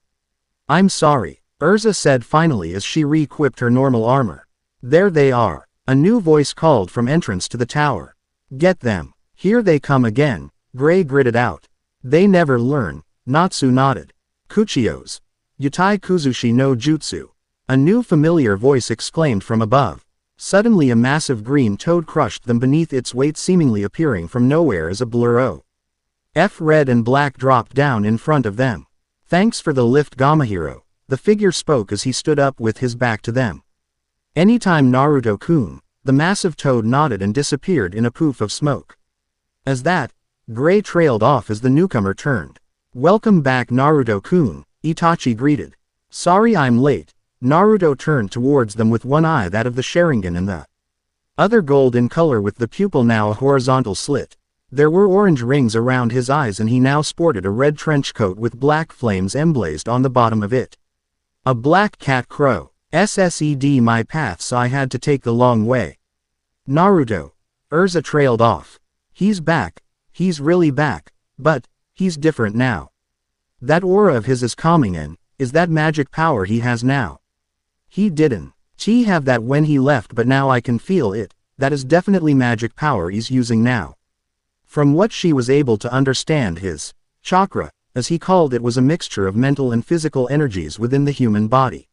Speaker 1: I'm sorry, Urza said finally as she re-equipped her normal armor. There they are. A new voice called from entrance to the tower. Get them. Here they come again, Gray gritted out. They never learn, Natsu nodded. Kuchiyos. Yutai Kuzushi no Jutsu. A new familiar voice exclaimed from above. Suddenly a massive green toad crushed them beneath its weight, seemingly appearing from nowhere as a blur. Red and black dropped down in front of them. Thanks for the lift, Gamahiro, the figure spoke as he stood up with his back to them. Anytime, Naruto-kun, the massive toad nodded and disappeared in a poof of smoke. As that, Gray trailed off as the newcomer turned. Welcome back, Naruto-kun, Itachi greeted. Sorry I'm late. Naruto turned towards them with one eye that of the Sharingan and the other gold in color with the pupil now a horizontal slit. There were orange rings around his eyes and he now sported a red trench coat with black flames emblazoned on the bottom of it. A black cat crow. SSED my path, so I had to take the long way. Naruto. Urza trailed off. He's back. He's really back. But he's different now. That aura of his is calming and is that magic power he has now? He didn't have that when he left, but now I can feel it. That is definitely magic power he's using now. From what she was able to understand, his chakra, as he called it, was a mixture of mental and physical energies within the human body.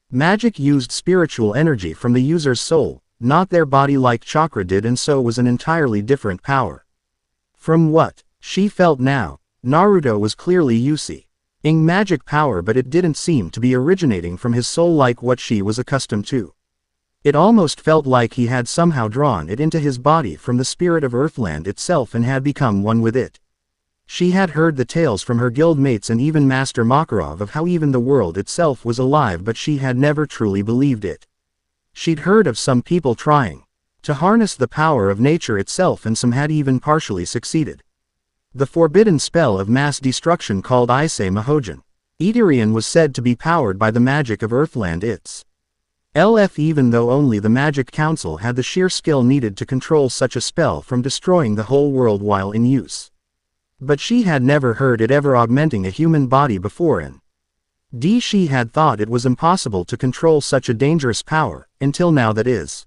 Speaker 1: Magic used spiritual energy from the user's soul, not their body like chakra did, and so was an entirely different power. From what she felt now, Naruto was clearly using magic power, but it didn't seem to be originating from his soul like what she was accustomed to. It almost felt like he had somehow drawn it into his body from the spirit of Earthland itself and had become one with it. She had heard the tales from her guild mates and even Master Makarov of how even the world itself was alive, but she had never truly believed it. She'd heard of some people trying to harness the power of nature itself, and some had even partially succeeded. The forbidden spell of mass destruction called Issei Mahojin Eterian was said to be powered by the magic of Earthland itself, even though only the Magic Council had the sheer skill needed to control such a spell from destroying the whole world while in use. But she had never heard it ever augmenting a human body before, and she had thought it was impossible to control such a dangerous power, until now that is.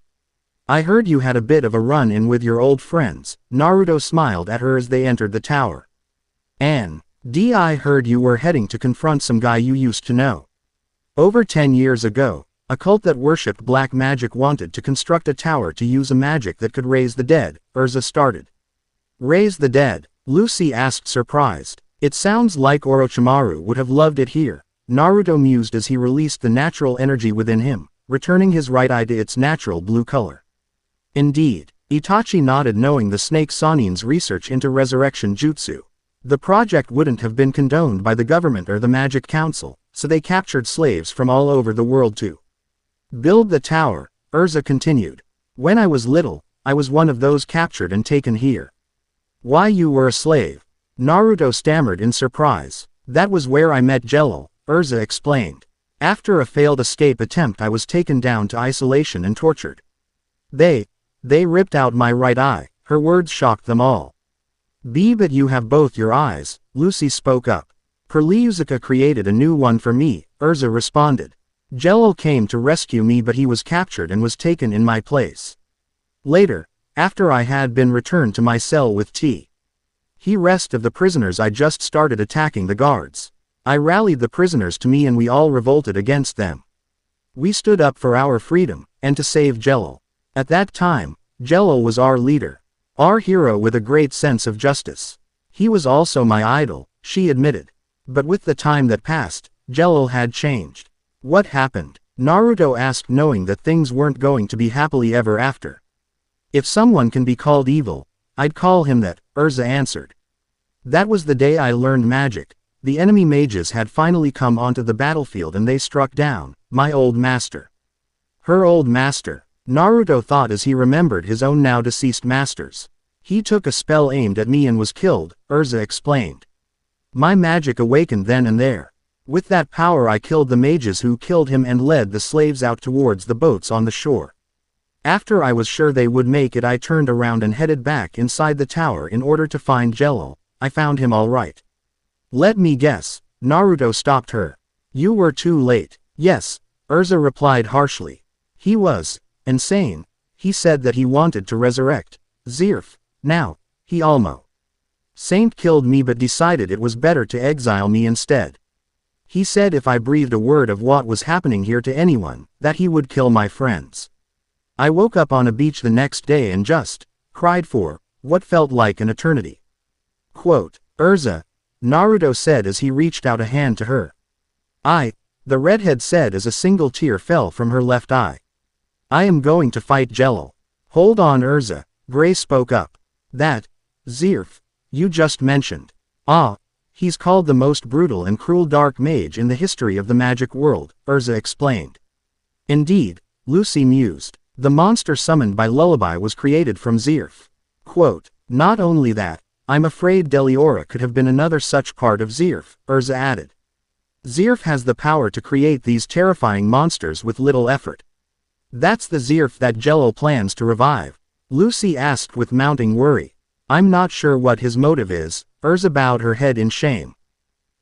Speaker 1: I heard you had a bit of a run-in with your old friends, Naruto smiled at her as they entered the tower. And I heard you were heading to confront some guy you used to know. Over 10 years ago, a cult that worshipped black magic wanted to construct a tower to use a magic that could raise the dead, Urza started. Raise the dead? Lucy asked, surprised. It sounds like Orochimaru would have loved it here, Naruto mused as he released the natural energy within him, returning his right eye to its natural blue color. Indeed, Itachi nodded, knowing the snake Sanin's research into resurrection jutsu. The project wouldn't have been condoned by the government or the Magic Council, so they captured slaves from all over the world to build the tower, Urza continued. When I was little, I was one of those captured and taken here. Why, you were a slave? Naruto stammered in surprise. That was where I met Jello, Urza explained. After a failed escape attempt, I was taken down to isolation and tortured. They ripped out my right eye. Her words shocked them all. But you have both your eyes, Lucy spoke up. Perliuzuka created a new one for me, Urza responded. Jello came to rescue me, but he was captured and was taken in my place. Later, after I had been returned to my cell with the rest of the prisoners, I just started attacking the guards. I rallied the prisoners to me and we all revolted against them. We stood up for our freedom, and to save Jello. At that time, Jello was our leader. Our hero with a great sense of justice. He was also my idol, she admitted. But with the time that passed, Jello had changed. What happened? Naruto asked, knowing that things weren't going to be happily ever after. If someone can be called evil, I'd call him that, Urza answered. That was the day I learned magic. The enemy mages had finally come onto the battlefield and they struck down my old master. Her old master, Naruto thought as he remembered his own now deceased masters. He took a spell aimed at me and was killed, Urza explained. My magic awakened then and there. With that power I killed the mages who killed him and led the slaves out towards the boats on the shore. After I was sure they would make it, I turned around and headed back inside the tower in order to find Jello. I found him all right. Let me guess, Naruto stopped her. You were too late. Yes, Urza replied harshly. He was insane. He said that he wanted to resurrect Zerf. Now, he almost killed me but decided it was better to exile me instead. He said if I breathed a word of what was happening here to anyone, that he would kill my friends. I woke up on a beach the next day and just cried for what felt like an eternity. Quote, Urza, Naruto said as he reached out a hand to her. The redhead said as a single tear fell from her left eye. I am going to fight Jello. Hold on, Urza, Gray spoke up. That Zerf you just mentioned. He's called the most brutal and cruel dark mage in the history of the magic world, Urza explained. Indeed, Lucy mused. The monster summoned by Lullaby was created from Zerf. Quote, not only that, I'm afraid Deliora could have been another such part of Zerf, Urza added. Zerf has the power to create these terrifying monsters with little effort. That's the Zerf that Jello plans to revive, Lucy asked with mounting worry. I'm not sure what his motive is, Urza bowed her head in shame.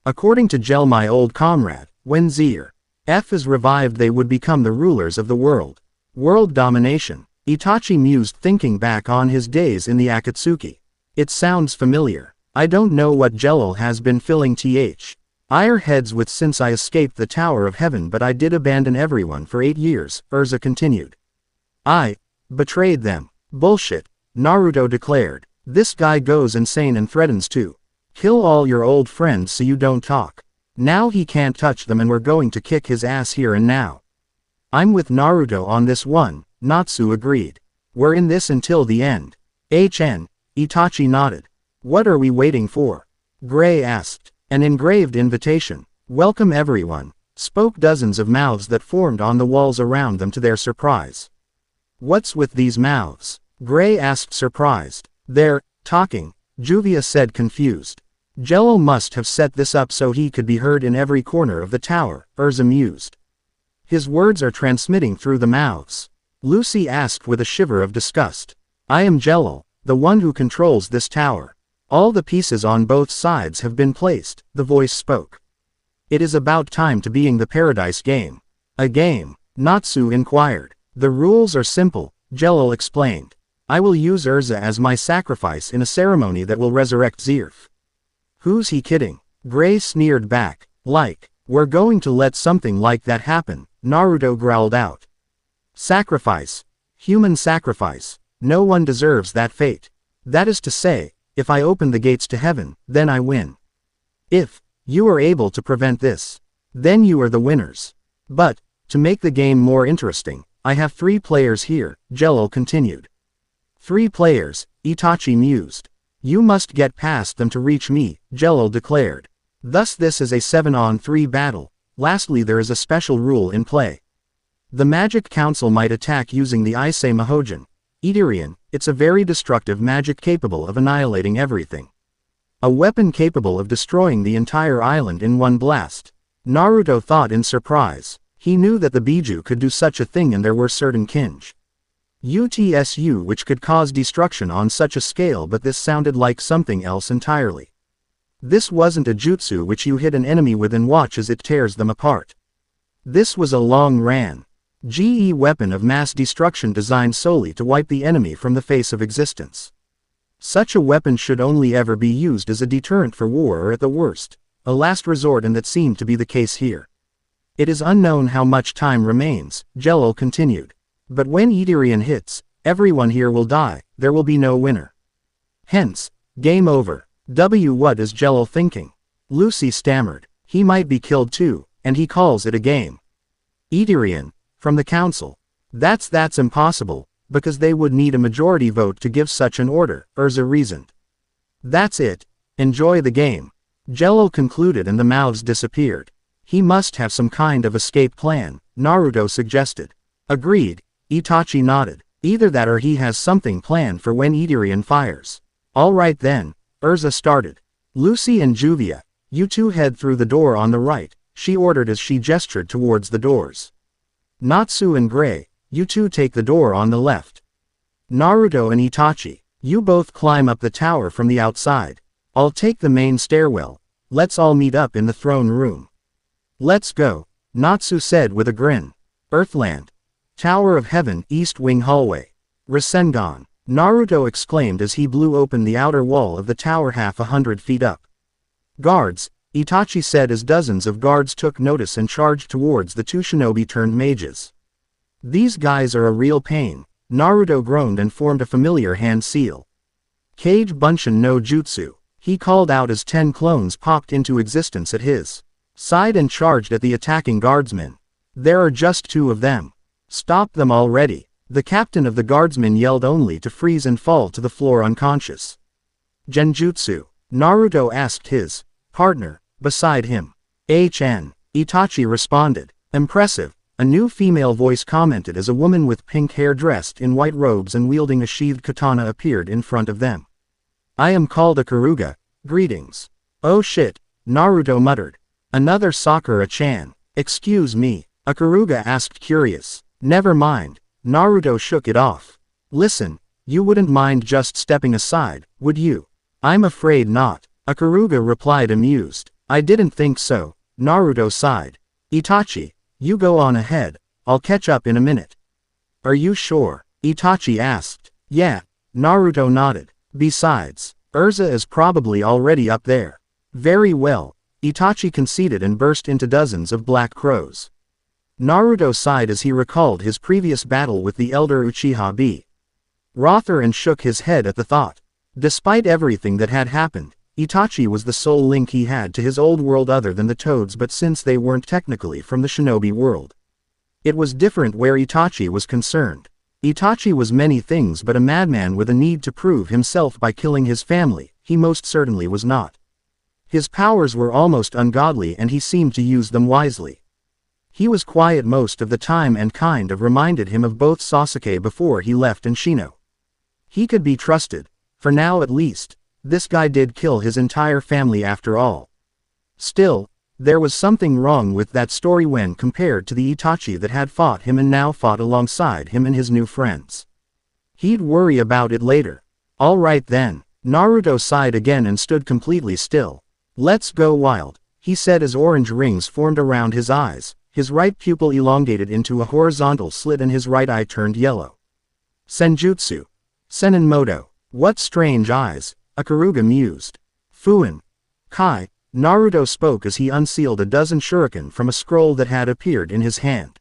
Speaker 1: According to Jell, my old comrade, when Zerf is revived they would become the rulers of the world. World domination, Itachi mused, thinking back on his days in the Akatsuki. It sounds familiar. I don't know what Jello has been filling our heads with since I escaped the Tower of Heaven, but I did abandon everyone for 8 years, Urza continued. I betrayed them. Bullshit, Naruto declared. This guy goes insane and threatens to kill all your old friends so you don't talk. Now he can't touch them and we're going to kick his ass here and now. I'm with Naruto on this one, Natsu agreed. We're in this until the end. Itachi nodded. What are we waiting for? Gray asked. An engraved invitation. Welcome everyone, spoke dozens of mouths that formed on the walls around them to their surprise. What's with these mouths? Gray asked, surprised. They're talking, Juvia said, confused. Jello must have set this up so he could be heard in every corner of the tower, Urza mused. His words are transmitting through the mouths, Lucy asked with a shiver of disgust. I am Jello, the one who controls this tower. All the pieces on both sides have been placed, the voice spoke. It is about time to being the Paradise game. A game? Natsu inquired. The rules are simple, Jello explained. I will use Urza as my sacrifice in a ceremony that will resurrect Zerf. Who's he kidding? Gray sneered back. We're going to let something like that happen, Naruto growled out. Sacrifice. Human sacrifice. No one deserves that fate. That is to say, if I open the gates to heaven, then I win. If you are able to prevent this, then you are the winners. But, to make the game more interesting, I have 3 players here, Jello continued. 3 players, Itachi mused. You must get past them to reach me, Jello declared. Thus this is a 7-on-3 battle. Lastly, there is a special rule in play. The Magic Council might attack using the Issei Mahojin. Idarian, it's a very destructive magic capable of annihilating everything. A weapon capable of destroying the entire island in one blast. Naruto thought in surprise. He knew that the Biju could do such a thing and there were certain kinj Utsu which could cause destruction on such a scale, but this sounded like something else entirely. This wasn't a jutsu which you hit an enemy with and watch as it tears them apart. This was a long-ran GE weapon of mass destruction designed solely to wipe the enemy from the face of existence. Such a weapon should only ever be used as a deterrent for war or at the worst, a last resort, and that seemed to be the case here. It is unknown how much time remains, Jello continued. But when Idarian hits, everyone here will die, there will be no winner. Hence, game over. What is Jello thinking? Lucy stammered. He might be killed too, and he calls it a game. Idarian, from the council. That's impossible, because they would need a majority vote to give such an order, Urza reasoned. That's it. Enjoy the game. Jello concluded and the mouths disappeared. He must have some kind of escape plan, Naruto suggested. Agreed. Itachi nodded. Either that or he has something planned for when Idarian fires. Alright then, Urza started. Lucy and Juvia, you two head through the door on the right, she ordered as she gestured towards the doors. Natsu and Gray, you two take the door on the left. Naruto and Itachi, you both climb up the tower from the outside. I'll take the main stairwell. Let's all meet up in the throne room. Let's go, Natsu said with a grin. Earthland. Tower of Heaven, East Wing Hallway. Rasengan, Naruto exclaimed as he blew open the outer wall of the tower 100 feet up. Guards, Itachi said as dozens of guards took notice and charged towards the two shinobi turned mages. These guys are a real pain, Naruto groaned and formed a familiar hand seal. Kage Bunshin no Jutsu, he called out as 10 clones popped into existence at his side and charged at the attacking guardsmen. There are just 2 of them. Stop them already. The captain of the guardsmen yelled only to freeze and fall to the floor unconscious. Genjutsu, Naruto asked his partner beside him. Itachi responded. Impressive, a new female voice commented as a woman with pink hair dressed in white robes and wielding a sheathed katana appeared in front of them. I am called Ikaruga, greetings. Oh shit, Naruto muttered. Another Sakura-chan. Excuse me, Ikaruga asked curious. Never mind, Naruto shook it off. Listen, you wouldn't mind just stepping aside, would you? I'm afraid not, Ikaruga replied amused. I didn't think so, Naruto sighed. Itachi, you go on ahead, I'll catch up in a minute. Are you sure? Itachi asked. Yeah, Naruto nodded. Besides, Urza is probably already up there. Very well, Itachi conceded and burst into dozens of black crows. Naruto sighed as he recalled his previous battle with the elder Uchiha B. Rother and shook his head at the thought. Despite everything that had happened, Itachi was the sole link he had to his old world other than the Toads, but since they weren't technically from the shinobi world, it was different where Itachi was concerned. Itachi was many things but a madman with a need to prove himself by killing his family, he most certainly was not. His powers were almost ungodly and he seemed to use them wisely. He was quiet most of the time and kind of reminded him of both Sasuke before he left and Shino. He could be trusted, for now at least. This guy did kill his entire family after all. Still, there was something wrong with that story when compared to the Itachi that had fought him and now fought alongside him and his new friends. He'd worry about it later. Alright then, Naruto sighed again and stood completely still. Let's go wild, he said as orange rings formed around his eyes. His right pupil elongated into a horizontal slit and his right eye turned yellow. Senjutsu. Senenmoto. What strange eyes, Ikaruga mused. Fuin. Kai, Naruto spoke as he unsealed a dozen shuriken from a scroll that had appeared in his hand.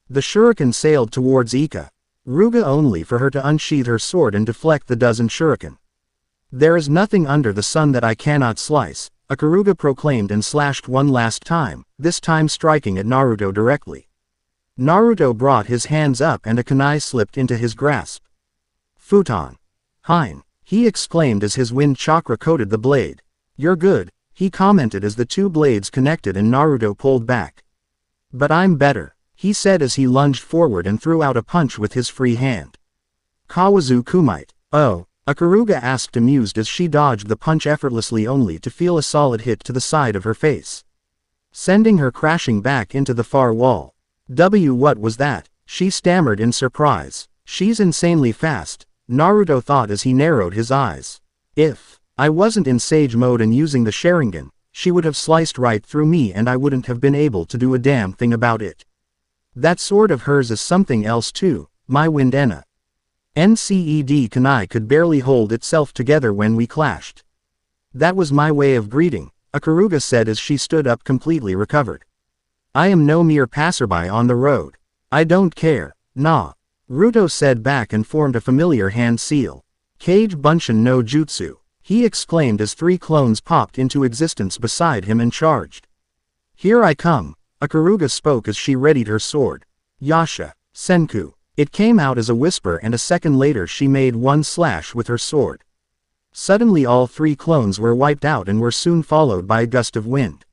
Speaker 1: The shuriken sailed towards Ika. Ruga only for her to unsheath her sword and deflect the dozen shuriken. There is nothing under the sun that I cannot slice, Ikaruga proclaimed and slashed one last time, this time striking at Naruto directly. Naruto brought his hands up and a kunai slipped into his grasp. Futon. Hein. he exclaimed as his wind chakra coated the blade. You're good, he commented as the two blades connected and Naruto pulled back. But I'm better, he said as he lunged forward and threw out a punch with his free hand. Kawazu Kumite. Oh, Ikaruga asked amused as she dodged the punch effortlessly only to feel a solid hit to the side of her face, sending her crashing back into the far wall. What was that? She stammered in surprise. She's insanely fast, Naruto thought as he narrowed his eyes. If I wasn't in Sage mode and using the Sharingan, she would have sliced right through me and I wouldn't have been able to do a damn thing about it. That sword of hers is something else too, my wind Enna. NCED Kunai could barely hold itself together when we clashed. That was my way of greeting, Ikaruga said as she stood up completely recovered. I am no mere passerby on the road. I don't care, nah. Ruto said back and formed a familiar hand seal. Kage Bunshin no Jutsu, he exclaimed as three clones popped into existence beside him and charged. Here I come, Ikaruga spoke as she readied her sword. Yasha, Senku. It came out as a whisper and a second later she made one slash with her sword. Suddenly all three clones were wiped out and were soon followed by a gust of wind.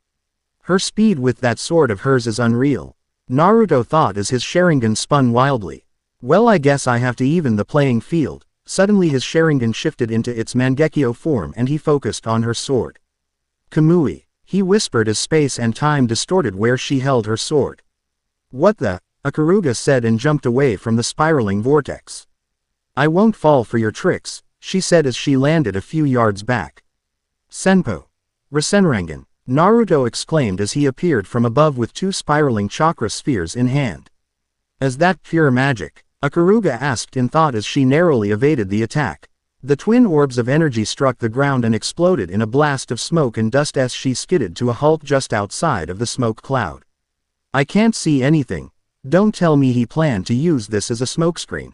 Speaker 1: Her speed with that sword of hers is unreal, Naruto thought as his Sharingan spun wildly. Well, I guess I have to even the playing field. Suddenly his Sharingan shifted into its Mangekyo form and he focused on her sword. Kamui, he whispered as space and time distorted where she held her sword. What the? Ikaruga said and jumped away from the spiraling vortex. I won't fall for your tricks, she said as she landed a few yards back. Senpo. Rasenrangan, Naruto exclaimed as he appeared from above with two spiraling chakra spheres in hand. Is that pure magic? Ikaruga asked in thought as she narrowly evaded the attack. The twin orbs of energy struck the ground and exploded in a blast of smoke and dust as she skidded to a halt just outside of the smoke cloud. I can't see anything. Don't tell me he planned to use this as a smokescreen.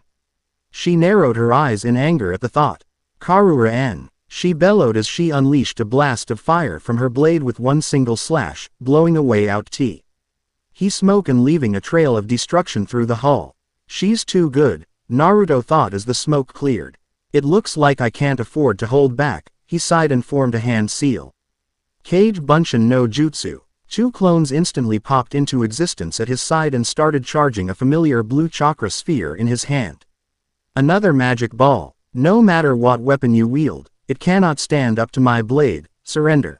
Speaker 1: She narrowed her eyes in anger at the thought. Karura-en, she bellowed as she unleashed a blast of fire from her blade with one single slash, blowing away out T. He smoke and leaving a trail of destruction through the hall. She's too good, Naruto thought as the smoke cleared. It looks like I can't afford to hold back, he sighed and formed a hand seal. Kage Bunshin no Jutsu. Two clones instantly popped into existence at his side and started charging a familiar blue chakra sphere in his hand. Another magic ball. No matter what weapon you wield, it cannot stand up to my blade, surrender.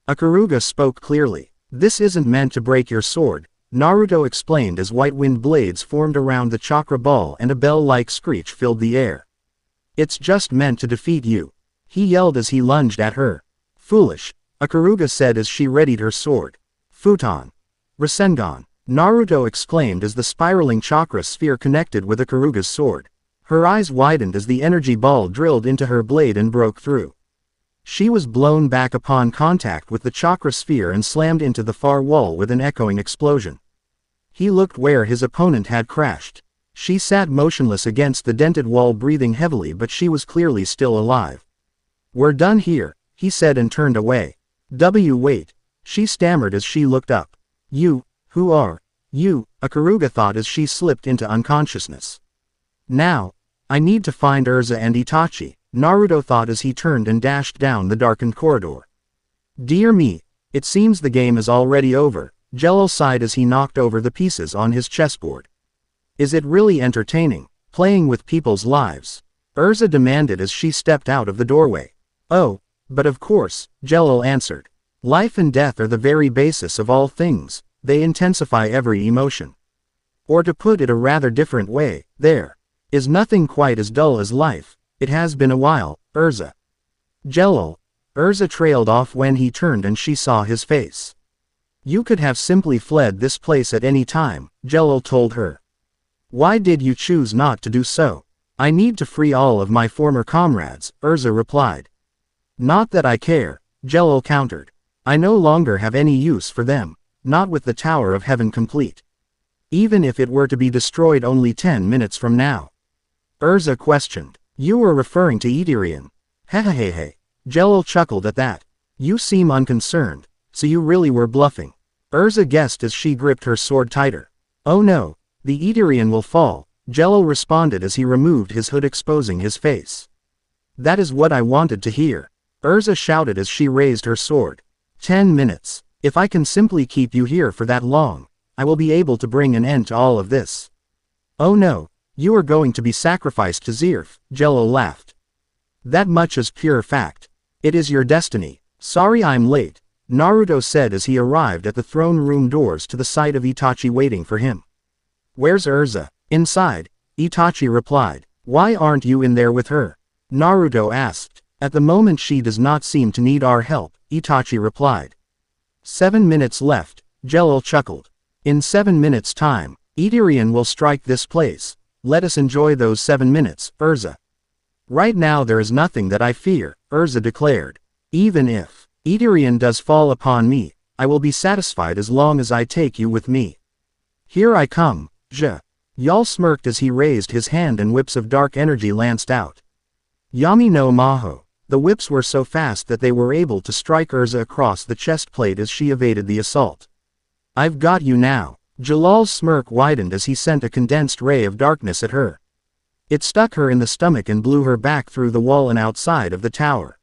Speaker 1: Ikaruga spoke clearly. This isn't meant to break your sword, Naruto explained as white wind blades formed around the chakra ball and a bell-like screech filled the air. It's just meant to defeat you, he yelled as he lunged at her. Foolish, Ikaruga said as she readied her sword. Futon. Rasengan, Naruto exclaimed as the spiraling chakra sphere connected with Ikaruga's sword. Her eyes widened as the energy ball drilled into her blade and broke through. She was blown back upon contact with the chakra sphere and slammed into the far wall with an echoing explosion. He looked where his opponent had crashed. She sat motionless against the dented wall breathing heavily, but she was clearly still alive. We're done here, he said and turned away. Wait. She stammered as she looked up. You, who are you? Ikaruga thought as she slipped into unconsciousness. Now, I need to find Erza and Itachi, Naruto thought as he turned and dashed down the darkened corridor. Dear me, it seems the game is already over, Jello sighed as he knocked over the pieces on his chessboard. Is it really entertaining, playing with people's lives? Erza demanded as she stepped out of the doorway. Oh, but of course, Jello answered. Life and death are the very basis of all things, they intensify every emotion. Or to put it a rather different way, there is nothing quite as dull as life. It has been a while, Erza. Jello. Erza trailed off when he turned and she saw his face. You could have simply fled this place at any time, Jello told her. Why did you choose not to do so? I need to free all of my former comrades, Erza replied. Not that I care, Jello countered. I no longer have any use for them, not with the Tower of Heaven complete. Even if it were to be destroyed only 10 minutes from now. Erza questioned. You were referring to Itarian. Hehehehe. Jello chuckled at that. You seem unconcerned, so you really were bluffing. Erza guessed as she gripped her sword tighter. Oh no, the Itarian will fall, Jello responded as he removed his hood exposing his face. That is what I wanted to hear, Urza shouted as she raised her sword. 10 minutes. If I can simply keep you here for that long, I will be able to bring an end to all of this. Oh no, you are going to be sacrificed to Zirf, Jello laughed. That much is pure fact. It is your destiny. Sorry I'm late, Naruto said as he arrived at the throne room doors to the sight of Itachi waiting for him. Where's Urza? Inside, Itachi replied. Why aren't you in there with her? Naruto asked. At the moment she does not seem to need our help, Itachi replied. 7 minutes left, Jello chuckled. In 7 minutes' time, Itarian will strike this place. Let us enjoy those 7 minutes, Urza. Right now there is nothing that I fear, Urza declared. Even if Itarian does fall upon me, I will be satisfied as long as I take you with me. Here I come, Yal smirked as he raised his hand and whips of dark energy lanced out. Yami no Maho. The whips were so fast that they were able to strike Urza across the chest plate as she evaded the assault. I've got you now. Jalal's smirk widened as he sent a condensed ray of darkness at her. It stuck her in the stomach and blew her back through the wall and outside of the tower.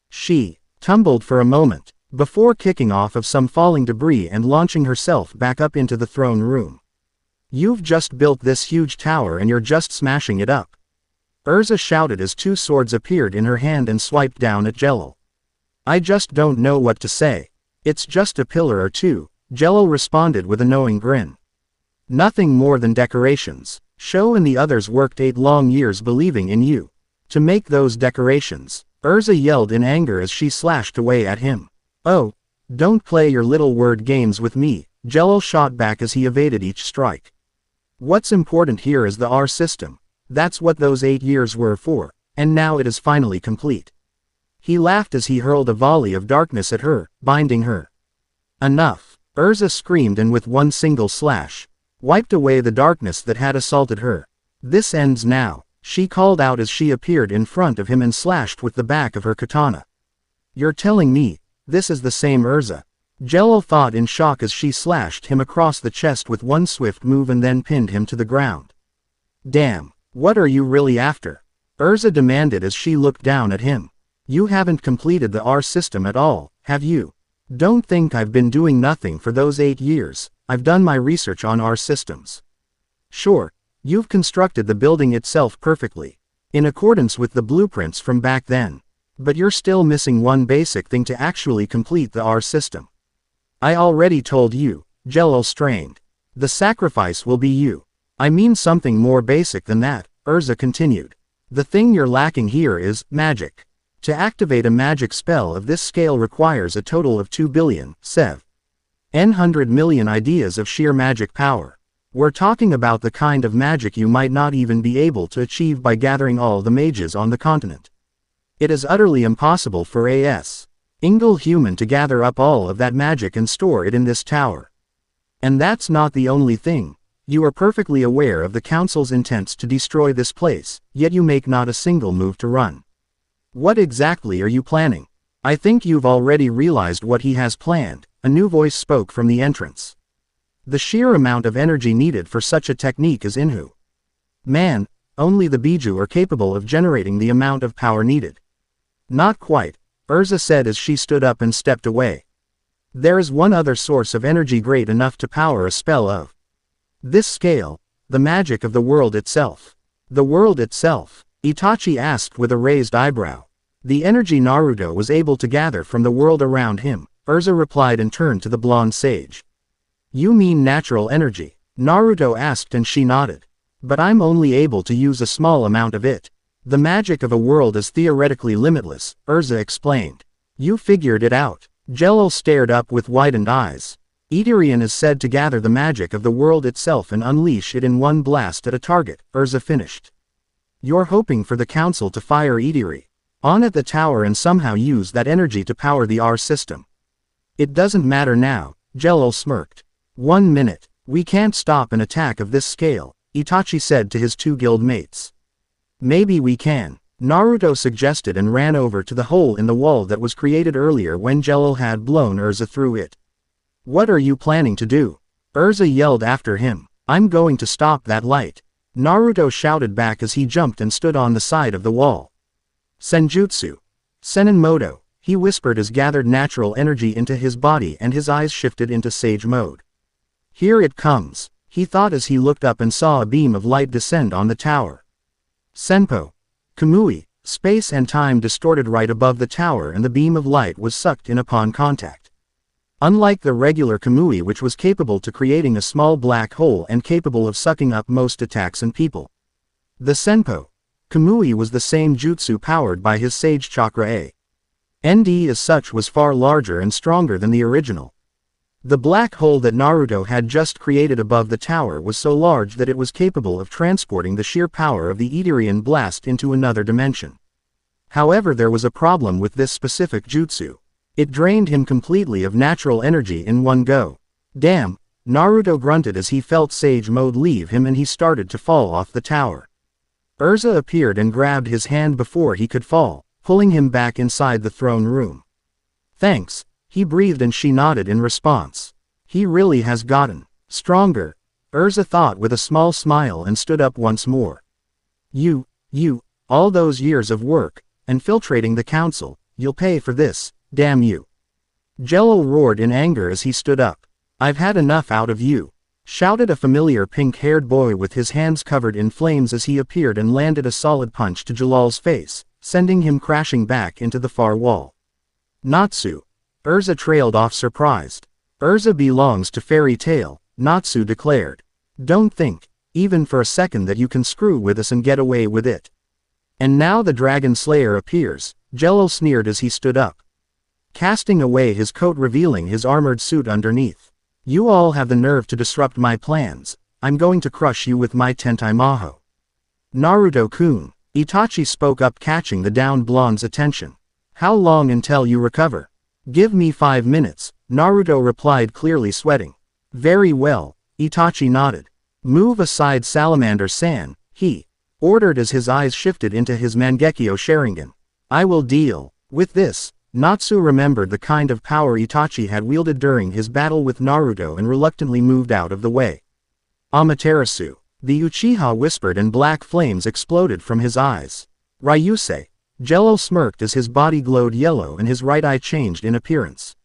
Speaker 1: She tumbled for a moment, before kicking off of some falling debris and launching herself back up into the throne room. You've just built this huge tower and you're just smashing it up. Urza shouted as 2 swords appeared in her hand and swiped down at Jello. I just don't know what to say. It's just a pillar or two, Jello responded with a knowing grin. Nothing more than decorations. Sho and the others worked 8 long years believing in you. To make those decorations, Urza yelled in anger as she slashed away at him. Oh, don't play your little word games with me, Jello shot back as he evaded each strike. What's important here is the R system. That's what those 8 years were for, and now it is finally complete. He laughed as he hurled a volley of darkness at her, binding her. Enough, Urza screamed and with one single slash, wiped away the darkness that had assaulted her. This ends now, she called out as she appeared in front of him and slashed with the back of her katana. You're telling me, this is the same Urza? Jello thought in shock as she slashed him across the chest with one swift move and then pinned him to the ground. Damn, what are you really after? Urza demanded as she looked down at him. You haven't completed the R system at all, have you? Don't think I've been doing nothing for those 8 years, I've done my research on R systems. Sure, you've constructed the building itself perfectly, in accordance with the blueprints from back then. But you're still missing one basic thing to actually complete the R system. I already told you, Jello strained. The sacrifice will be you. I mean something more basic than that, Urza continued. The thing you're lacking here is magic. To activate a magic spell of this scale requires a total of 2 billion, sev. N 100 million ideas of sheer magic power. We're talking about the kind of magic you might not even be able to achieve by gathering all the mages on the continent. It is utterly impossible for a.s. Single human to gather up all of that magic and store it in this tower. And that's not the only thing. You are perfectly aware of the council's intents to destroy this place, yet you make not a single move to run. What exactly are you planning? I think you've already realized what he has planned, a new voice spoke from the entrance. The sheer amount of energy needed for such a technique is Inhu. Man, only the Biju are capable of generating the amount of power needed. Not quite, Urza said as she stood up and stepped away. There is one other source of energy great enough to power a spell of this scale, the magic of the world itself. The world itself? Itachi asked with a raised eyebrow. The energy Naruto was able to gather from the world around him, Urza replied and turned to the blonde sage. You mean natural energy? Naruto asked and she nodded. But I'm only able to use a small amount of it. The magic of a world is theoretically limitless, Urza explained. You figured it out. Jello stared up with widened eyes. Itarian is said to gather the magic of the world itself and unleash it in one blast at a target, Urza finished. You're hoping for the council to fire Itari on at the tower and somehow use that energy to power the R system. It doesn't matter now, Jello smirked. 1 minute. We can't stop an attack of this scale, Itachi said to his 2 guild mates. Maybe we can, Naruto suggested and ran over to the hole in the wall that was created earlier when Jello had blown Urza through it. What are you planning to do? Urza yelled after him. I'm going to stop that light. Naruto shouted back as he jumped and stood on the side of the wall. Senjutsu. Senenmoto, he whispered as gathered natural energy into his body and his eyes shifted into sage mode. Here it comes, he thought as he looked up and saw a beam of light descend on the tower. Senpo. Kamui, space and time distorted right above the tower and the beam of light was sucked in upon contact. Unlike the regular Kamui, which was capable to creating a small black hole and capable of sucking up most attacks and people, the Senpo Kamui was the same jutsu powered by his Sage Chakra A. ND as such was far larger and stronger than the original. The black hole that Naruto had just created above the tower was so large that it was capable of transporting the sheer power of the Eterian blast into another dimension. However, there was a problem with this specific jutsu. It drained him completely of natural energy in one go. Damn, Naruto grunted as he felt Sage Mode leave him and he started to fall off the tower. Urza appeared and grabbed his hand before he could fall, pulling him back inside the throne room. Thanks, he breathed and she nodded in response. He really has gotten stronger, Urza thought with a small smile and stood up once more. You, all those years of work, infiltrating the council, you'll pay for this, damn you. Jello roared in anger as he stood up. I've had enough out of you, shouted a familiar pink-haired boy with his hands covered in flames as he appeared and landed a solid punch to Jalal's face, sending him crashing back into the far wall. Natsu. Urza trailed off surprised. Urza belongs to Fairy Tail, Natsu declared. Don't think, even for a second, that you can screw with us and get away with it. And now the Dragon Slayer appears, Jello sneered as he stood up, casting away his coat revealing his armored suit underneath. You all have the nerve to disrupt my plans. I'm going to crush you with my Tentai Maho. Naruto-kun, Itachi spoke up, catching the downed blonde's attention. How long until you recover? Give me 5 minutes, Naruto replied, clearly sweating. Very well, Itachi nodded. Move aside, Salamander-san, he ordered as his eyes shifted into his Mangekyo Sharingan. I will deal with this. Natsu remembered the kind of power Itachi had wielded during his battle with Naruto and reluctantly moved out of the way. Amaterasu. The Uchiha whispered and black flames exploded from his eyes. Ryusei. Jello smirked as his body glowed yellow and his right eye changed in appearance.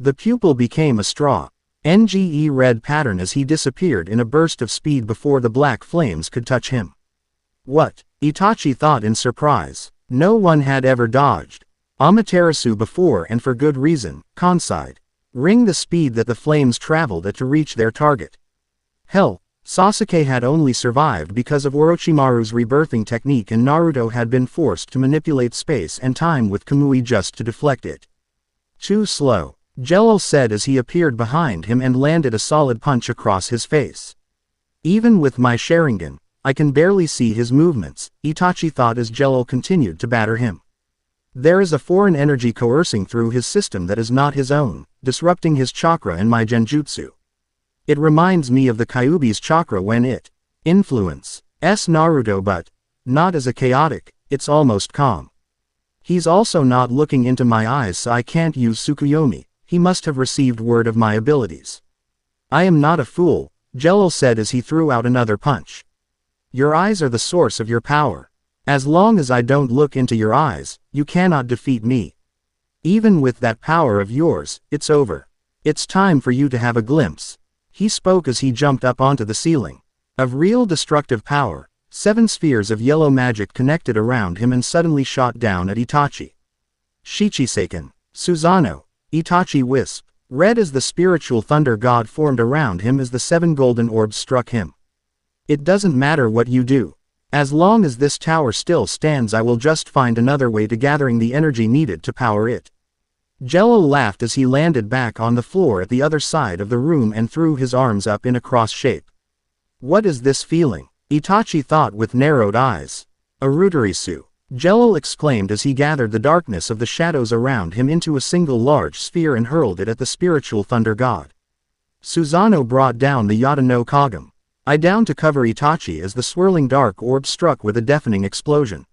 Speaker 1: The pupil became a straw, NGE red pattern as he disappeared in a burst of speed before the black flames could touch him. What? Itachi thought in surprise. No one had ever dodged Amaterasu before, and for good reason. Kansai. Ring the speed that the flames traveled at to reach their target. Hell, Sasuke had only survived because of Orochimaru's rebirthing technique and Naruto had been forced to manipulate space and time with Kamui just to deflect it. Too slow, Jello said as he appeared behind him and landed a solid punch across his face. Even with my Sharingan, I can barely see his movements, Itachi thought as Jello continued to batter him. There is a foreign energy coursing through his system that is not his own, disrupting his chakra and my genjutsu. It reminds me of the Kyuubi's chakra when it influences Naruto, but not as a chaotic, it's almost calm. He's also not looking into my eyes, so I can't use Tsukuyomi. He must have received word of my abilities. I am not a fool, Jello said as he threw out another punch. Your eyes are the source of your power. As long as I don't look into your eyes, you cannot defeat me. Even with that power of yours, it's over. It's time for you to have a glimpse. He spoke as he jumped up onto the ceiling. Of real destructive power, 7 spheres of yellow magic connected around him and suddenly shot down at Itachi. Shichiseiken. Susanoo. Itachi wisp. Red as the spiritual thunder god formed around him as the 7 golden orbs struck him. It doesn't matter what you do. As long as this tower still stands, I will just find another way to gathering the energy needed to power it. Jello laughed as he landed back on the floor at the other side of the room and threw his arms up in a cross shape. What is this feeling? Itachi thought with narrowed eyes. Urutarisu. Jello exclaimed as he gathered the darkness of the shadows around him into a single large sphere and hurled it at the spiritual thunder god. Susanoo brought down the Yata no Kagami. I down to cover Itachi as the swirling dark orb struck with a deafening explosion.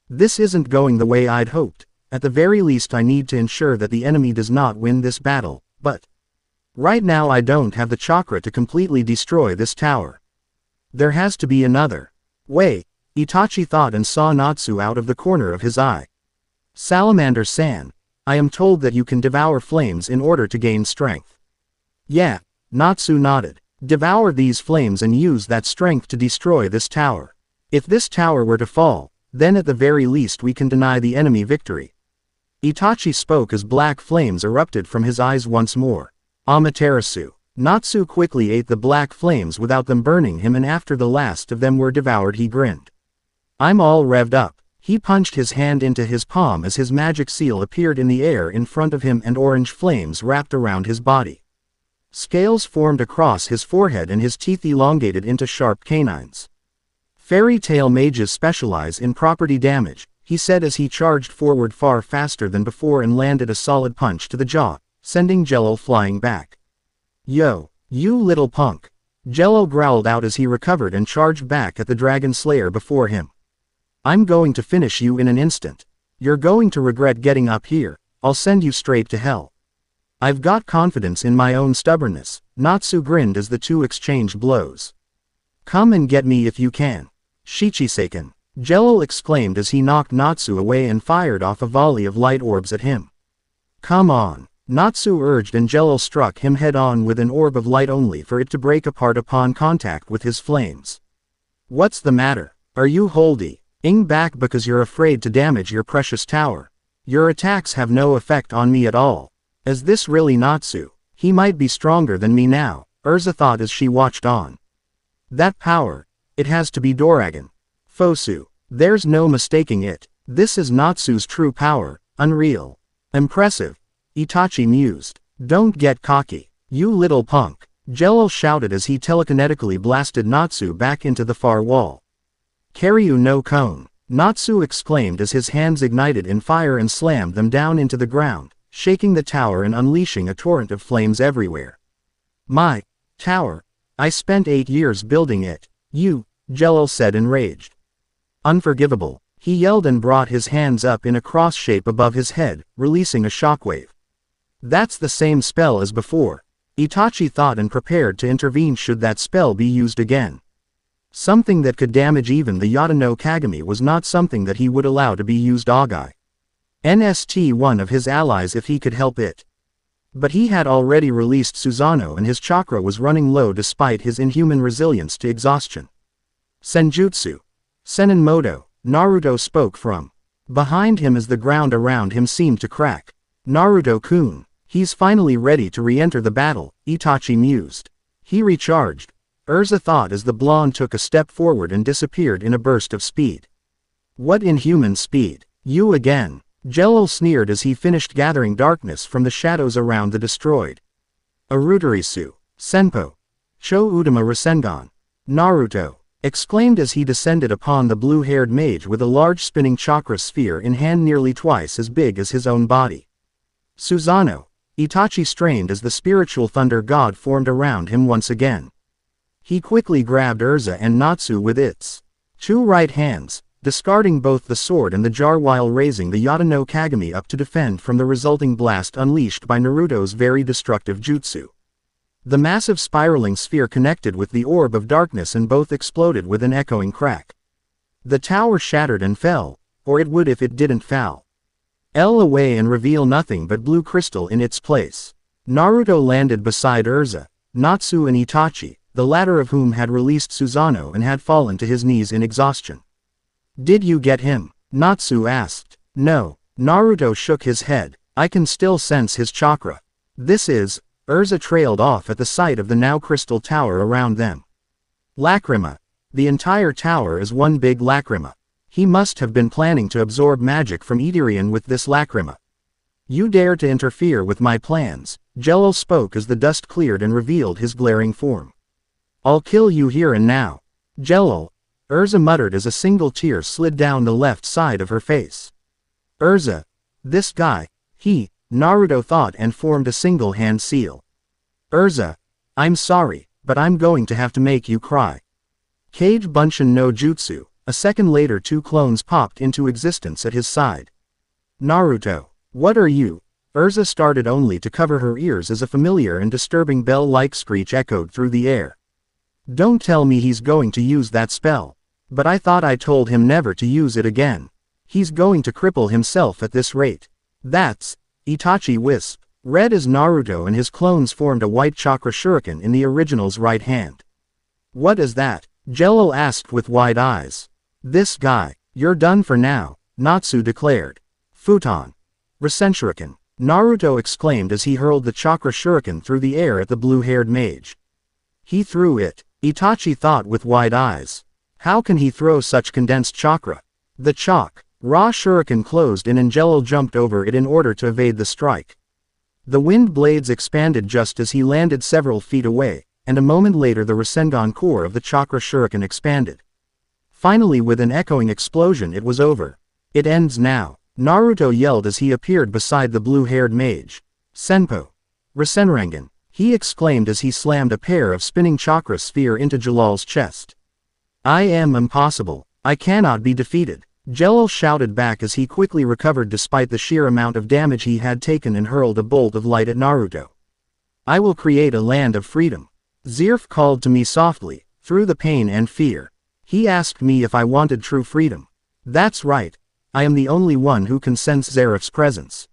Speaker 1: This isn't going the way I'd hoped. At the very least I need to ensure that the enemy does not win this battle, but right now I don't have the chakra to completely destroy this tower. There has to be another way. Itachi thought and saw Natsu out of the corner of his eye. Salamander-san, I am told that you can devour flames in order to gain strength. Yeah, Natsu nodded. Devour these flames and use that strength to destroy this tower. If this tower were to fall, then at the very least we can deny the enemy victory. Itachi spoke as black flames erupted from his eyes once more. Amaterasu. Natsu quickly ate the black flames without them burning him, and after the last of them were devoured he grinned. I'm all revved up. He punched his hand into his palm as his magic seal appeared in the air in front of him and orange flames wrapped around his body. Scales formed across his forehead and his teeth elongated into sharp canines. Fairy Tail mages specialize in property damage, he said as he charged forward far faster than before and landed a solid punch to the jaw, sending Jello flying back. Yo, you little punk. Jello growled out as he recovered and charged back at the Dragon Slayer before him. I'm going to finish you in an instant. You're going to regret getting up here. I'll send you straight to hell. I've got confidence in my own stubbornness. Natsu grinned as the two exchanged blows. Come and get me if you can. Shichiseiken. Jello exclaimed as he knocked Natsu away and fired off a volley of light orbs at him. Come on. Natsu urged and Jello struck him head-on with an orb of light only for it to break apart upon contact with his flames. What's the matter? Are you holding back because you're afraid to damage your precious tower? Your attacks have no effect on me at all. Is this really Natsu? He might be stronger than me now, Urza thought as she watched on. That power, it has to be Doragon. Fosu. There's no mistaking it. This is Natsu's true power, unreal. Impressive. Itachi mused. Don't get cocky, you little punk. Jello shouted as he telekinetically blasted Natsu back into the far wall. Karyu no Kon. Natsu exclaimed as his hands ignited in fire and slammed them down into the ground, shaking the tower and unleashing a torrent of flames everywhere. My tower. I spent 8 years building it. Jello said enraged. Unforgivable. He yelled and brought his hands up in a cross shape above his head, releasing a shockwave. That's the same spell as before. Itachi thought and prepared to intervene should that spell be used again. Something that could damage even the Yata no Kagami was not something that he would allow to be used Agai. NST one of his allies if he could help it. But he had already released Susanoo and his chakra was running low despite his inhuman resilience to exhaustion. Senjutsu. Senenmoto. Naruto spoke from behind him as the ground around him seemed to crack. Naruto-kun. He's finally ready to re-enter the battle, Itachi mused. He recharged. Urza thought as the blonde took a step forward and disappeared in a burst of speed. What inhuman speed. You again. Jello sneered as he finished gathering darkness from the shadows around the destroyed. Urutarisu. Senpo. Cho Udama Rasengan. Naruto. Exclaimed as he descended upon the blue-haired mage with a large spinning chakra sphere in hand nearly twice as big as his own body. Susanoo. Itachi strained as the spiritual thunder god formed around him once again. He quickly grabbed Urza and Natsu with its 2 right hands, discarding both the sword and the jar while raising the Yata no Kagami up to defend from the resulting blast unleashed by Naruto's very destructive jutsu. The massive spiraling sphere connected with the orb of darkness and both exploded with an echoing crack. The tower shattered and fell, or it would if it didn't fall. Away and reveal nothing but blue crystal in its place. Naruto landed beside Urza, Natsu and Itachi, the latter of whom had released Susanoo and had fallen to his knees in exhaustion. Did you get him? Natsu asked. No. Naruto shook his head. I can still sense his chakra. This is... Urza trailed off at the sight of the now crystal tower around them. Lacrima. The entire tower is one big lacrima. He must have been planning to absorb magic from Idarian with this lacrima. You dare to interfere with my plans, Jello spoke as the dust cleared and revealed his glaring form. I'll kill you here and now. Jello, Urza muttered as a single tear slid down the left side of her face. Urza. This guy. Naruto thought and formed a single hand seal. Urza. I'm sorry, but I'm going to have to make you cry. Kage Bunshin no Jutsu. A second later 2 clones popped into existence at his side. Naruto. What are you? Urza started only to cover her ears as a familiar and disturbing bell-like screech echoed through the air. Don't tell me he's going to use that spell. But I thought I told him never to use it again. He's going to cripple himself at this rate. That's Itachi Wisp. Red as Naruto and his clones formed a white chakra shuriken in the original's right hand. What is that? Jello asked with wide eyes. This guy. You're done for now, Natsu declared. Futon. Rasen Shuriken. Naruto exclaimed as he hurled the chakra shuriken through the air at the blue-haired mage. He threw it, Itachi thought with wide eyes. How can he throw such condensed chakra? The Ra shuriken closed in and Jello jumped over it in order to evade the strike. The wind blades expanded just as he landed several feet away, and a moment later the Rasengan core of the chakra shuriken expanded. Finally, with an echoing explosion, it was over. It ends now, Naruto yelled as he appeared beside the blue-haired mage. Senpo. Rasenrangan, he exclaimed as he slammed a pair of spinning chakra sphere into Jalal's chest. I am impossible. I cannot be defeated. Jello shouted back as he quickly recovered despite the sheer amount of damage he had taken and hurled a bolt of light at Naruto. I will create a land of freedom. Zirf called to me softly, through the pain and fear. He asked me if I wanted true freedom. That's right. I am the only one who can sense Zerif's presence.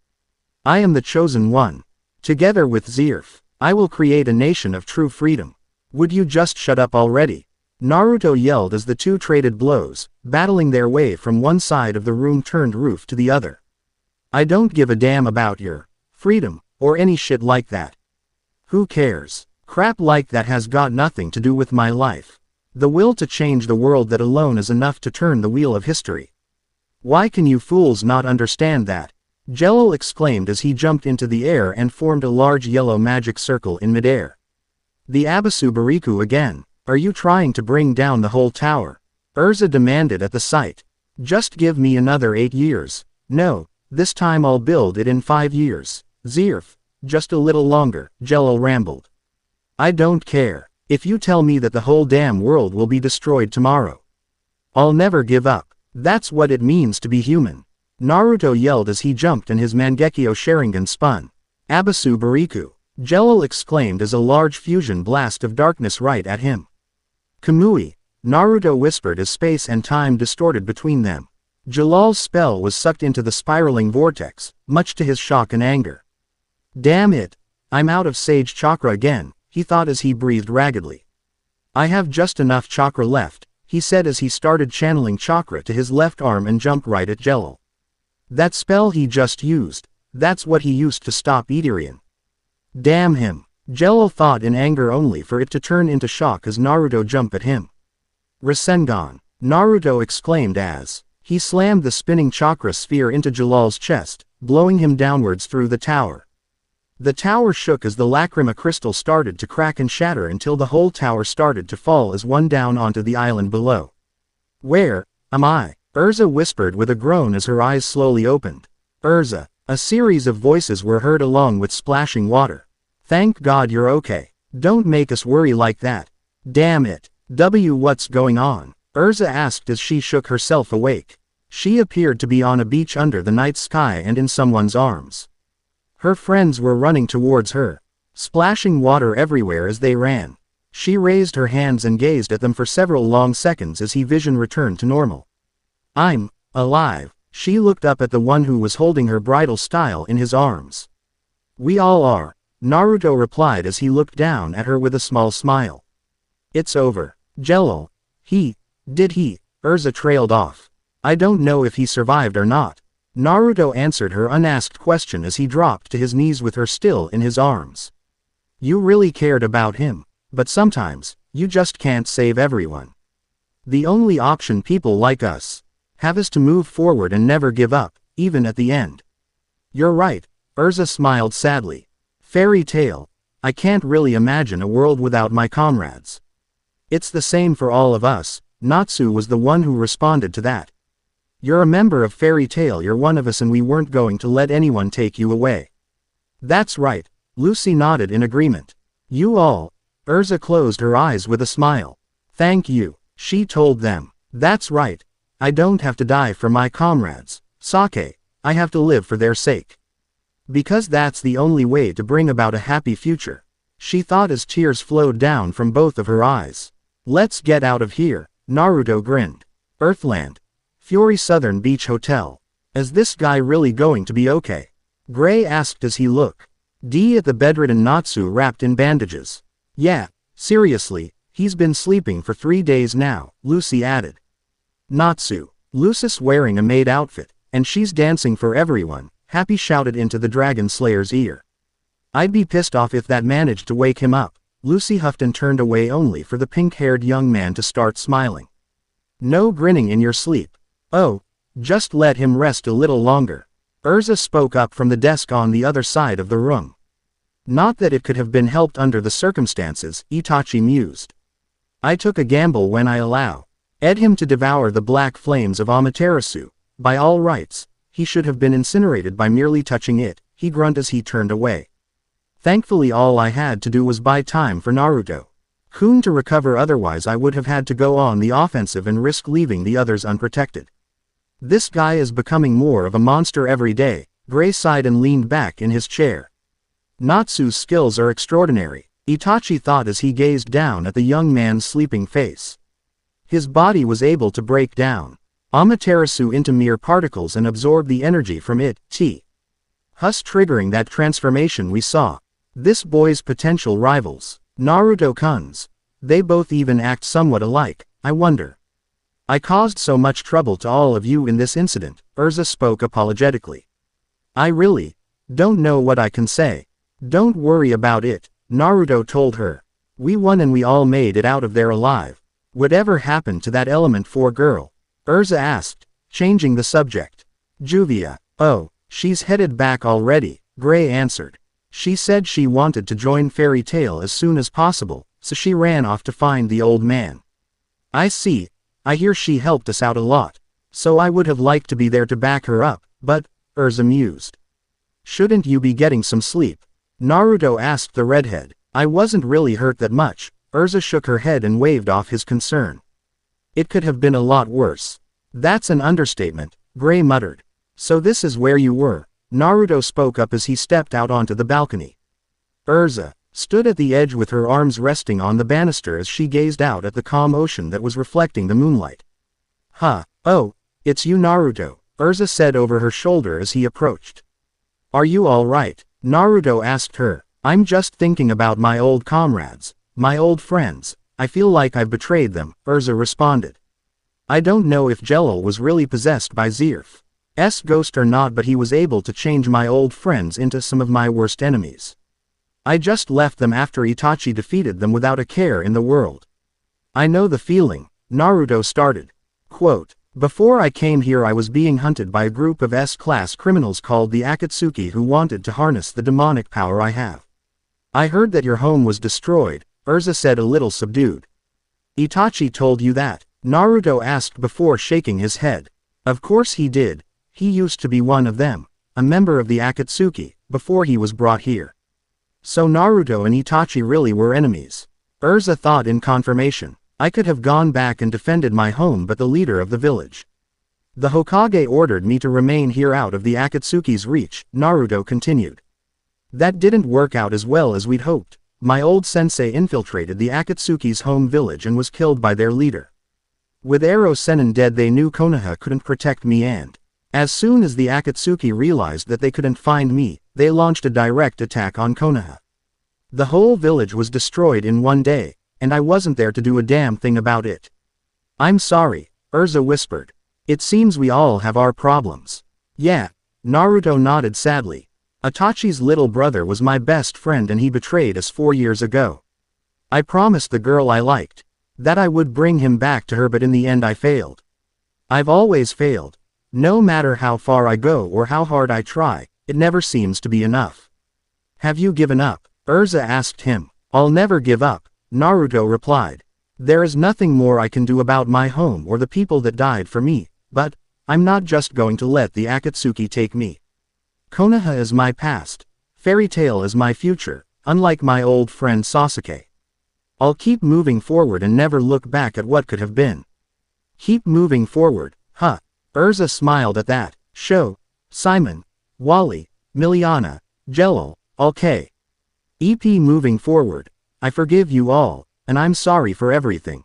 Speaker 1: I am the chosen one. Together with Zirf, I will create a nation of true freedom. Would you just shut up already? Naruto yelled as the two traded blows, battling their way from one side of the room-turned roof to the other. I don't give a damn about your freedom, or any shit like that. Who cares? Crap like that has got nothing to do with my life. The will to change the world, that alone is enough to turn the wheel of history. Why can you fools not understand that? Jello exclaimed as he jumped into the air and formed a large yellow magic circle in midair. The Abisu Bariku again. Are you trying to bring down the whole tower? Urza demanded at the sight. Just give me another 8 years. No, this time I'll build it in 5 years. Zirf, just a little longer, Jello rambled. I don't care. If you tell me that the whole damn world will be destroyed tomorrow, I'll never give up. That's what it means to be human. Naruto yelled as he jumped and his Mangekyo Sharingan spun. Abisu Bariku, Jello exclaimed as a large fusion blast of darkness right at him. Kamui, Naruto whispered as space and time distorted between them. Jalal's spell was sucked into the spiraling vortex, much to his shock and anger. Damn it! I'm out of sage chakra again, he thought as he breathed raggedly. I have just enough chakra left, he said as he started channeling chakra to his left arm and jumped right at Jello. That spell he just used, that's what he used to stop Idarian. Damn him! Jello thought in anger only for it to turn into shock as Naruto jumped at him. Rasengan, Naruto exclaimed as he slammed the spinning chakra sphere into Jalal's chest, blowing him downwards through the tower. The tower shook as the lacrima crystal started to crack and shatter until the whole tower started to fall as one down onto the island below. Where am I? Urza whispered with a groan as her eyes slowly opened. Urza, a series of voices were heard along with splashing water. Thank God you're okay. Don't make us worry like that. Damn it. What's going on? Urza asked as she shook herself awake. She appeared to be on a beach under the night sky and in someone's arms. Her friends were running towards her, splashing water everywhere as they ran. She raised her hands and gazed at them for several long seconds as his vision returned to normal. I'm alive. She looked up at the one who was holding her bridal style in his arms. We all are, Naruto replied as he looked down at her with a small smile. It's over. Jello. Did he? Urza trailed off. I don't know if he survived or not. Naruto answered her unasked question as he dropped to his knees with her still in his arms. You really cared about him, but sometimes, you just can't save everyone. The only option people like us have is to move forward and never give up, even at the end. You're right, Urza smiled sadly. Fairy tale. I can't really imagine a world without my comrades. It's the same for all of us. Natsu was the one who responded to that. You're a member of Fairy Tail, you're one of us, and we weren't going to let anyone take you away. That's right, Lucy nodded in agreement. You all. Urza closed her eyes with a smile. Thank you, she told them. That's right. I don't have to die for my comrades, Sake. I have to live for their sake. Because that's the only way to bring about a happy future, she thought as tears flowed down from both of her eyes. Let's get out of here. Naruto grinned. Earthland. Fury Southern Beach Hotel. Is this guy really going to be okay? Gray asked as he looked. At the bedridden Natsu wrapped in bandages. Yeah, seriously, he's been sleeping for 3 days now, Lucy added. Natsu. Lucis wearing a maid outfit, and she's dancing for everyone, Happy shouted into the Dragon Slayer's ear. I'd be pissed off if that managed to wake him up. Lucy huffed and turned away only for the pink-haired young man to start smiling. No grinning in your sleep. Oh, just let him rest a little longer. Urza spoke up from the desk on the other side of the room. Not that it could have been helped under the circumstances, Itachi mused. I took a gamble when I allowed him to devour the black flames of Amaterasu. By all rights, he should have been incinerated by merely touching it, he grunted as he turned away. Thankfully all I had to do was buy time for Naruto-kun to recover, otherwise I would have had to go on the offensive and risk leaving the others unprotected. This guy is becoming more of a monster every day, Gray sighed and leaned back in his chair. Natsu's skills are extraordinary, Itachi thought as he gazed down at the young man's sleeping face. His body was able to break down Amaterasu into mere particles and absorb the energy from it, thus triggering that transformation we saw. This boy's potential rivals, Naruto-kuns. They both even act somewhat alike, I wonder. I caused so much trouble to all of you in this incident, Urza spoke apologetically. I really don't know what I can say. Don't worry about it, Naruto told her. We won and we all made it out of there alive. Whatever happened to that Element 4 girl? Urza asked, changing the subject. Juvia. Oh, she's headed back already, Gray answered. She said she wanted to join Fairy Tail as soon as possible, so she ran off to find the old man. I see. I hear she helped us out a lot. So I would have liked to be there to back her up, but, Urza mused. Shouldn't you be getting some sleep? Naruto asked the redhead. I wasn't really hurt that much, Urza shook her head and waved off his concern. It could have been a lot worse. That's an understatement, Gray muttered. So this is where you were, Naruto spoke up as he stepped out onto the balcony. Urza stood at the edge with her arms resting on the banister as she gazed out at the calm ocean that was reflecting the moonlight. Huh, oh, it's you Naruto, Urza said over her shoulder as he approached. Are you all right? Naruto asked her. I'm just thinking about my old comrades, my old friends. I feel like I've betrayed them, Urza responded. I don't know if Jelal was really possessed by Zirf's ghost or not, but he was able to change my old friends into some of my worst enemies. I just left them after Itachi defeated them without a care in the world. I know the feeling, Naruto started. Quote, before I came here I was being hunted by a group of S-class criminals called the Akatsuki who wanted to harness the demonic power I have. I heard that your home was destroyed, Urza said a little subdued. Itachi told you that? Naruto asked before shaking his head. Of course he did. He used to be one of them, a member of the Akatsuki, before he was brought here. So Naruto and Itachi really were enemies. Urza thought in confirmation. I could have gone back and defended my home, but the leader of the village. The Hokage ordered me to remain here out of the Akatsuki's reach, Naruto continued. That didn't work out as well as we'd hoped. My old sensei infiltrated the Akatsuki's home village and was killed by their leader. With Ero Sennin dead they knew Konoha couldn't protect me, and as soon as the Akatsuki realized that they couldn't find me, they launched a direct attack on Konoha. The whole village was destroyed in one day, and I wasn't there to do a damn thing about it. I'm sorry, Urza whispered. It seems we all have our problems. Yeah, Naruto nodded sadly. Itachi's little brother was my best friend and he betrayed us 4 years ago. I promised the girl I liked that I would bring him back to her, but in the end I failed. I've always failed. No matter how far I go or how hard I try, it never seems to be enough. Have you given up? Urza asked him. I'll never give up, Naruto replied. There is nothing more I can do about my home or the people that died for me, but I'm not just going to let the Akatsuki take me. Konoha is my past. Fairy Tail is my future, unlike my old friend Sasuke. I'll keep moving forward and never look back at what could have been. Keep moving forward, huh? Urza smiled at that. Sho, Simon, Wally, Miliana, Jelal, OK. EP moving forward. I forgive you all, and I'm sorry for everything.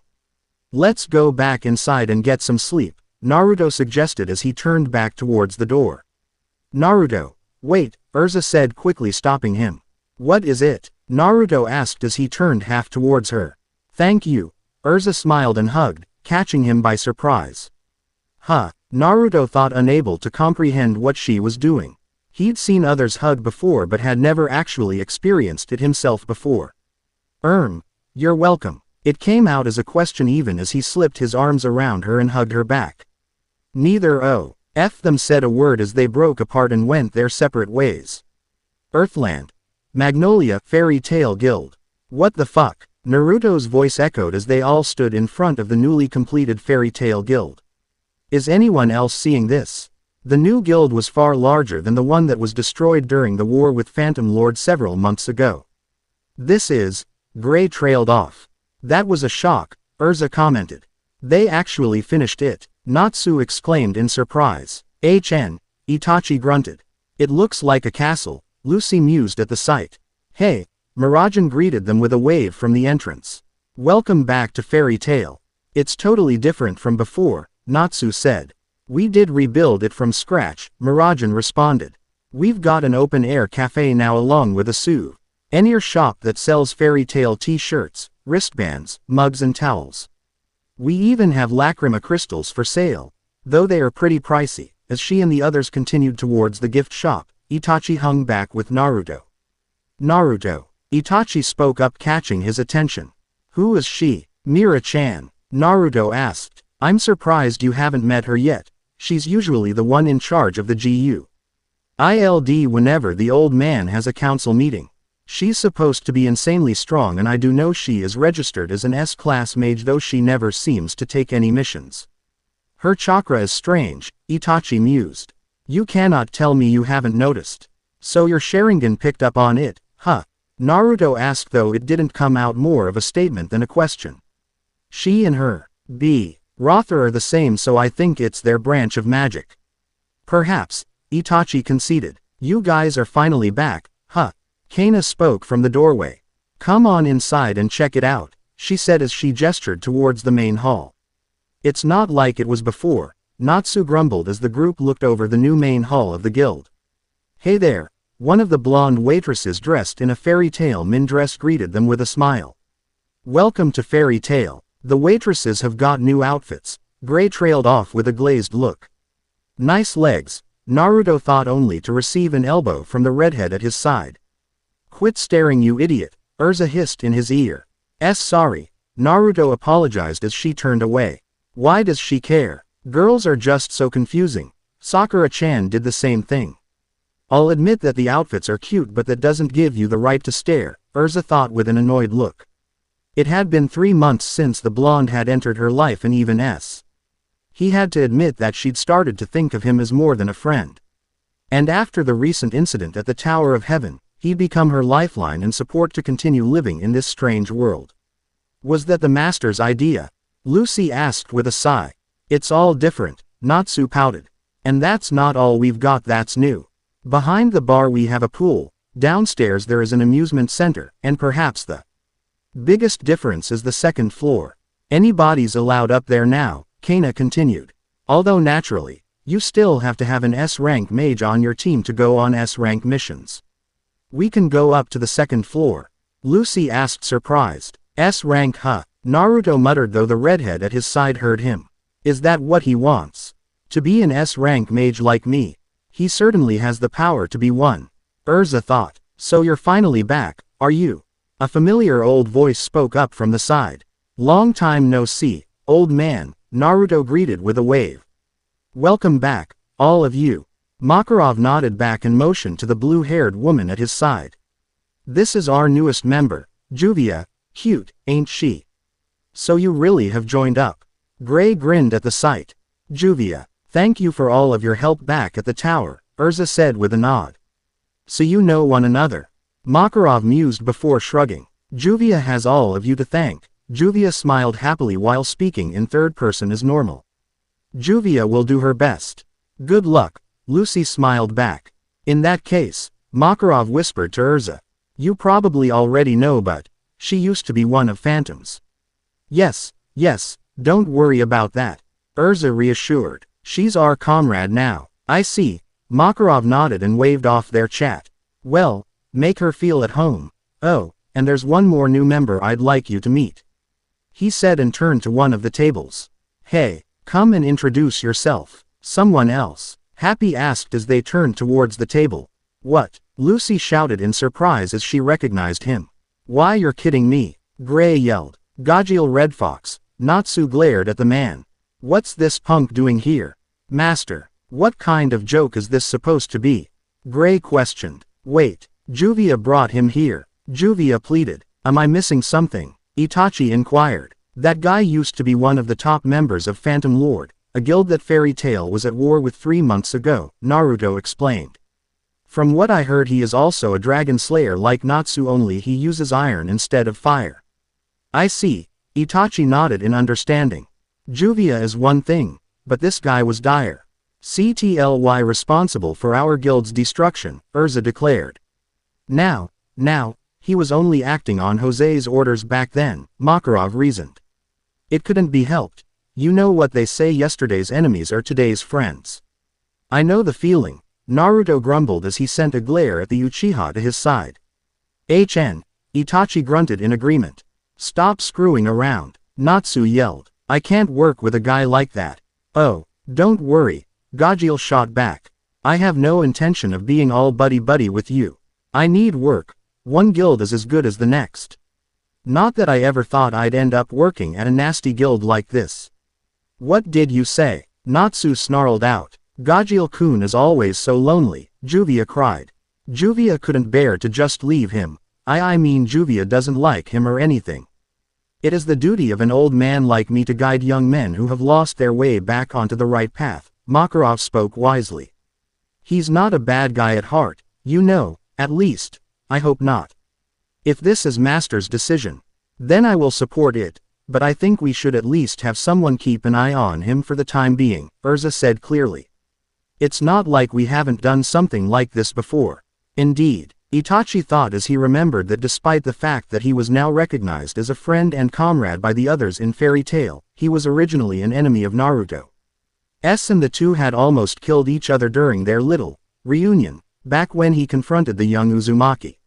Speaker 1: Let's go back inside and get some sleep, Naruto suggested as he turned back towards the door. Naruto, wait, Urza said quickly stopping him. What is it? Naruto asked as he turned half towards her. Thank you. Urza smiled and hugged, catching him by surprise. Huh, Naruto thought, unable to comprehend what she was doing. He'd seen others hug before but had never actually experienced it himself before. You're welcome. It came out as a question even as he slipped his arms around her and hugged her back. Neither of them said a word as they broke apart and went their separate ways. Earthland. Magnolia Fairy Tail Guild. What the fuck? Naruto's voice echoed as they all stood in front of the newly completed Fairy Tail Guild. Is anyone else seeing this? The new guild was far larger than the one that was destroyed during the war with Phantom Lord several months ago. This is... Gray trailed off. That was a shock, Urza commented. They actually finished it, Natsu exclaimed in surprise. Itachi grunted. It looks like a castle, Lucy mused at the sight. Hey, Miragen greeted them with a wave from the entrance. Welcome back to Fairy Tail. It's totally different from before, Natsu said. We did rebuild it from scratch, Miragen responded. We've got an open-air cafe now along with a souvenir shop that sells fairy tale t-shirts, wristbands, mugs and towels. We even have lacrima crystals for sale, though they are pretty pricey. As she and the others continued towards the gift shop, Itachi hung back with Naruto. Naruto. Itachi spoke up, catching his attention. Who is she? Mira-chan. Naruto asked. I'm surprised you haven't met her yet. She's usually the one in charge of the GU whenever the old man has a council meeting. She's supposed to be insanely strong, and I do know she is registered as an S-class mage, though she never seems to take any missions. Her chakra is strange, Itachi mused. You cannot tell me you haven't noticed. So your Sharingan picked up on it, huh? Naruto asked, though it didn't come out more of a statement than a question. She and her Rotha are the same, so I think it's their branch of magic. Perhaps, Itachi conceded. You guys are finally back, huh? Kana spoke from the doorway. Come on inside and check it out, she said as she gestured towards the main hall. It's not like it was before, Natsu grumbled as the group looked over the new main hall of the guild. Hey there, one of the blonde waitresses dressed in a fairy tale min dress greeted them with a smile. Welcome to Fairy Tail. The waitresses have got new outfits, Gray trailed off with a glazed look. Nice legs, Naruto thought, only to receive an elbow from the redhead at his side. Quit staring, you idiot, Urza hissed in his ear. Sorry, Naruto apologized as she turned away. Why does she care? Girls are just so confusing. Sakura-chan did the same thing. I'll admit that the outfits are cute, but that doesn't give you the right to stare, Urza thought with an annoyed look. It had been 3 months since the blonde had entered her life, and even he had to admit that she'd started to think of him as more than a friend. And after the recent incident at the Tower of Heaven, he'd become her lifeline and support to continue living in this strange world. Was that the master's idea? Lucy asked with a sigh. It's all different, Natsu pouted. And that's not all we've got that's new. Behind the bar we have a pool, downstairs there is an amusement center, and perhaps the biggest difference is the second floor. Anybody's allowed up there now, Kana continued. Although naturally, you still have to have an S-rank mage on your team to go on S-rank missions. We can go up to the second floor, Lucy asked, surprised. S-rank, huh? Naruto muttered, though the redhead at his side heard him. Is that what he wants? To be an S-rank mage like me? He certainly has the power to be one, Urza thought. So you're finally back, are you? A familiar old voice spoke up from the side. Long time no see, old man, Naruto greeted with a wave. Welcome back, all of you. Makarov nodded back and motioned to the blue-haired woman at his side. This is our newest member, Juvia. Cute, ain't she? So you really have joined up. Gray grinned at the sight. Juvia, thank you for all of your help back at the tower, Urza said with a nod. So you know one another? Makarov mused before shrugging. Juvia has all of you to thank. Juvia smiled happily while speaking in third person as normal. Juvia will do her best. Good luck, Lucy smiled back. In that case, Makarov whispered to Urza. You probably already know, but she used to be one of Phantom's. Yes, Don't worry about that. Urza reassured. She's our comrade now. I see. Makarov nodded and waved off their chat. Well, make her feel at home. Oh, and there's one more new member I'd like you to meet. He said and turned to one of the tables. Hey, come and introduce yourself. Someone else. Happy asked as they turned towards the table. What? Lucy shouted in surprise as she recognized him. Why, you're kidding me. Gray yelled. Gajiel Red Fox. Natsu glared at the man. What's this punk doing here? Master, what kind of joke is this supposed to be? Gray questioned. Wait, Juvia brought him here. Juvia pleaded. Am I missing something? Itachi inquired. That guy used to be one of the top members of Phantom Lord, a guild that Fairy Tail was at war with 3 months ago, Naruto explained. From what I heard, he is also a dragon slayer like Natsu, only he uses iron instead of fire. I see. Itachi nodded in understanding. Juvia is one thing, but this guy was dire. CTLY responsible for our guild's destruction, Urza declared. Now, he was only acting on Jose's orders back then, Makarov reasoned. It couldn't be helped. You know what they say, yesterday's enemies are today's friends. I know the feeling, Naruto grumbled as he sent a glare at the Uchiha to his side. Itachi grunted in agreement. Stop screwing around, Natsu yelled. I can't work with a guy like that. Oh, don't worry, Gajiel shot back. I have no intention of being all buddy-buddy with you. I need work. One guild is as good as the next. Not that I ever thought I'd end up working at a nasty guild like this. What did you say? Natsu snarled out. Gajiel-kun is always so lonely, Juvia cried. Juvia couldn't bear to just leave him. I mean Juvia doesn't like him or anything. It is the duty of an old man like me to guide young men who have lost their way back onto the right path, Makarov spoke wisely. He's not a bad guy at heart, you know, at least, I hope not. If this is Master's decision, then I will support it, but I think we should at least have someone keep an eye on him for the time being, Urza said clearly. It's not like we haven't done something like this before. Indeed, Itachi thought as he remembered that despite the fact that he was now recognized as a friend and comrade by the others in Fairy Tail, he was originally an enemy of Naruto. And the two had almost killed each other during their little reunion, back when he confronted the young Uzumaki.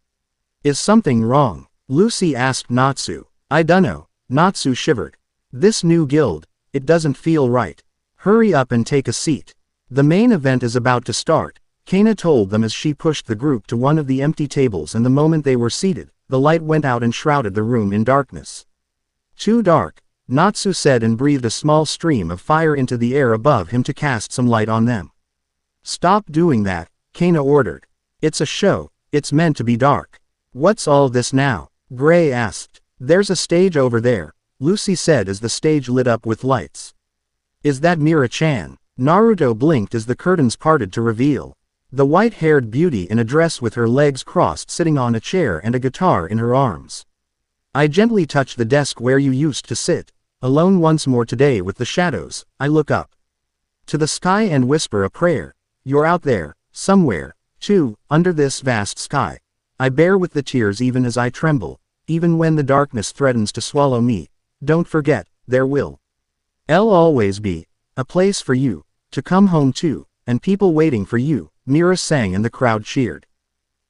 Speaker 1: Is something wrong? Lucy asked Natsu. I dunno, Natsu shivered. This new guild, it doesn't feel right. Hurry up and take a seat. The main event is about to start, Kana told them as she pushed the group to one of the empty tables, and the moment they were seated, the light went out and shrouded the room in darkness. Too dark, Natsu said and breathed a small stream of fire into the air above him to cast some light on them. Stop doing that, Kana ordered. It's a show, it's meant to be dark. What's all this now? Gray asked. There's a stage over there, Lucy said as the stage lit up with lights. Is that Mira-chan? Naruto blinked as the curtains parted to reveal the white-haired beauty in a dress with her legs crossed sitting on a chair and a guitar in her arms. I gently touch the desk where you used to sit, alone once more today with the shadows. I look up to the sky and whisper a prayer. You're out there, somewhere, too, under this vast sky. I bear with the tears even as I tremble, even when the darkness threatens to swallow me. Don't forget, there will always be a place for you to come home to, and people waiting for you, Mira sang and the crowd cheered.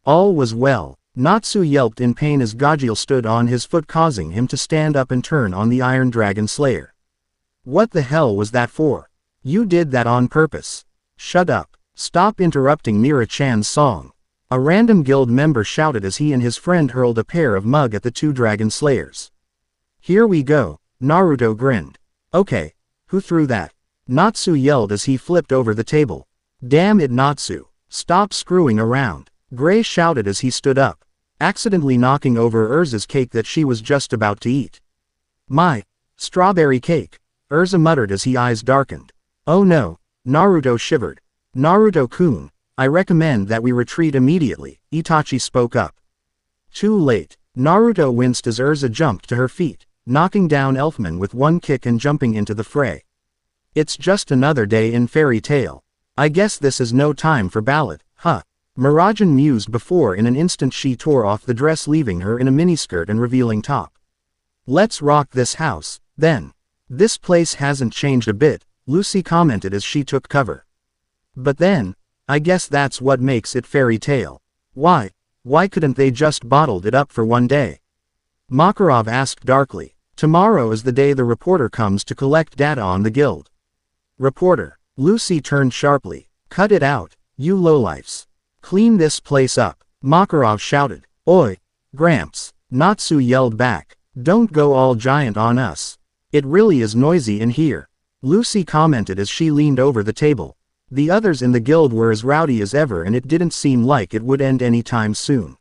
Speaker 1: All was well. Natsu yelped in pain as Gajiel stood on his foot, causing him to stand up and turn on the Iron Dragon Slayer. What the hell was that for? You did that on purpose. Shut up. Stop interrupting Mira-chan's song. A random guild member shouted as he and his friend hurled a pair of mug at the two dragon slayers. Here we go, Naruto grinned. Okay, who threw that? Natsu yelled as he flipped over the table. Damn it, Natsu. Stop screwing around. Gray shouted as he stood up, accidentally knocking over Urza's cake that she was just about to eat. My strawberry cake, Urza muttered as his eyes darkened. Oh no, Naruto shivered. Naruto-kun, I recommend that we retreat immediately, Itachi spoke up. Too late. Naruto winced as Urza jumped to her feet, knocking down Elfman with one kick and jumping into the fray. It's just another day in Fairy Tail. I guess this is no time for ballad, huh? Miragen mused before in an instant she tore off the dress, leaving her in a miniskirt and revealing top. Let's rock this house, then. This place hasn't changed a bit, Lucy commented as she took cover. But then, I guess that's what makes it fairy tale. Why couldn't they just bottled it up for one day? Makarov asked darkly. Tomorrow is the day the reporter comes to collect data on the guild. Reporter. Lucy turned sharply. Cut it out, you lowlifes. Clean this place up, Makarov shouted. Oi, Gramps, Natsu yelled back. Don't go all giant on us. It really is noisy in here, Lucy commented as she leaned over the table. The others in the guild were as rowdy as ever and it didn't seem like it would end anytime soon.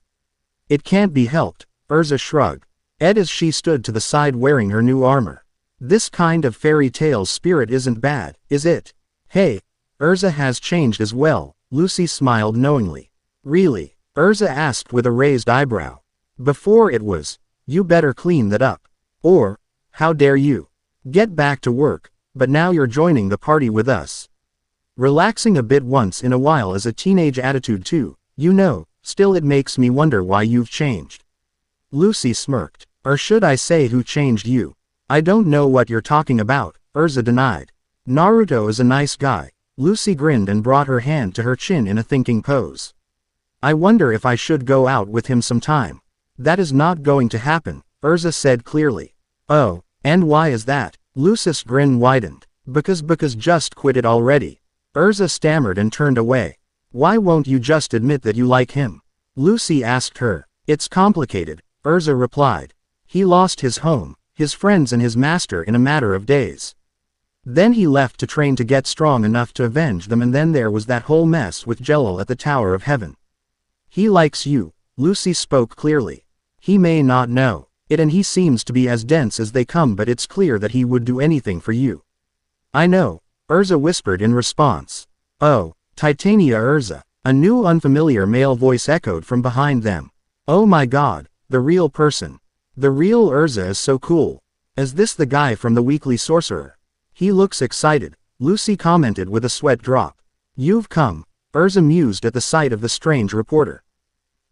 Speaker 1: It can't be helped, Urza shrugged. As she stood to the side wearing her new armor. This kind of fairy tale spirit isn't bad, is it? Hey, Urza has changed as well, Lucy smiled knowingly. Really? Urza asked with a raised eyebrow. Before it was, you better clean that up. Or, how dare you? Get back to work, but now you're joining the party with us. Relaxing a bit once in a while is a teenage attitude too, you know, still it makes me wonder why you've changed. Lucy smirked. Or should I say who changed you? I don't know what you're talking about, Urza denied. Naruto is a nice guy. Lucy grinned and brought her hand to her chin in a thinking pose. I wonder if I should go out with him sometime. That is not going to happen, Urza said clearly. Oh, and why is that? Lucy's grin widened. Because just quit it already. Urza stammered and turned away. Why won't you just admit that you like him? Lucy asked her. It's complicated, Urza replied. He lost his home, his friends and his master in a matter of days. Then he left to train to get strong enough to avenge them and then there was that whole mess with Jelal at the Tower of Heaven. He likes you, Lucy spoke clearly. He may not know it and he seems to be as dense as they come but it's clear that he would do anything for you. I know, Urza whispered in response. Oh, Titania Urza. A new unfamiliar male voice echoed from behind them. Oh my god, the real person. The real Urza is so cool. Is this the guy from the Weekly Sorcerer? He looks excited, Lucy commented with a sweat drop. You've come, Urza mused at the sight of the strange reporter.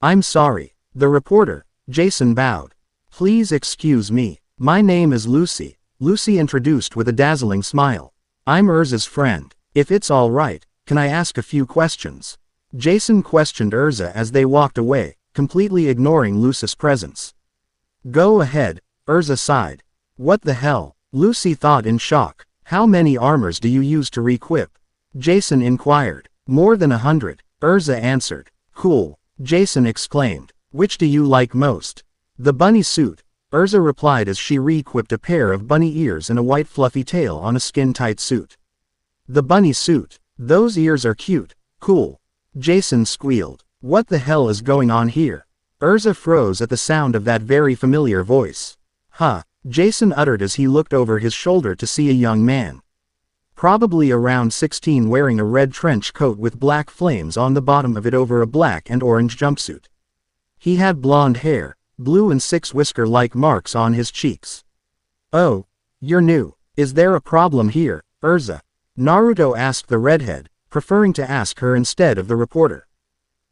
Speaker 1: I'm sorry. The reporter, Jason bowed. Please excuse me. My name is Lucy, Lucy introduced with a dazzling smile. I'm Urza's friend. If it's all right, can I ask a few questions? Jason questioned Urza as they walked away, completely ignoring Lucy's presence. Go ahead, Urza sighed. What the hell? Lucy thought in shock. How many armors do you use to re-equip? Jason inquired. More than 100, Urza answered. Cool, Jason exclaimed. Which do you like most? The bunny suit, Urza replied as she re-equipped a pair of bunny ears and a white fluffy tail on a skin-tight suit. The bunny suit. Those ears are cute. Cool. Jason squealed. What the hell is going on here? Urza froze at the sound of that very familiar voice. Huh, Jason uttered as he looked over his shoulder to see a young man. Probably around 16 wearing a red trench coat with black flames on the bottom of it over a black and orange jumpsuit. He had blonde hair, blue and 6 whisker-like marks on his cheeks. Oh, you're new. Is there a problem here, Urza? Naruto asked the redhead, preferring to ask her instead of the reporter.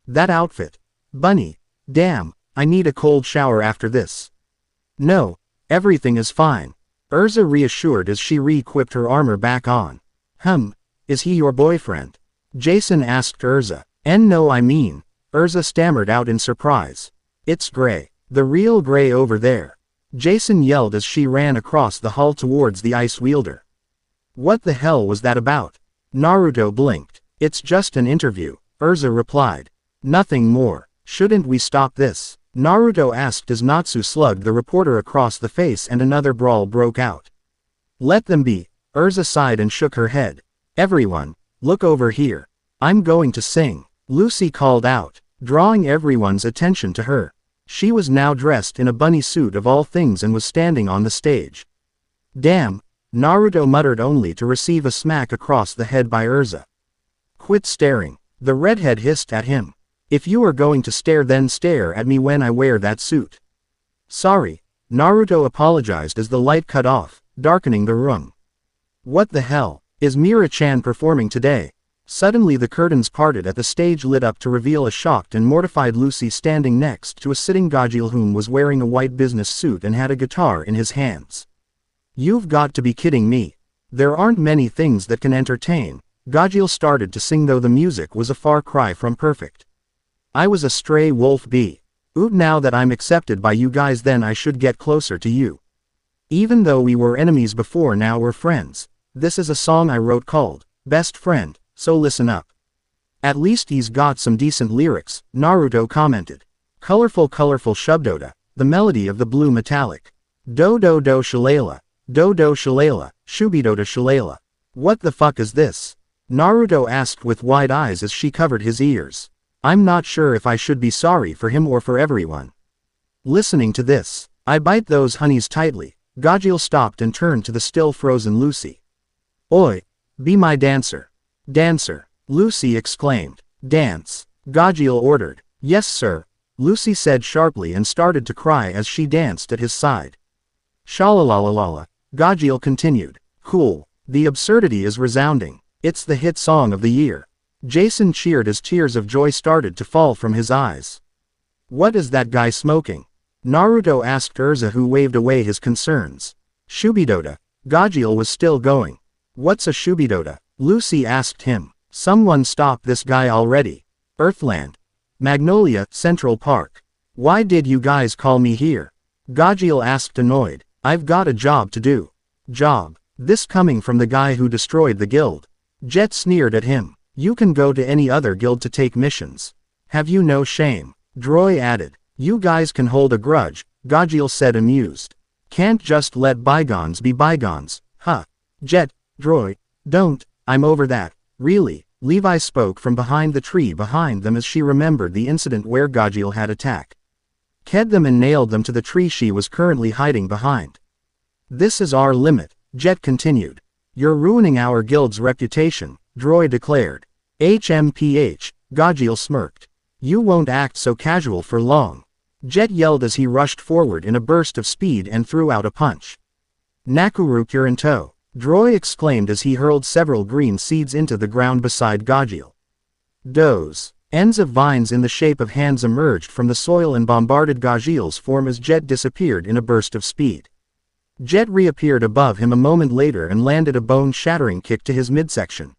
Speaker 1: That outfit. Bunny. Damn, I need a cold shower after this. No, everything is fine, Urza reassured as she re-equipped her armor back on. Is he your boyfriend? Jason asked Urza. No I mean, Urza stammered out in surprise. It's Gray. The real Gray over there. Jason yelled as she ran across the hall towards the ice wielder. What the hell was that about? Naruto blinked. It's just an interview, Urza replied. Nothing more. Shouldn't we stop this? Naruto asked as Natsu slugged the reporter across the face and another brawl broke out. Let them be, Urza sighed and shook her head. Everyone, look over here. I'm going to sing, Lucy called out, drawing everyone's attention to her. She was now dressed in a bunny suit of all things and was standing on the stage. Damn, Naruto muttered only to receive a smack across the head by Urza. Quit staring, the redhead hissed at him. If you are going to stare then stare at me when I wear that suit. Sorry, Naruto apologized as the light cut off, darkening the room. What the hell, is Mira-chan performing today? Suddenly the curtains parted at the stage lit up to reveal a shocked and mortified Lucy standing next to a sitting Gajil whom was wearing a white business suit and had a guitar in his hands. You've got to be kidding me. There aren't many things that can entertain. Gajeel started to sing, though the music was a far cry from perfect. I was a stray wolf bee. Oot, now that I'm accepted by you guys, then I should get closer to you. Even though we were enemies before, now we're friends. This is a song I wrote called Best Friend, so listen up. At least he's got some decent lyrics, Naruto commented. Colorful Shubdoda, the melody of the blue metallic. Do do do Shalala, Shubidoda Shalala. What the fuck is this? Naruto asked with wide eyes as she covered his ears. I'm not sure if I should be sorry for him or for everyone. Listening to this, I bite those honeys tightly. Gajeel stopped and turned to the still frozen Lucy. Oi, be my dancer. Dancer, Lucy exclaimed. Dance, Gajeel ordered. Yes sir, Lucy said sharply and started to cry as she danced at his side. Shalalalala, Gajeel continued. Cool, the absurdity is resounding. It's the hit song of the year. Jason cheered as tears of joy started to fall from his eyes. What is that guy smoking? Naruto asked Urza, who waved away his concerns. Shubidoda. Gajeel was still going. What's a Shubidoda? Lucy asked him. Someone stop this guy already. Earthland. Magnolia, Central Park. Why did you guys call me here? Gajeel asked, annoyed. I've got a job to do. Job? This coming from the guy who destroyed the guild. Jet sneered at him. You can go to any other guild to take missions. Have you no shame? Droy added. You guys can hold a grudge, Gajeel said, amused. Can't just let bygones be bygones, huh? Jet, Droy, don't, I'm over that, really. Levi spoke from behind the tree behind them as she remembered the incident where Gajeel had attacked them and nailed them to the tree she was currently hiding behind. This is our limit, Jet continued. You're ruining our guild's reputation, Droy declared. HMPH, Gajeel smirked. You won't act so casual for long. Jet yelled as he rushed forward in a burst of speed and threw out a punch. Nakuru Kurinto, Droy exclaimed as he hurled several green seeds into the ground beside Gajeel. Doze. Ends of vines in the shape of hands emerged from the soil and bombarded Gajeel's form as Jet disappeared in a burst of speed. Jet reappeared above him a moment later and landed a bone-shattering kick to his midsection,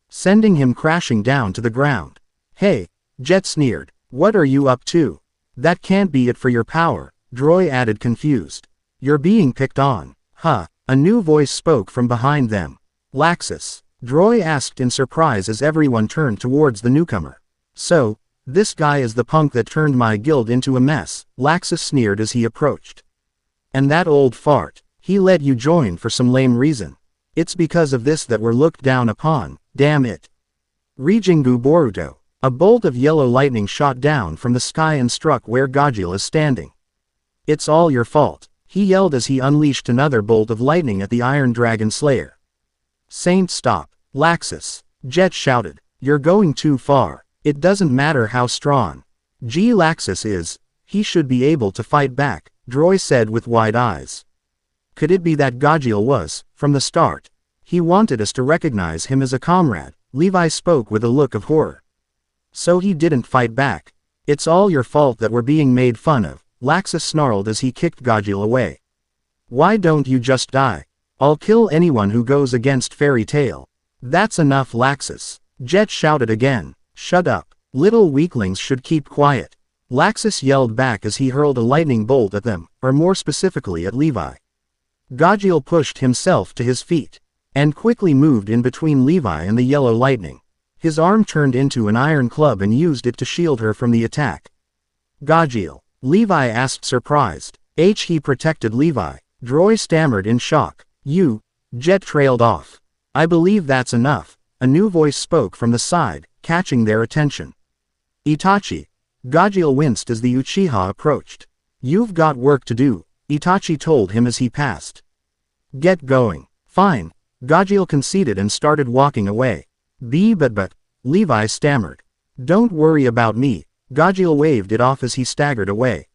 Speaker 1: sending him crashing down to the ground. Hey, Jet sneered. What are you up to? That can't be it for your power, Droy added, confused. You're being picked on. Huh. A new voice spoke from behind them. Laxus, Droy asked in surprise as everyone turned towards the newcomer. So, this guy is the punk that turned my guild into a mess, Laxus sneered as he approached. And that old fart, he let you join for some lame reason. It's because of this that we're looked down upon, damn it. Rijingu Boruto. A bolt of yellow lightning shot down from the sky and struck where Gajeel is standing. It's all your fault, he yelled as he unleashed another bolt of lightning at the Iron Dragon Slayer. Saint, stop, Laxus, Jet shouted. You're going too far. It doesn't matter how strong Laxus is, he should be able to fight back, Droy said with wide eyes. Could it be that Gajeel was, from the start? He wanted us to recognize him as a comrade, Levi spoke with a look of horror. So he didn't fight back. It's all your fault that we're being made fun of, Laxus snarled as he kicked Gajeel away. Why don't you just die? I'll kill anyone who goes against Fairy Tail. That's enough, Laxus, Jet shouted again. Shut up. Little weaklings should keep quiet, Laxus yelled back as he hurled a lightning bolt at them, or more specifically at Levi. Gajeel pushed himself to his feet, and quickly moved in between Levi and the yellow lightning. His arm turned into an iron club and used it to shield her from the attack. Gajeel, Levi asked, surprised. He protected Levi, Droy stammered in shock. You, Jet trailed off. I believe that's enough, a new voice spoke from the side, catching their attention. Itachi. Gajeel winced as the Uchiha approached. You've got work to do, Itachi told him as he passed. Get going. Fine, Gajeel conceded and started walking away. But, Levi stammered. Don't worry about me, Gajeel waved it off as he staggered away.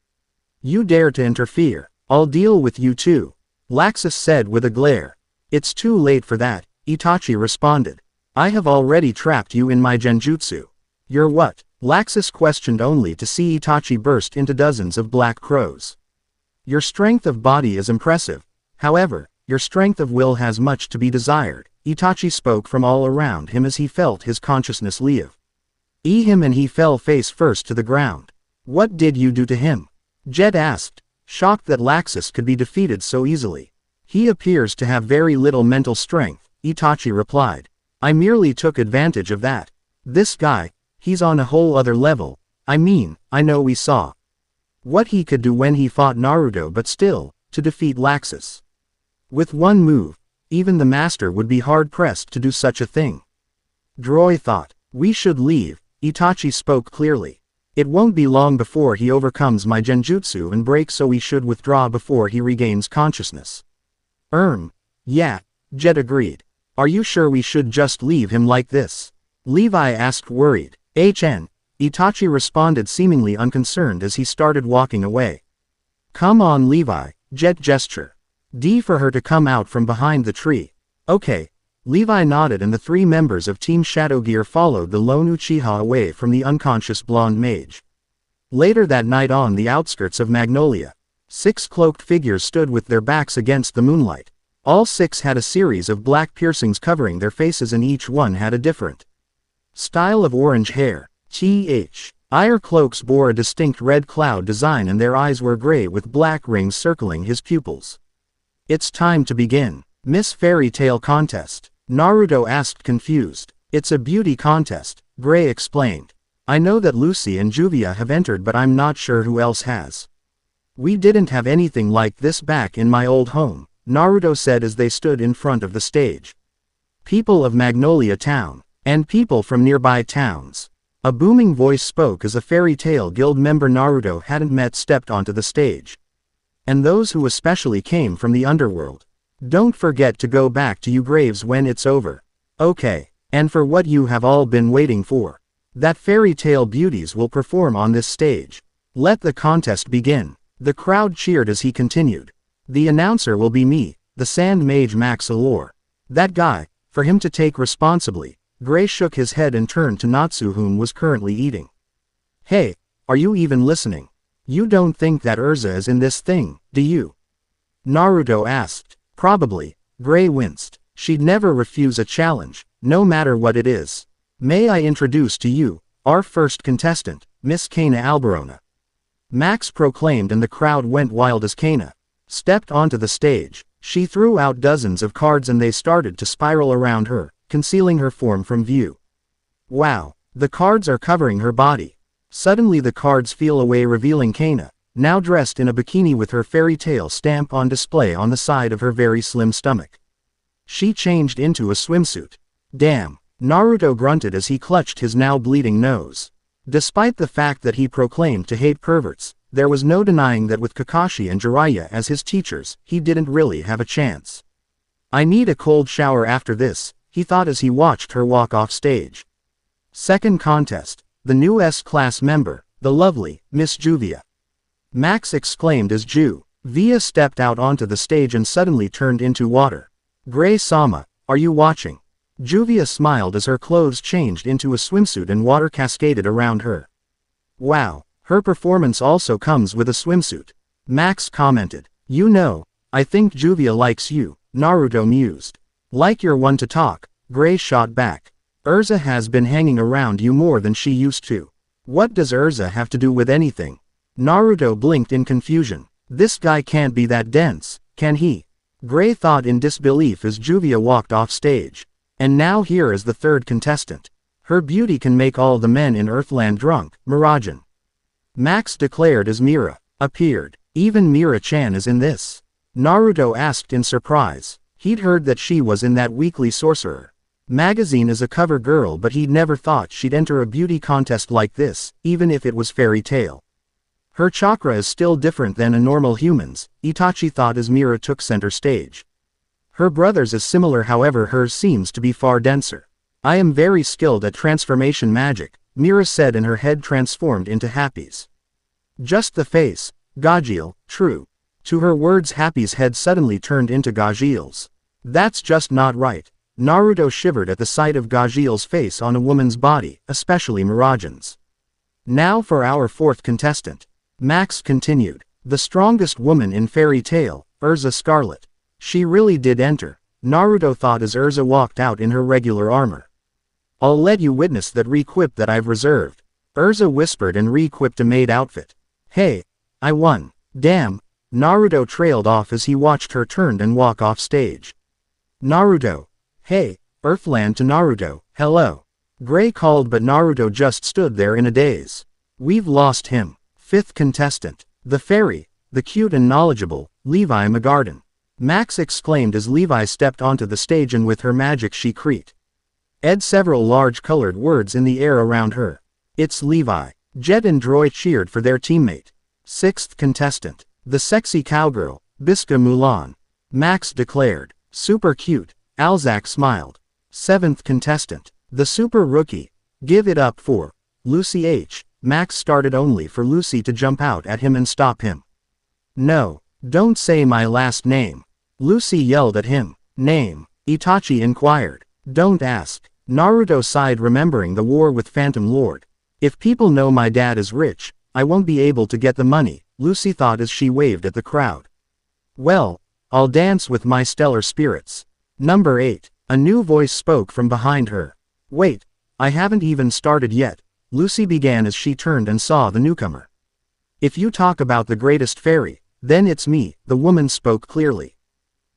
Speaker 1: You dare to interfere, I'll deal with you too, Laxus said with a glare. It's too late for that, Itachi responded. I have already trapped you in my genjutsu. You're what? Laxus questioned, only to see Itachi burst into dozens of black crows. Your strength of body is impressive. However, your strength of will has much to be desired. Itachi spoke from all around him as he felt his consciousness leave him and he fell face first to the ground. What did you do to him? Jet asked, shocked that Laxus could be defeated so easily. He appears to have very little mental strength, Itachi replied. I merely took advantage of that. This guy, he's on a whole other level. I mean, I know we saw what he could do when he fought Naruto, but still, to defeat Laxus with one move, even the master would be hard-pressed to do such a thing. Droi thought. We should leave, Itachi spoke clearly. It won't be long before he overcomes my genjutsu and breaks, so we should withdraw before he regains consciousness. Yeah, Jet agreed. Are you sure we should just leave him like this? Levi asked worried. Itachi responded seemingly unconcerned as he started walking away. Come on Levi, Jet gestured. For her to come out from behind the tree. Okay. Levi nodded and the three members of Team Shadowgear followed the lone Uchiha away from the unconscious blonde mage. Later that night on the outskirts of Magnolia, 6 cloaked figures stood with their backs against the moonlight. All 6 had a series of black piercings covering their faces and each one had a different style of orange hair. Their cloaks bore a distinct red cloud design and their eyes were gray with black rings circling his pupils. It's time to begin. Miss Fairy Tale Contest. Naruto asked confused. It's a beauty contest, Gray explained. I know that Lucy and Juvia have entered but I'm not sure who else has. We didn't have anything like this back in my old home, Naruto said as they stood in front of the stage. People of Magnolia Town, and people from nearby towns. A booming voice spoke as a Fairy Tale Guild member Naruto hadn't met stepped onto the stage. And those who especially came from the underworld. Don't forget to go back to your graves when it's over. Okay, and for what you have all been waiting for. That fairy tale beauties will perform on this stage. Let the contest begin. The crowd cheered as he continued. The announcer will be me, the Sand Mage Max Allure. That guy, for him to take responsibly. Gray shook his head and turned to Natsu whom was currently eating. Hey, are you even listening? You don't think that Urza is in this thing, do you? Naruto asked. Probably, Gray winced. She'd never refuse a challenge, no matter what it is. May I introduce to you, our first contestant, Miss Kana Alberona. Max proclaimed and the crowd went wild as Kana stepped onto the stage. She threw out dozens of cards and they started to spiral around her, concealing her form from view. Wow, the cards are covering her body. Suddenly the cards peel away revealing Kana, now dressed in a bikini with her fairy tale stamp on display on the side of her very slim stomach. She changed into a swimsuit. Damn, Naruto grunted as he clutched his now bleeding nose. Despite the fact that he proclaimed to hate perverts, there was no denying that with Kakashi and Jiraiya as his teachers, he didn't really have a chance. I need a cold shower after this, he thought as he watched her walk off stage. Second contest, the new S-class member, the lovely Miss Juvia. Max exclaimed as Juvia stepped out onto the stage and suddenly turned into water. Gray-sama, are you watching? Juvia smiled as her clothes changed into a swimsuit and water cascaded around her. Wow, her performance also comes with a swimsuit. Max commented. You know, I think Juvia likes you, Naruto mused. Like you're one to talk, Gray shot back. Urza has been hanging around you more than she used to. What does Urza have to do with anything? Naruto blinked in confusion. This guy can't be that dense, can he? Gray thought in disbelief as Juvia walked off stage. And now here is the third contestant. Her beauty can make all the men in Earthland drunk, Miragen. Max declared as Mira appeared. Even Mira-chan is in this. Naruto asked in surprise. He'd heard that she was in that weekly Sorcerer magazine as a cover girl but he'd never thought she'd enter a beauty contest like this, even if it was fairy tale. Her chakra is still different than a normal human's, Itachi thought as Mira took center stage. Her brother's is similar, however hers seems to be far denser. I am very skilled at transformation magic, Mira said and her head transformed into Happy's. Just the face, Gajeel, true. To her words Happy's head suddenly turned into Gajeel's. That's just not right. Naruto shivered at the sight of Gajeel's face on a woman's body, especially Miragen's. Now for our fourth contestant. Max continued. The strongest woman in fairy tale, Urza Scarlet. She really did enter, Naruto thought as Erza walked out in her regular armor. I'll let you witness that re-equip that I've reserved, Erza whispered and re-equipped a maid outfit. Hey, I won. Damn, Naruto trailed off as he watched her turn and walk off stage. Naruto. Hey, Earthland to Naruto, hello. Gray called but Naruto just stood there in a daze. We've lost him. Fifth contestant. The fairy, the cute and knowledgeable, Levi Magarden. Max exclaimed as Levi stepped onto the stage and with her magic she creaked. Ed several large colored words in the air around her. It's Levi. Jet and Droid cheered for their teammate. Sixth contestant. The sexy cowgirl, Biska Mulan. Max declared. Super cute. Alzak smiled. Seventh contestant. The super rookie. Give it up for Lucy H. Max started only for Lucy to jump out at him and stop him. No, don't say my last name. Lucy yelled at him. Name? Itachi inquired. Don't ask. Naruto sighed remembering the war with Phantom Lord. If people know my dad is rich, I won't be able to get the money, Lucy thought as she waved at the crowd. Well, I'll dance with my stellar spirits. Number 8. A new voice spoke from behind her. Wait, I haven't even started yet, Lucy began as she turned and saw the newcomer. If you talk about the greatest fairy, then it's me, the woman spoke clearly.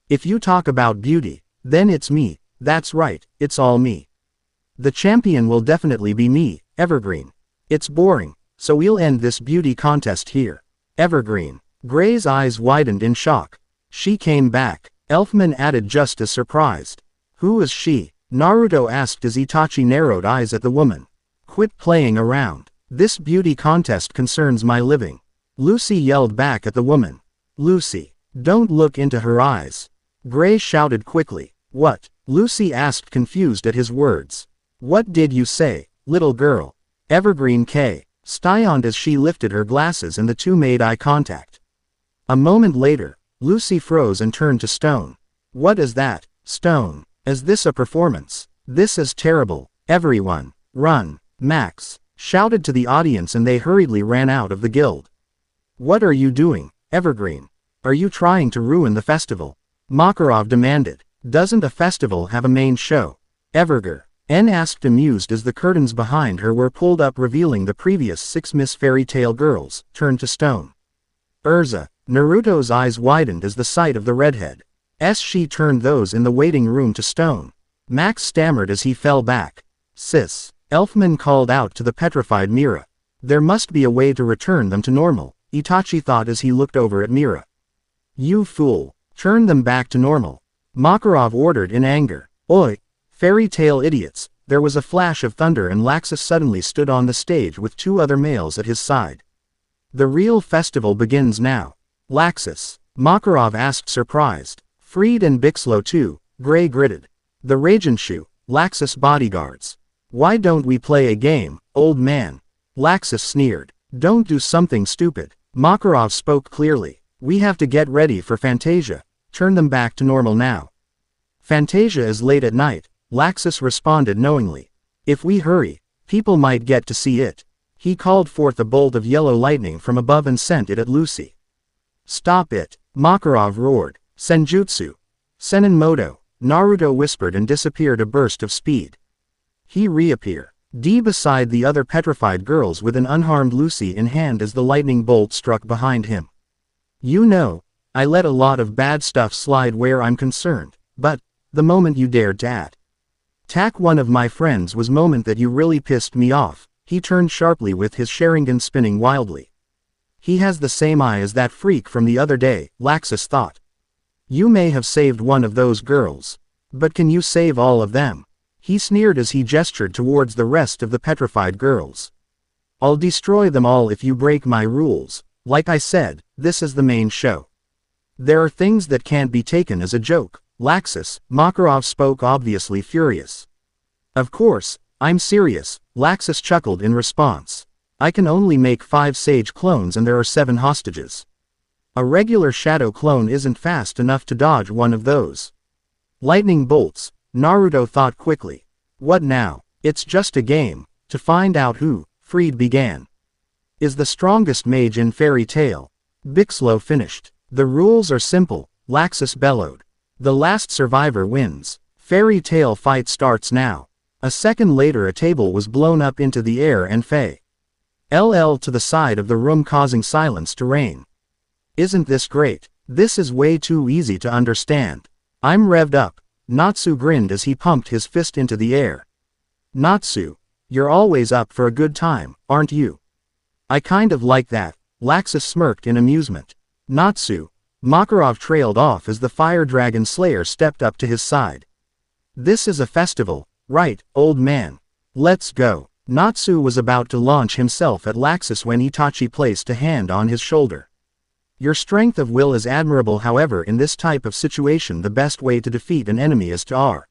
Speaker 1: If you talk about beauty, then it's me, that's right, it's all me. The champion will definitely be me, Evergreen. It's boring, so we'll end this beauty contest here. Evergreen. Gray's eyes widened in shock. She came back, Elfman added just as surprised. Who is she? Naruto asked as Itachi narrowed eyes at the woman. Quit playing around. This beauty contest concerns my living. Lucy yelled back at the woman. Lucy, don't look into her eyes. Gray shouted quickly. What? Lucy asked confused at his words. What did you say, little girl? Evergreen K. Stioned as she lifted her glasses and the two made eye contact. A moment later, Lucy froze and turned to Stone. What is that, Stone? Is this a performance? This is terrible. Everyone, run. Max shouted to the audience and they hurriedly ran out of the guild. What are you doing, Evergreen? Are you trying to ruin the festival? Makarov demanded. Doesn't a festival have a main show? Evergar. N asked amused as the curtains behind her were pulled up revealing the previous 6 Miss Fairy Tale girls, turned to Stone. Erza. Naruto's eyes widened as the sight of the redhead. She turned those in the waiting room to Stone. Max stammered as he fell back. Sis. Elfman called out to the petrified Mira. There must be a way to return them to normal, Itachi thought as he looked over at Mira. You fool. Turn them back to normal. Makarov ordered in anger. Oi! Fairy tale idiots. There was a flash of thunder and Laxus suddenly stood on the stage with 2 other males at his side. The real festival begins now. Laxus. Makarov asked surprised. Freed and Bixlo too, Gray gritted. The Ragenshu, Laxus bodyguards. Why don't we play a game, old man? Laxus sneered. Don't do something stupid. Makarov spoke clearly. We have to get ready for Fantasia. Turn them back to normal now. Fantasia is late at night, Laxus responded knowingly. If we hurry, people might get to see it. He called forth a bolt of yellow lightning from above and sent it at Lucy. Stop it, Makarov roared. Senjutsu. Senenmoto, Naruto whispered and disappeared a burst of speed. He reappeared. Beside the other petrified girls with an unharmed Lucy in hand as the lightning bolt struck behind him. You know, I let a lot of bad stuff slide where I'm concerned, but, the moment you dared to attack one of my friends was moment that you really pissed me off, he turned sharply with his Sharingan spinning wildly. He has the same eye as that freak from the other day, Laxus thought. You may have saved one of those girls. But can you save all of them? He sneered as he gestured towards the rest of the petrified girls. I'll destroy them all if you break my rules. Like I said, this is the main show. There are things that can't be taken as a joke, Laxus, Makarov spoke obviously furious. Of course, I'm serious, Laxus chuckled in response. I can only make 5 sage clones and there are 7 hostages. A regular shadow clone isn't fast enough to dodge one of those. Lightning bolts, Naruto thought quickly. What now? It's just a game, to find out who, Freed began. Is the strongest mage in Fairy Tale. Bixlo finished. The rules are simple, Laxus bellowed. The last survivor wins. Fairy tale fight starts now. A second later a table was blown up into the air and fell to the side of the room, causing silence to reign. Isn't this great? This is way too easy to understand. I'm revved up. Natsu grinned as he pumped his fist into the air. Natsu, you're always up for a good time, aren't you? I kind of like that. Laxus smirked in amusement. Natsu. Makarov trailed off as the Fire Dragon Slayer stepped up to his side. This is a festival, right, old man? Let's go. Natsu was about to launch himself at Laxus when Itachi placed a hand on his shoulder. Your strength of will is admirable, however in this type of situation the best way to defeat an enemy is to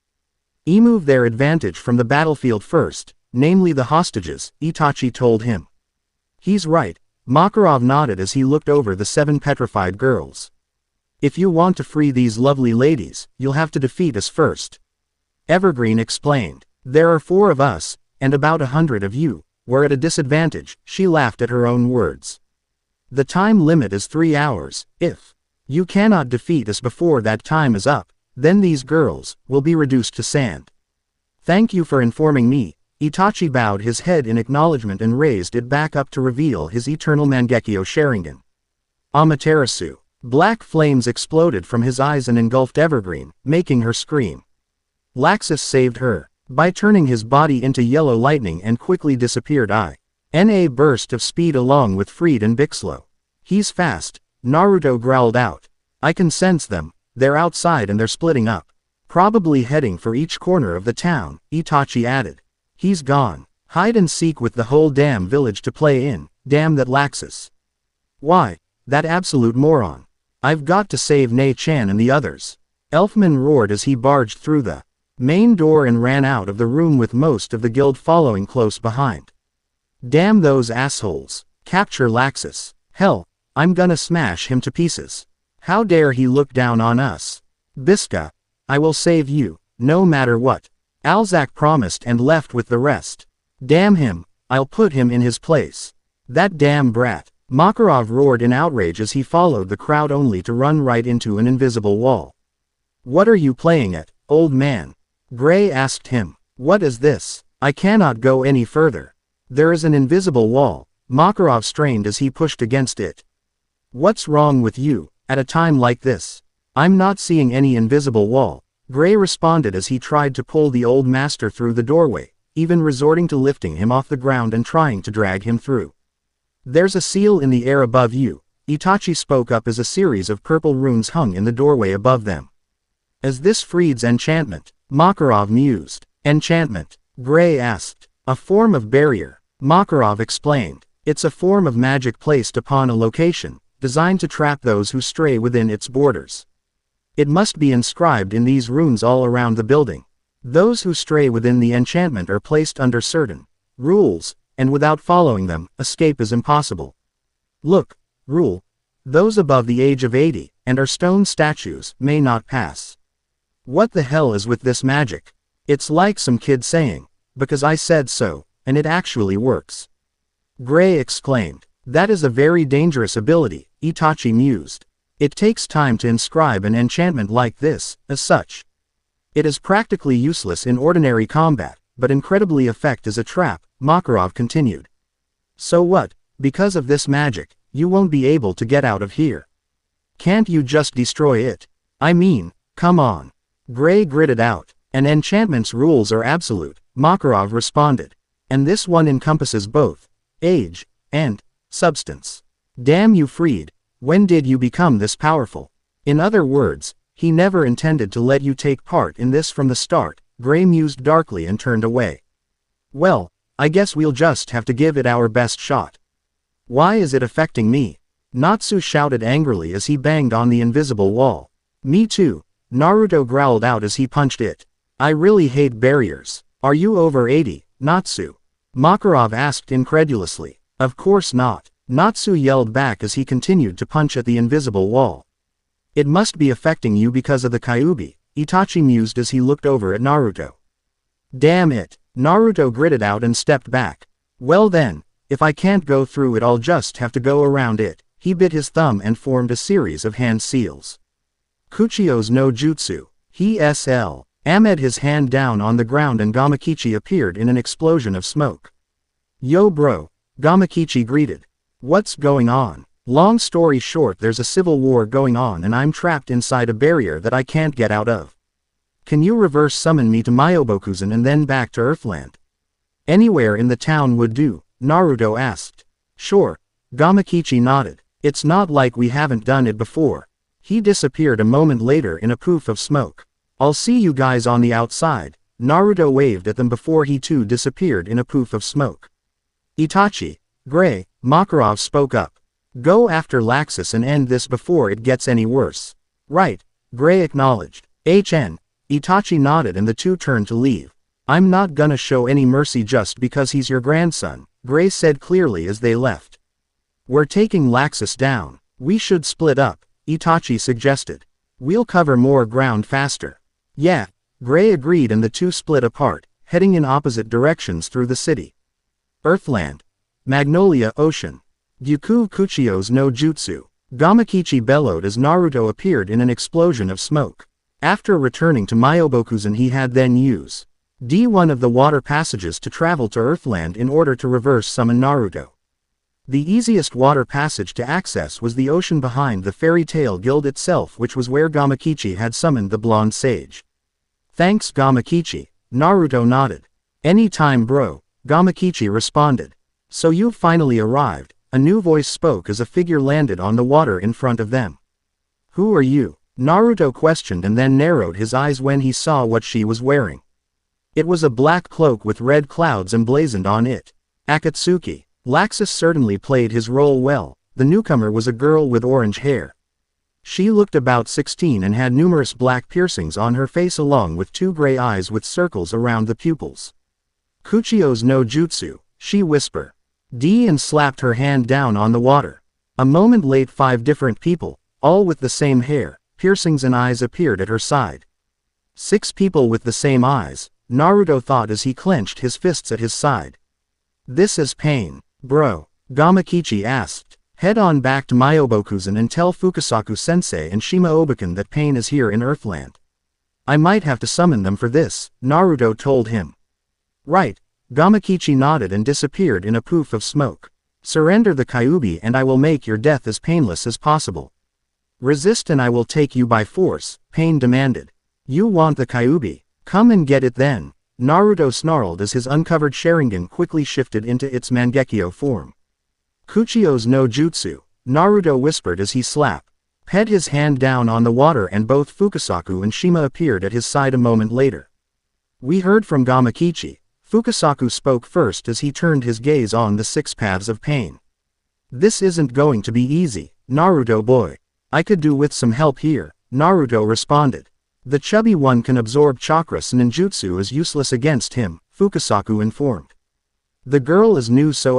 Speaker 1: remove their advantage from the battlefield first, namely the hostages, Itachi told him. He's right, Makarov nodded as he looked over the 7 petrified girls. If you want to free these lovely ladies, you'll have to defeat us first. Evergreen explained. There are 4 of us, and about 100 of you. We're at a disadvantage, she laughed at her own words. The time limit is 3 hours. If you cannot defeat us before that time is up, then these girls will be reduced to sand. Thank you for informing me. Itachi bowed his head in acknowledgement and raised it back up to reveal his eternal Mangekyo Sharingan. Amaterasu. Black flames exploded from his eyes and engulfed Evergreen, making her scream. Laxus saved her by turning his body into yellow lightning and quickly disappeared. In a burst of speed along with Fried and Bixlo. He's fast, Naruto growled out. I can sense them, they're outside and they're splitting up. Probably heading for each corner of the town, Itachi added. He's gone. Hide and seek with the whole damn village to play in, damn that Laxus. Why, that absolute moron. I've got to save Ne-chan and the others. Elfman roared as he barged through the main door and ran out of the room with most of the guild following close behind. Damn those assholes. Capture Laxus. Hell, I'm gonna smash him to pieces. How dare he look down on us. Biska. I will save you, no matter what. Alzak promised and left with the rest. Damn him, I'll put him in his place. That damn brat. Makarov roared in outrage as he followed the crowd only to run right into an invisible wall. What are you playing at, old man? Gray asked him. What is this? I cannot go any further. There is an invisible wall. Makarov strained as he pushed against it. What's wrong with you, at a time like this? I'm not seeing any invisible wall, Gray responded as he tried to pull the old master through the doorway, even resorting to lifting him off the ground and trying to drag him through. There's a seal in the air above you, Itachi spoke up as a series of purple runes hung in the doorway above them. Is this Fried's enchantment? Makarov mused. Enchantment? Gray asked. A form of barrier, Makarov explained. It's a form of magic placed upon a location, designed to trap those who stray within its borders. It must be inscribed in these runes all around the building. Those who stray within the enchantment are placed under certain rules, and without following them, escape is impossible. Look, rule. Those above the age of 80, and are stone statues, may not pass. What the hell is with this magic? It's like some kid saying, because I said so, and it actually works. Gray exclaimed. That is a very dangerous ability, Itachi mused. It takes time to inscribe an enchantment like this, as such. It is practically useless in ordinary combat, but incredibly effective as a trap, Makarov continued. So what, because of this magic, you won't be able to get out of here? Can't you just destroy it? I mean, come on. Gray gritted out. An enchantment's rules are absolute, Makarov responded. And this one encompasses both age and substance. Damn you, Fried, when did you become this powerful? In other words, he never intended to let you take part in this from the start, Gray mused darkly and turned away. Well, I guess we'll just have to give it our best shot. Why is it affecting me? Natsu shouted angrily as he banged on the invisible wall. Me too, Naruto growled out as he punched it. I really hate barriers. Are you over 80, Natsu? Makarov asked incredulously. Of course not, Natsu yelled back as he continued to punch at the invisible wall. It must be affecting you because of the Kyuubi, Itachi mused as he looked over at Naruto. Damn it, Naruto gritted out and stepped back. Well then, if I can't go through it I'll just have to go around it. He bit his thumb and formed a series of hand seals. Kuchio's no jutsu. He SL. Ahmed his hand down on the ground and Gamakichi appeared in an explosion of smoke. Yo bro. Gamakichi greeted. What's going on? Long story short, there's a civil war going on and I'm trapped inside a barrier that I can't get out of. Can you reverse summon me to Myobokuzen and then back to Earthland? Anywhere in the town would do, Naruto asked. Sure. Gamakichi nodded. It's not like we haven't done it before. He disappeared a moment later in a poof of smoke. I'll see you guys on the outside. Naruto waved at them before he too disappeared in a poof of smoke. Itachi, Gray, Makarov spoke up. Go after Laxus and end this before it gets any worse. Right, Gray acknowledged. HN. Itachi nodded and the two turned to leave. I'm not gonna show any mercy just because he's your grandson, Gray said clearly as they left. We're taking Laxus down. We should split up, Itachi suggested. We'll cover more ground faster. Yeah, Gray agreed and the two split apart, heading in opposite directions through the city. Earthland. Magnolia Ocean. Gyuku Kuchio's no jutsu. Gamakichi bellowed as Naruto appeared in an explosion of smoke. After returning to Myobokuzen he had then use D1 of the water passages to travel to Earthland in order to reverse summon Naruto. The easiest water passage to access was the ocean behind the Fairy Tail Guild itself, which was where Gamakichi had summoned the blonde sage. Thanks Gamakichi, Naruto nodded. Anytime bro, Gamakichi responded. So you've finally arrived, a new voice spoke as a figure landed on the water in front of them. Who are you? Naruto questioned and then narrowed his eyes when he saw what she was wearing. It was a black cloak with red clouds emblazoned on it. Akatsuki. Laxus certainly played his role well. The newcomer was a girl with orange hair. She looked about 16 and had numerous black piercings on her face along with two gray eyes with circles around the pupils. Kuchio's no jutsu, she whispered. And slapped her hand down on the water. A moment late 5 different people, all with the same hair, piercings and eyes appeared at her side. 6 people with the same eyes, Naruto thought as he clenched his fists at his side. This is pain, bro, Gamakichi asked. Head on back to Myobokuzen and tell Fukasaku-sensei and Shima Obeken that pain is here in Earthland. I might have to summon them for this, Naruto told him. Right. Gamakichi nodded and disappeared in a poof of smoke. Surrender the Kyuubi and I will make your death as painless as possible. Resist and I will take you by force, Pain demanded. You want the Kyuubi? Come and get it then, Naruto snarled as his uncovered Sharingan quickly shifted into its Mangekyo form. Kuchio's no jutsu, Naruto whispered as he slapped his hand down on the water and both Fukasaku and Shima appeared at his side a moment later. We heard from Gamakichi. Fukasaku spoke first as he turned his gaze on the 6 paths of pain. This isn't going to be easy, Naruto boy. I could do with some help here, Naruto responded. The chubby one can absorb chakra so ninjutsu is useless against him, Fukasaku informed. The girl is new so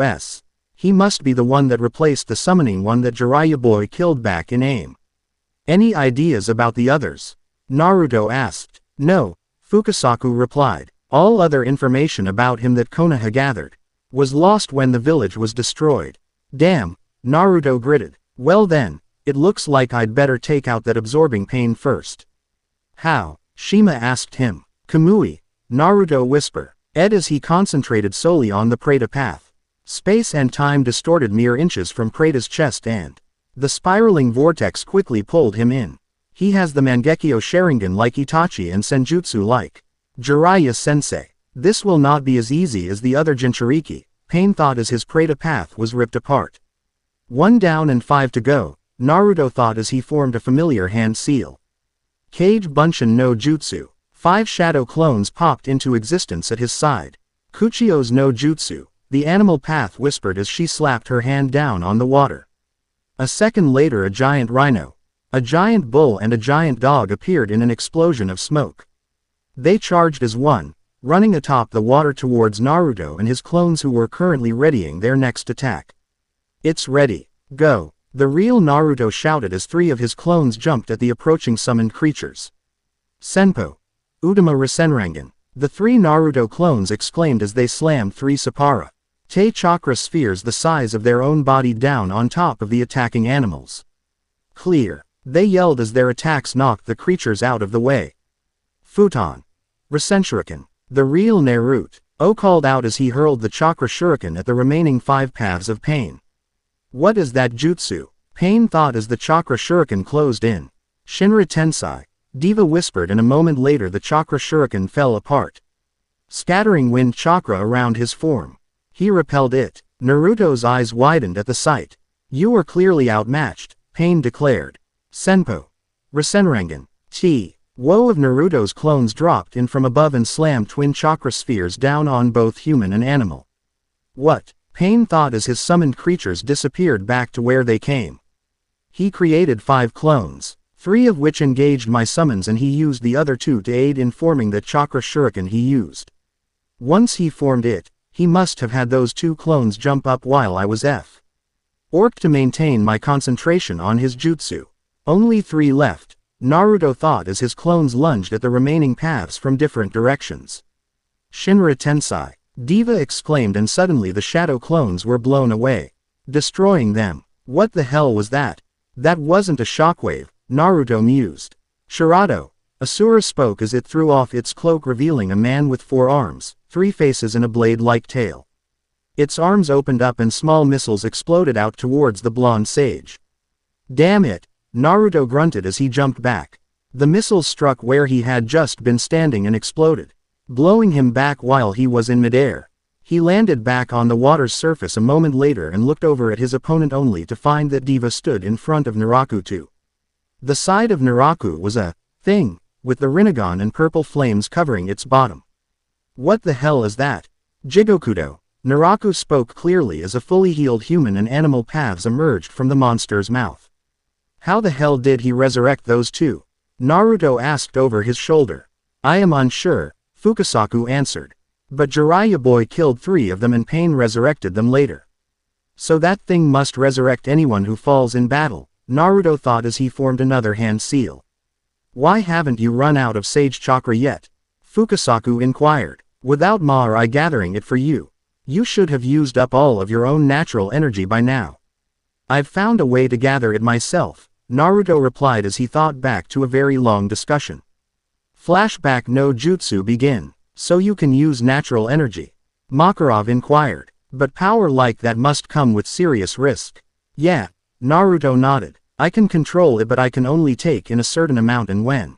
Speaker 1: he must be the one that replaced the summoning one that Jiraiya boy killed back in AIM. Any ideas about the others? Naruto asked. No, Fukasaku replied. All other information about him that Konoha gathered was lost when the village was destroyed. Damn, Naruto gritted. Well then, it looks like I'd better take out that absorbing pain first. How? Shima asked him. Kamui, Naruto whispered. As he concentrated solely on the Preta path. Space and time distorted mere inches from Preta's chest and the spiraling vortex quickly pulled him in. He has the Mangekyo Sharingan like Itachi and Senjutsu like Jiraiya-sensei. This will not be as easy as the other Jinchuriki, Pain thought as his Preta path was ripped apart. 1 down and 5 to go, Naruto thought as he formed a familiar hand seal. Kage Bunshin no Jutsu. 5 shadow clones popped into existence at his side. Kuchio's no jutsu, the animal path whispered as she slapped her hand down on the water. A second later a giant rhino, a giant bull and a giant dog appeared in an explosion of smoke. They charged as one, running atop the water towards Naruto and his clones who were currently readying their next attack. It's ready. Go. The real Naruto shouted as 3 of his clones jumped at the approaching summoned creatures. Senpo. Udama Rasenrangan. The 3 Naruto clones exclaimed as they slammed 3 Sapara Te chakra spheres the size of their own body down on top of the attacking animals. Clear. They yelled as their attacks knocked the creatures out of the way. Futon. Rasenshuriken. The real Naruto called out as he hurled the chakra shuriken at the remaining 5 paths of pain. What is that jutsu? Pain thought as the chakra shuriken closed in. Shinra Tensei. Diva whispered, and a moment later the chakra shuriken fell apart, scattering wind chakra around his form. He repelled it. Naruto's eyes widened at the sight. You are clearly outmatched, Pain declared. Senpo. Rasenrangan. Woe of Naruto's clones dropped in from above and slammed twin chakra spheres down on both human and animal. What? Pain thought as his summoned creatures disappeared back to where they came. He created 5 clones, 3 of which engaged my summons, and he used the other 2 to aid in forming the chakra shuriken he used. Once he formed it, he must have had those 2 clones jump up while I was orc to maintain my concentration on his jutsu. Only 3 left, Naruto thought as his clones lunged at the remaining paths from different directions. Shinra Tensei. Diva exclaimed, and suddenly the shadow clones were blown away, destroying them. What the hell was that? That wasn't a shockwave, Naruto mused. Shirado. Asura spoke as it threw off its cloak, revealing a man with 4 arms, 3 faces and a blade-like tail. Its arms opened up and small missiles exploded out towards the blonde sage. Damn it! Naruto grunted as he jumped back. The missiles struck where he had just been standing and exploded, blowing him back while he was in midair. He landed back on the water's surface a moment later and looked over at his opponent only to find that Diva stood in front of Naraku too. The side of Naraku was a thing, with the Rinnegan and purple flames covering its bottom. What the hell is that? Jigokudo. Naraku spoke clearly as a fully healed human and animal paths emerged from the monster's mouth. How the hell did he resurrect those 2? Naruto asked over his shoulder. I am unsure, Fukasaku answered. But Jiraiya boy killed 3 of them and Pain resurrected them later. So that thing must resurrect anyone who falls in battle, Naruto thought as he formed another hand seal. Why haven't you run out of Sage Chakra yet? Fukasaku inquired. Without Ma or I gathering it for you. You should have used up all of your own natural energy by now. I've found a way to gather it myself, Naruto replied as he thought back to a very long discussion. Flashback no jutsu begin. So you can use natural energy? Makarov inquired. But power like that must come with serious risk. Yeah, Naruto nodded. I can control it, but I can only take in a certain amount, and when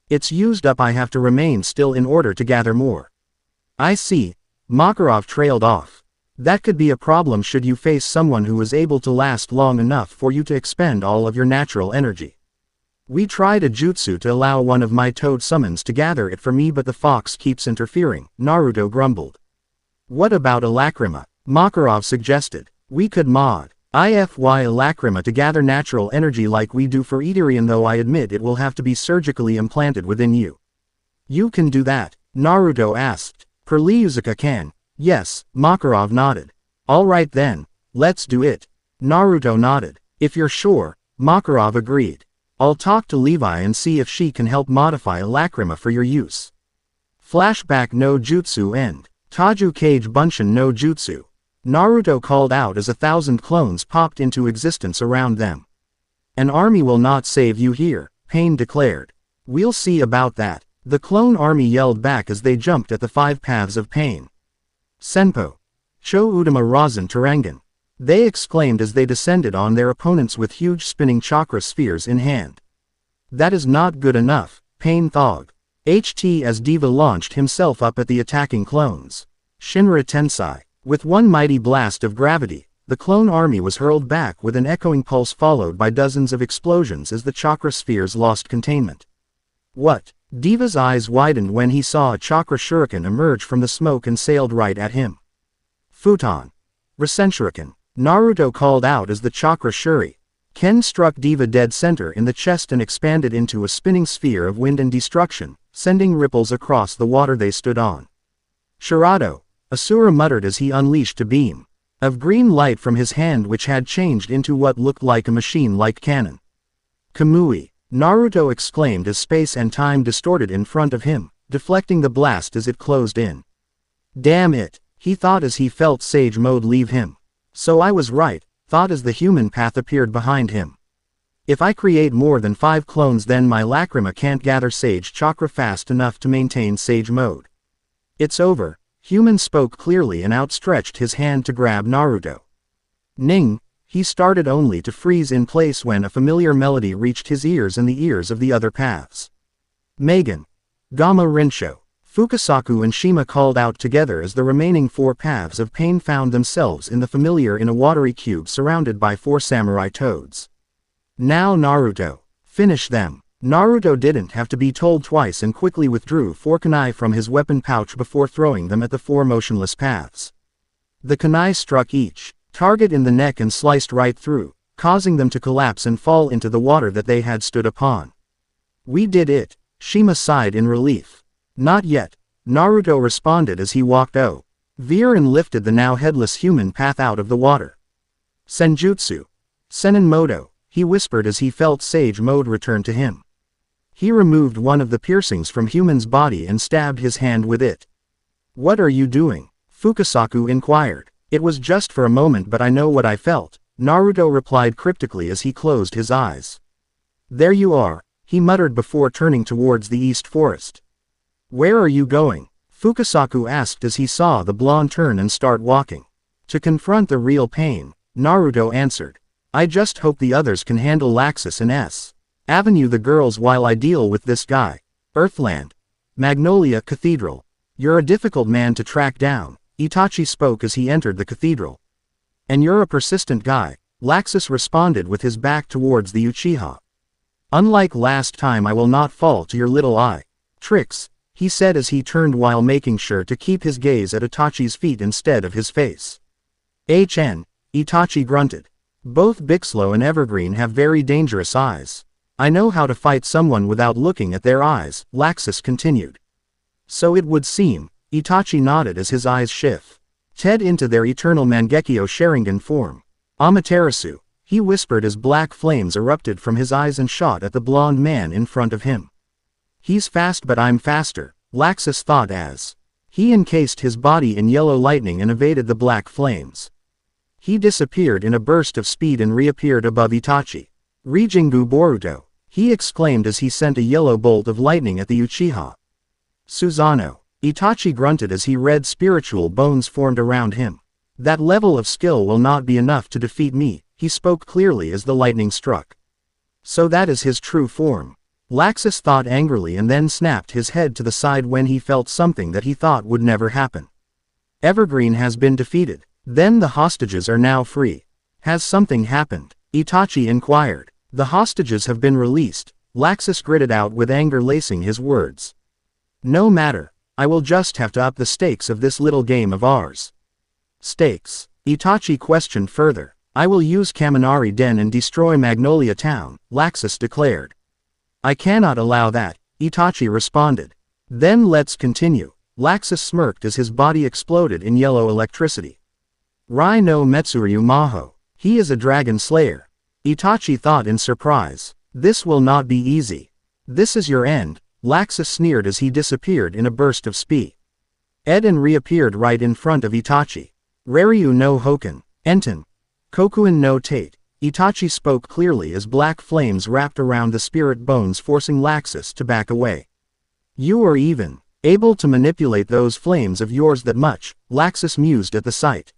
Speaker 1: it's used up I have to remain still in order to gather more. I see. Makarov trailed off. That could be a problem should you face someone who is able to last long enough for you to expend all of your natural energy. We tried a jutsu to allow one of my toad summons to gather it for me, but the fox keeps interfering, Naruto grumbled. What about a lacrima? Makarov suggested. We could mod IFY a lacrima to gather natural energy like we do for Idarian, though I admit it will have to be surgically implanted within you. You can do that? Naruto asked. Perliuzuka can. Yes, Makarov nodded. Alright then, let's do it. Naruto nodded. If you're sure, Makarov agreed. I'll talk to Levi and see if she can help modify a lacrima for your use. Flashback no jutsu end. Taju Kage Bunshin no jutsu. Naruto called out as 1,000 clones popped into existence around them. An army will not save you here, Pain declared. We'll see about that. The clone army yelled back as they jumped at the 5 paths of pain. Senpo. Cho Udama Razan Tarangan. They exclaimed as they descended on their opponents with huge spinning chakra spheres in hand. That is not good enough, Pain thought. HT as Diva launched himself up at the attacking clones. Shinra Tensei. With one mighty blast of gravity, the clone army was hurled back with an echoing pulse followed by dozens of explosions as the chakra spheres lost containment. What? Diva's eyes widened when he saw a chakra shuriken emerge from the smoke and sailed right at him. Futon. Rasenshuriken. Naruto called out as the chakra shuriken struck Diva dead center in the chest and expanded into a spinning sphere of wind and destruction, sending ripples across the water they stood on. Shirado. Asura muttered as he unleashed a beam of green light from his hand which had changed into what looked like a machine-like cannon. Kamui. Naruto exclaimed as space and time distorted in front of him, deflecting the blast as it closed in. Damn it, he thought as he felt Sage Mode leave him. So I was right, thought as the human path appeared behind him. If I create more than 5 clones, then my Lacrima can't gather Sage Chakra fast enough to maintain Sage mode. It's over. Human spoke clearly and outstretched his hand to grab Naruto. Ning, he started only to freeze in place when a familiar melody reached his ears and the ears of the other paths. Megan. Gamma Rincho. Fukasaku and Shima called out together as the remaining 4 paths of pain found themselves in the familiar in a watery cube surrounded by 4 samurai toads. Now Naruto. Finish them. Naruto didn't have to be told twice and quickly withdrew 4 kunai from his weapon pouch before throwing them at the 4 motionless paths. The kunai struck each target in the neck and sliced right through, causing them to collapse and fall into the water that they had stood upon. We did it, Shima sighed in relief. Not yet, Naruto responded as he walked over and lifted the now headless human path out of the water. Senjutsu. Senin Moto, he whispered as he felt Sage mode return to him. He removed one of the piercings from human's body and stabbed his hand with it. What are you doing? Fukasaku inquired. It was just for a moment, but I know what I felt, Naruto replied cryptically as he closed his eyes. There you are, he muttered before turning towards the east forest. Where are you going? Fukasaku asked as he saw the blonde turn and start walking. To confront the real pain, Naruto answered. I just hope the others can handle Laxus and Avenue the girls while I deal with this guy. Earthland. Magnolia Cathedral. You're a difficult man to track down, Itachi spoke as he entered the cathedral. And you're a persistent guy, Laxus responded with his back towards the Uchiha. Unlike last time, I will not fall to your little eye tricks, he said as he turned while making sure to keep his gaze at Itachi's feet instead of his face. Itachi grunted. Both Bixlo and Evergreen have very dangerous eyes. I know how to fight someone without looking at their eyes, Laxus continued. So it would seem, Itachi nodded as his eyes shifted into their eternal Mangekyo Sharingan form. Amaterasu, he whispered as black flames erupted from his eyes and shot at the blonde man in front of him. He's fast but I'm faster, Laxus thought as he encased his body in yellow lightning and evaded the black flames. He disappeared in a burst of speed and reappeared above Itachi. Rijingu Boruto, he exclaimed as he sent a yellow bolt of lightning at the Uchiha. Susanoo, Itachi grunted as he read spiritual bones formed around him. That level of skill will not be enough to defeat me, he spoke clearly as the lightning struck. So that is his true form. Laxus thought angrily and then snapped his head to the side when he felt something that he thought would never happen. Evergreen has been defeated. Then the hostages are now free. Has something happened? Itachi inquired. The hostages have been released, Laxus gritted out with anger lacing his words. No matter, I will just have to up the stakes of this little game of ours. Stakes? Itachi questioned further. I will use Kaminari Den and destroy Magnolia Town, Laxus declared. I cannot allow that, Itachi responded. Then let's continue. Laxus smirked as his body exploded in yellow electricity. Rai no Metsuryu Maho. He is a dragon slayer. Itachi thought in surprise. This will not be easy. This is your end, Laxus sneered as he disappeared in a burst of speed. Eden reappeared right in front of Itachi. Raryu no Hoken. Enten. Kokuin no Tate. Itachi spoke clearly as black flames wrapped around the spirit bones, forcing Laxus to back away. You are even able to manipulate those flames of yours that much, Laxus mused at the sight.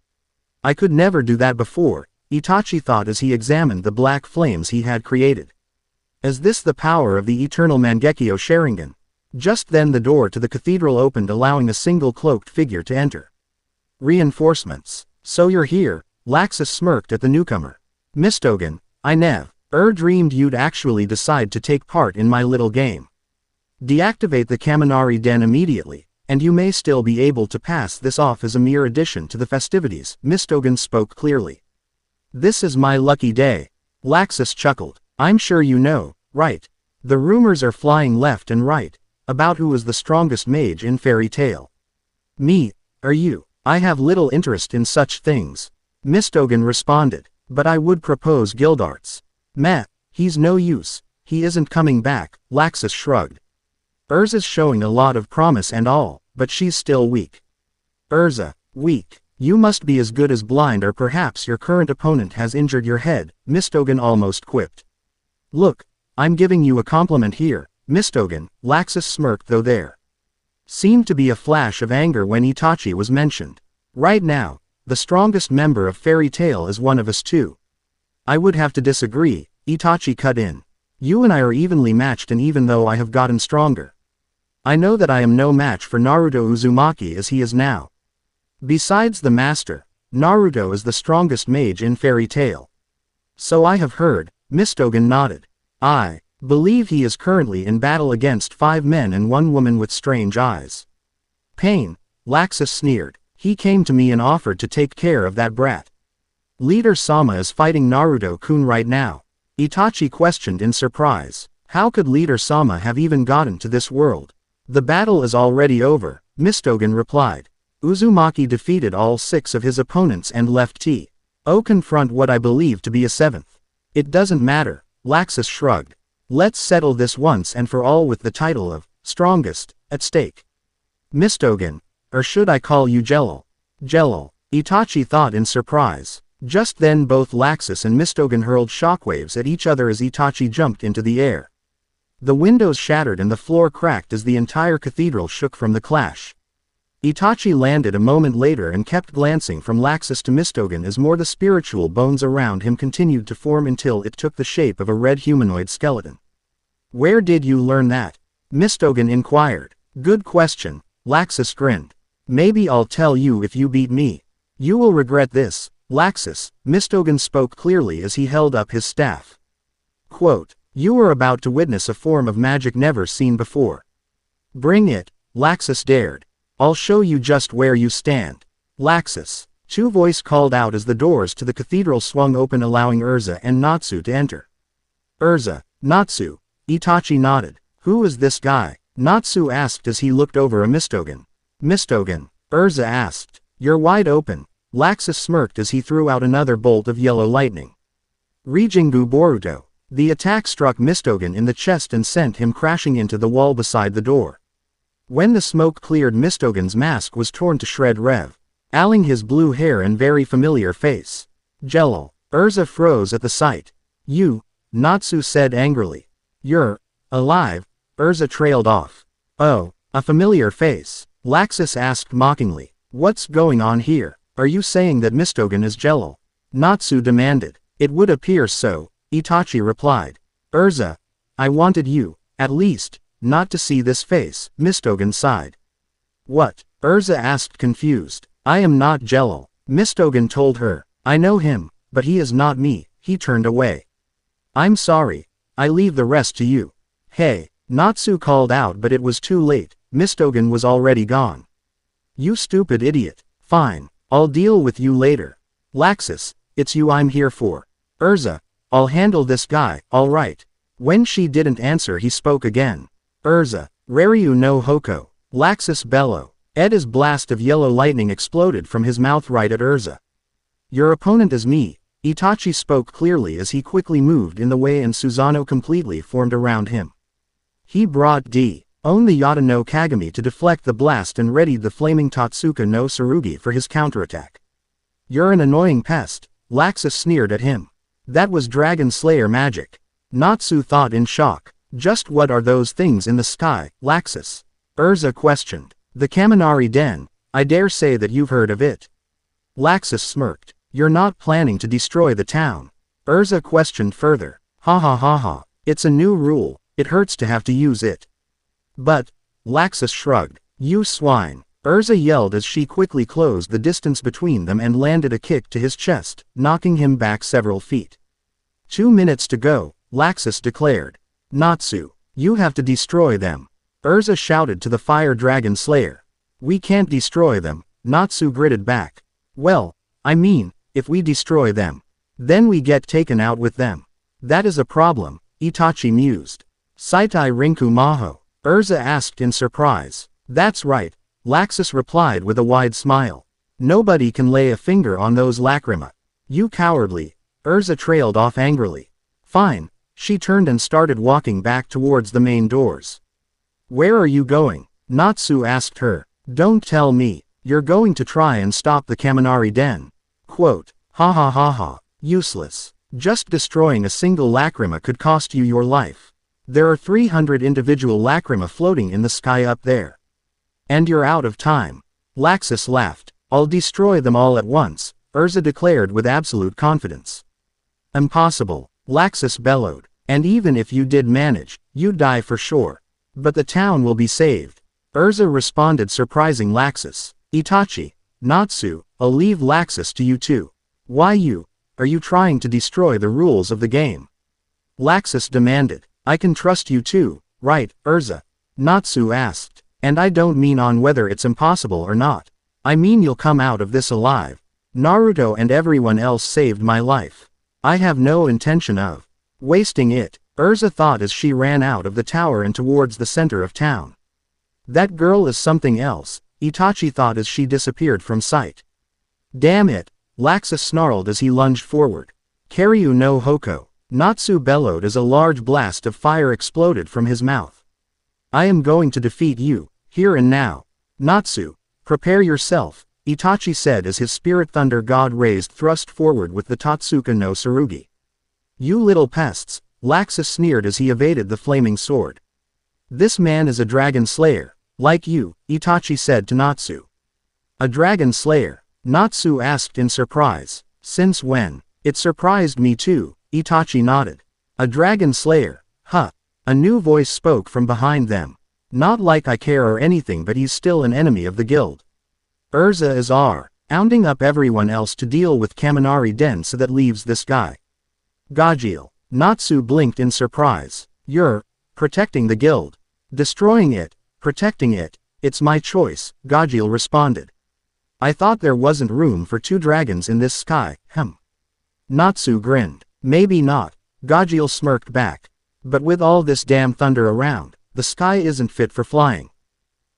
Speaker 1: I could never do that before, Itachi thought as he examined the black flames he had created. Is this the power of the eternal Mangekyo Sharingan? Just then the door to the cathedral opened, allowing a single cloaked figure to enter. Reinforcements. So you're here, Laxus smirked at the newcomer. Mistogen, I never dreamed you'd actually decide to take part in my little game. Deactivate the Kaminari Den immediately, and you may still be able to pass this off as a mere addition to the festivities, Mistogen spoke clearly. This is my lucky day. Laxus chuckled. I'm sure you know, right? The rumors are flying left and right, about who is the strongest mage in Fairy Tail. Me, are you? I have little interest in such things. Mistogen responded. But I would propose Gildarts. Meh, he's no use, he isn't coming back, Laxus shrugged. Urza's showing a lot of promise and all, but she's still weak. Urza, weak? You must be as good as blind, or perhaps your current opponent has injured your head, Mistogen almost quipped. Look, I'm giving you a compliment here, Mistogen, Laxus smirked though there seemed to be a flash of anger when Itachi was mentioned. Right now, the strongest member of Fairy Tail is one of us too. I would have to disagree, Itachi cut in. You and I are evenly matched, and even though I have gotten stronger, I know that I am no match for Naruto Uzumaki as he is now. Besides the master, Naruto is the strongest mage in Fairy Tail. So I have heard, Mistogen nodded. I believe he is currently in battle against 5 men and 1 woman with strange eyes. Pain, Laxus sneered. He came to me and offered to take care of that brat. Leader Sama is fighting Naruto-kun right now. Itachi questioned in surprise. How could Leader Sama have even gotten to this world? The battle is already over, Mistogen replied. Uzumaki defeated all 6 of his opponents and left T.O. confront what I believe to be a 7th. It doesn't matter, Laxus shrugged. Let's settle this once and for all with the title of strongest at stake. Mistogen, or should I call you Jelal? Jelal, Itachi thought in surprise. Just then both Laxus and Mistogen hurled shockwaves at each other as Itachi jumped into the air. The windows shattered and the floor cracked as the entire cathedral shook from the clash. Itachi landed a moment later and kept glancing from Laxus to Mistogen as more the spiritual bones around him continued to form until it took the shape of a red humanoid skeleton. Where did you learn that? Mistogen inquired. Good question, Laxus grinned. Maybe I'll tell you if you beat me. You will regret this, Laxus, Mistogen spoke clearly as he held up his staff. Quote, you are about to witness a form of magic never seen before. Bring it, Laxus dared. I'll show you just where you stand. Laxus. Two voice called out as the doors to the cathedral swung open allowing Erza and Natsu to enter. Erza, Natsu. Itachi nodded. Who is this guy? Natsu asked as he looked over a Mistogen. Mistogen. Erza asked. You're wide open. Laxus smirked as he threw out another bolt of yellow lightning. Rijingu Boruto. The attack struck Mistogen in the chest and sent him crashing into the wall beside the door. When the smoke cleared, Mistogen's mask was torn to shred revealing his blue hair and very familiar face. Jelal. Erza froze at the sight. You, Natsu said angrily. You're alive? Erza trailed off. Oh, a familiar face. Laxus asked mockingly. What's going on here? Are you saying that Mistogen is Jelal? Natsu demanded. It would appear so, Itachi replied. Erza, I wanted you, at least, not to see this face, Mistogen sighed. What? Erza asked confused. I am not Jelal, Mistogen told her. I know him, but he is not me. He turned away. I'm sorry. I leave the rest to you. Hey, Natsu called out, but it was too late. Mistogen was already gone. You stupid idiot. Fine, I'll deal with you later. Laxus, it's you I'm here for. Erza, I'll handle this guy, alright. When she didn't answer, he spoke again. Erza, Raryu no Hoko. Laxus bellow. Ed's blast of yellow lightning exploded from his mouth right at Erza. Your opponent is me, Itachi spoke clearly as he quickly moved in the way and Susanoo completely formed around him. He brought D.O. the Yata no Kagami to deflect the blast and readied the flaming Totsuka no Tsurugi for his counterattack. You're an annoying pest, Laxus sneered at him. That was Dragon Slayer magic. Natsu thought in shock. Just what are those things in the sky, Laxus? Erza questioned. The Kaminari Den, I dare say that you've heard of it. Laxus smirked. You're not planning to destroy the town? Erza questioned further. Ha ha ha ha, it's a new rule, it hurts to have to use it. But, Laxus shrugged. You swine. Erza yelled as she quickly closed the distance between them and landed a kick to his chest, knocking him back several feet. 2 minutes to go, Laxus declared. Natsu, you have to destroy them. Erza shouted to the Fire Dragon Slayer. We can't destroy them, Natsu gritted back. Well, I mean, if we destroy them, then we get taken out with them. That is a problem, Itachi mused. Saitai Rinku Maho? Erza asked in surprise. That's right, Laxus replied with a wide smile. Nobody can lay a finger on those lacrima. You cowardly. Erza trailed off angrily. Fine. She turned and started walking back towards the main doors. Where are you going? Natsu asked her. Don't tell me, you're going to try and stop the Kaminari Den. Quote, ha ha ha ha, useless. Just destroying a single lacrima could cost you your life. There are 300 individual lacrima floating in the sky up there. And you're out of time. Laxus laughed. I'll destroy them all at once, Urza declared with absolute confidence. Impossible, Laxus bellowed. And even if you did manage, you'd die for sure. But the town will be saved. Urza responded, surprising Laxus. Itachi, Natsu, I'll leave Laxus to you too. Why you? Are you trying to destroy the rules of the game? Laxus demanded. I can trust you too, right, Urza? Natsu asked. And I don't mean on whether it's impossible or not. I mean you'll come out of this alive. Naruto and everyone else saved my life. I have no intention of wasting it, Urza thought as she ran out of the tower and towards the center of town. That girl is something else, Itachi thought as she disappeared from sight. Damn it, Laxus snarled as he lunged forward. Karyu no Hoko, Natsu bellowed as a large blast of fire exploded from his mouth. I am going to defeat you, here and now. Natsu, prepare yourself, Itachi said as his spirit thunder god raised thrust forward with the Totsuka no Tsurugi. You little pests, Laxus sneered as he evaded the flaming sword. This man is a dragon slayer, like you, Itachi said to Natsu. A dragon slayer? Natsu asked in surprise. Since when? It surprised me too, Itachi nodded. A dragon slayer, huh? A new voice spoke from behind them. Not like I care or anything, but he's still an enemy of the guild. Urza is rounding up everyone else to deal with Kaminari Den, so that leaves this guy. Gajeel. Natsu blinked in surprise. You're protecting the guild. Destroying it, protecting it, it's my choice, Gajeel responded. I thought there wasn't room for two dragons in this sky, Natsu grinned. Maybe not, Gajeel smirked back. But with all this damn thunder around, the sky isn't fit for flying.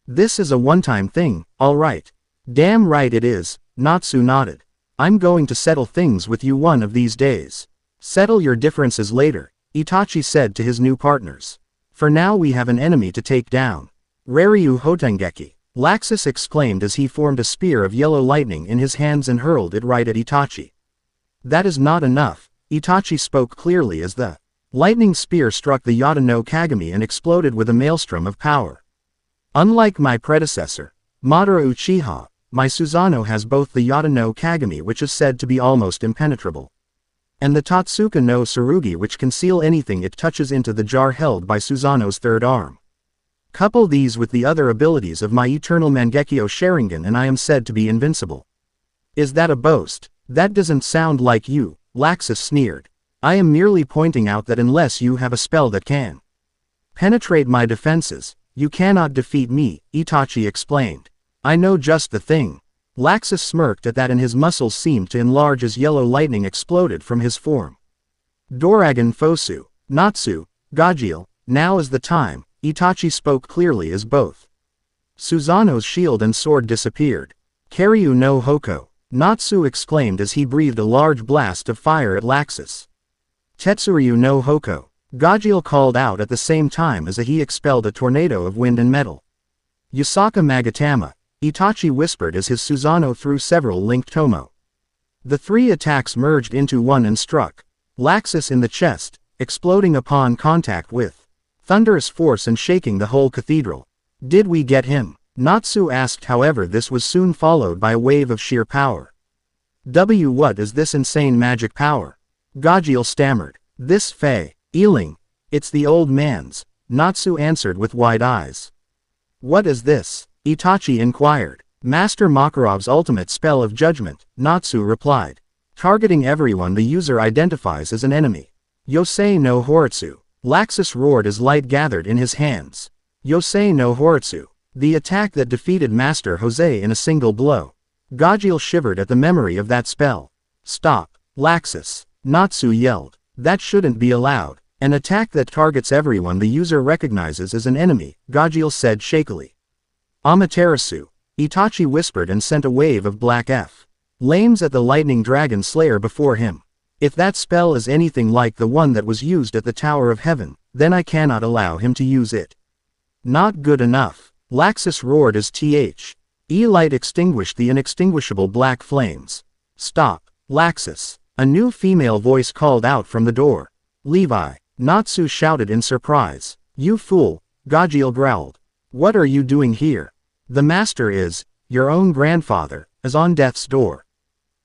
Speaker 1: This is a one-time thing, alright. Damn right it is, Natsu nodded. I'm going to settle things with you one of these days. Settle your differences later, Itachi said to his new partners. For now we have an enemy to take down. Raryu Hotengeki, Laxus exclaimed as he formed a spear of yellow lightning in his hands and hurled it right at Itachi. That is not enough, Itachi spoke clearly as the lightning spear struck the Yata no Kagami and exploded with a maelstrom of power. Unlike my predecessor, Madara Uchiha, my Susanoo has both the Yata no Kagami, which is said to be almost impenetrable, and the Totsuka no Tsurugi, which can seal anything it touches into the jar held by Susanoo's third arm. Couple these with the other abilities of my eternal Mangekyo Sharingan and I am said to be invincible. Is that a boast? That doesn't sound like you, Laxus sneered. I am merely pointing out that unless you have a spell that can penetrate my defenses, you cannot defeat me, Itachi explained. I know just the thing. Laxus smirked at that and his muscles seemed to enlarge as yellow lightning exploded from his form. Doragon Fosu, Natsu, Gajeel, now is the time, Itachi spoke clearly as both Susanoo's shield and sword disappeared. Karyu no Hoko, Natsu exclaimed as he breathed a large blast of fire at Laxus. Tetsuryu no Hoko, Gajeel called out at the same time as he expelled a tornado of wind and metal. Yusaka Magatama, Itachi whispered as his Susanoo threw several linked tomo. The three attacks merged into one and struck Laxus in the chest, exploding upon contact with thunderous force and shaking the whole cathedral. Did we get him? Natsu asked. However, this was soon followed by a wave of sheer power. What is this insane magic power? Gajeel stammered. This Fei Eling. It's the old man's, Natsu answered with wide eyes. What is this? Itachi inquired. Master Makarov's ultimate spell of judgment, Natsu replied. Targeting everyone the user identifies as an enemy. Yosei no Horitsu. Laxus roared as light gathered in his hands. Yosei no Horitsu. The attack that defeated Master Jose in a single blow. Gajeel shivered at the memory of that spell. Stop, Laxus, Natsu yelled. That shouldn't be allowed. An attack that targets everyone the user recognizes as an enemy, Gajeel said shakily. Amaterasu, Itachi whispered and sent a wave of black flames at the lightning dragon slayer before him. If that spell is anything like the one that was used at the Tower of Heaven, then I cannot allow him to use it. Not good enough, Laxus roared as light extinguished the inextinguishable black flames. Stop, Laxus, A new female voice called out from the door. Levi. Natsu shouted in surprise. You fool, Gajiel growled. What are you doing here? The master is, your own grandfather, is on death's door.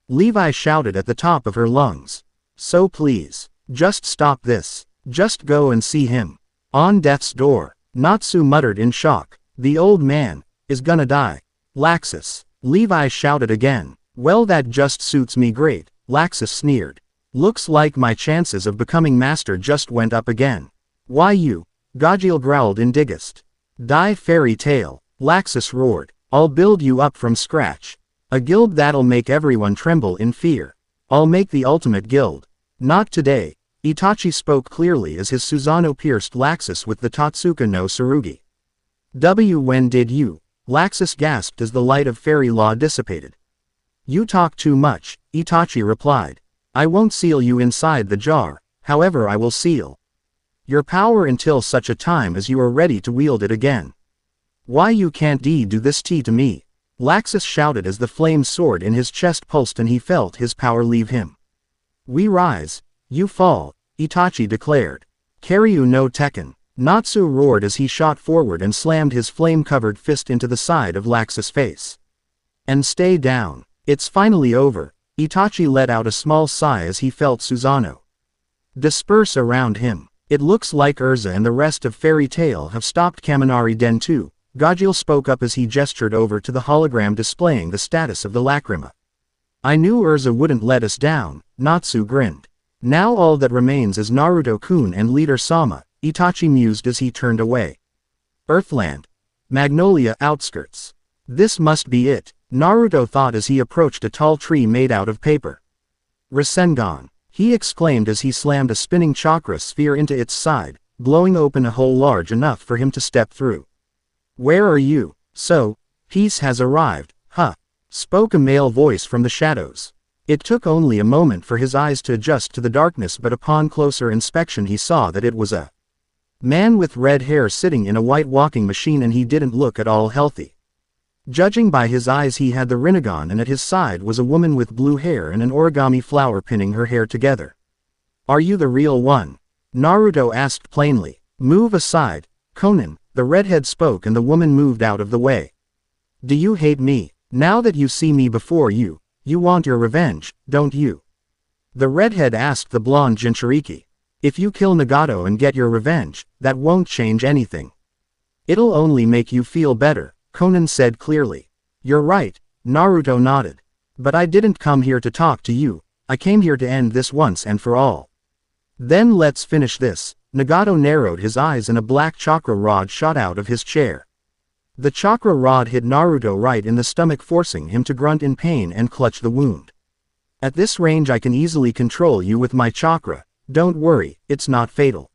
Speaker 1: Levi shouted at the top of her lungs. So please, just stop this. Just go and see him. On death's door. Natsu muttered in shock. The old man is gonna die. Laxus. Levi shouted again. Well, that just suits me great, Laxus sneered. Looks like my chances of becoming master just went up again. Why you? Gajiel growled in Digest. Die fairy tale, Laxus roared. I'll build you up from scratch. A guild that'll make everyone tremble in fear. I'll make the ultimate guild. Not today. Itachi spoke clearly as his Susanoo pierced Laxus with the Totsuka no Tsurugi. When did you? Laxus gasped as the light of fairy law dissipated. You talk too much, Itachi replied. I won't seal you inside the jar, however I will seal your power until such a time as you are ready to wield it again. Why you can't do this to me? Laxus shouted as the flame sword in his chest pulsed and he felt his power leave him. We rise, you fall, Itachi declared. Karyu no Tekken. Natsu roared as he shot forward and slammed his flame-covered fist into the side of Laxus' face. And stay down. It's finally over. Itachi let out a small sigh as he felt Susanoo disperse around him. It looks like Urza and the rest of Fairy Tail have stopped Kaminari Den too. Gajiel spoke up as he gestured over to the hologram displaying the status of the Lacrima. I knew Urza wouldn't let us down, Natsu grinned. Now all that remains is Naruto-kun and Leader Sama, Itachi mused as he turned away. Earthland. Magnolia outskirts. This must be it, Naruto thought as he approached a tall tree made out of paper. Rasengan, he exclaimed as he slammed a spinning chakra sphere into its side, blowing open a hole large enough for him to step through. Where are you? So, peace has arrived, huh? Spoke a male voice from the shadows. It took only a moment for his eyes to adjust to the darkness, but upon closer inspection he saw that it was a man with red hair sitting in a white walking machine, and he didn't look at all healthy. Judging by his eyes, he had the Rinnegan, and at his side was a woman with blue hair and an origami flower pinning her hair together. Are you the real one? Naruto asked plainly. Move aside, Konan, the redhead spoke, and the woman moved out of the way. Do you hate me? Now that you see me before you, you want your revenge, don't you? The redhead asked the blonde Jinchuriki. If you kill Nagato and get your revenge, that won't change anything. It'll only make you feel better, Konan said clearly. You're right, Naruto nodded. But I didn't come here to talk to you, I came here to end this once and for all. Then let's finish this. Nagato narrowed his eyes and a black chakra rod shot out of his chair. The chakra rod hit Naruto right in the stomach, forcing him to grunt in pain and clutch the wound. At this range I can easily control you with my chakra, don't worry, it's not fatal.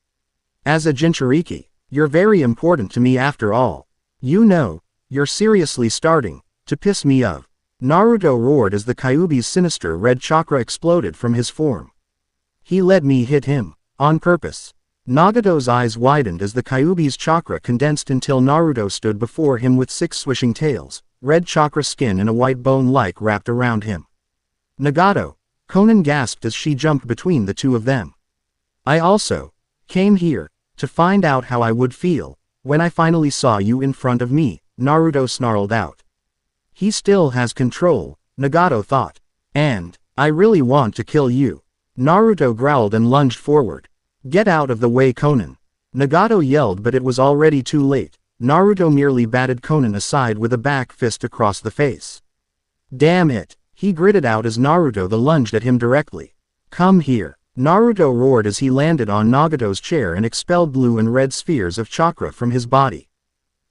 Speaker 1: As a Jinchuriki, you're very important to me after all. You know, you're seriously starting to piss me off. Naruto roared as the Kyuubi's sinister red chakra exploded from his form. He let me hit him, on purpose. Nagato's eyes widened as the Kyuubi's chakra condensed until Naruto stood before him with 6 swishing tails, red chakra skin and a white bone-like wrapped around him. Nagato, Konan gasped as she jumped between the two of them. I also came here to find out how I would feel when I finally saw you in front of me, Naruto snarled out. He still has control, Nagato thought. And I really want to kill you. Naruto growled and lunged forward. Get out of the way, Konan. Nagato yelled, but it was already too late. Naruto merely batted Konan aside with a back fist across the face. Damn it, he gritted out as Naruto lunged at him directly. Come here. Naruto roared as he landed on Nagato's chair and expelled blue and red spheres of chakra from his body.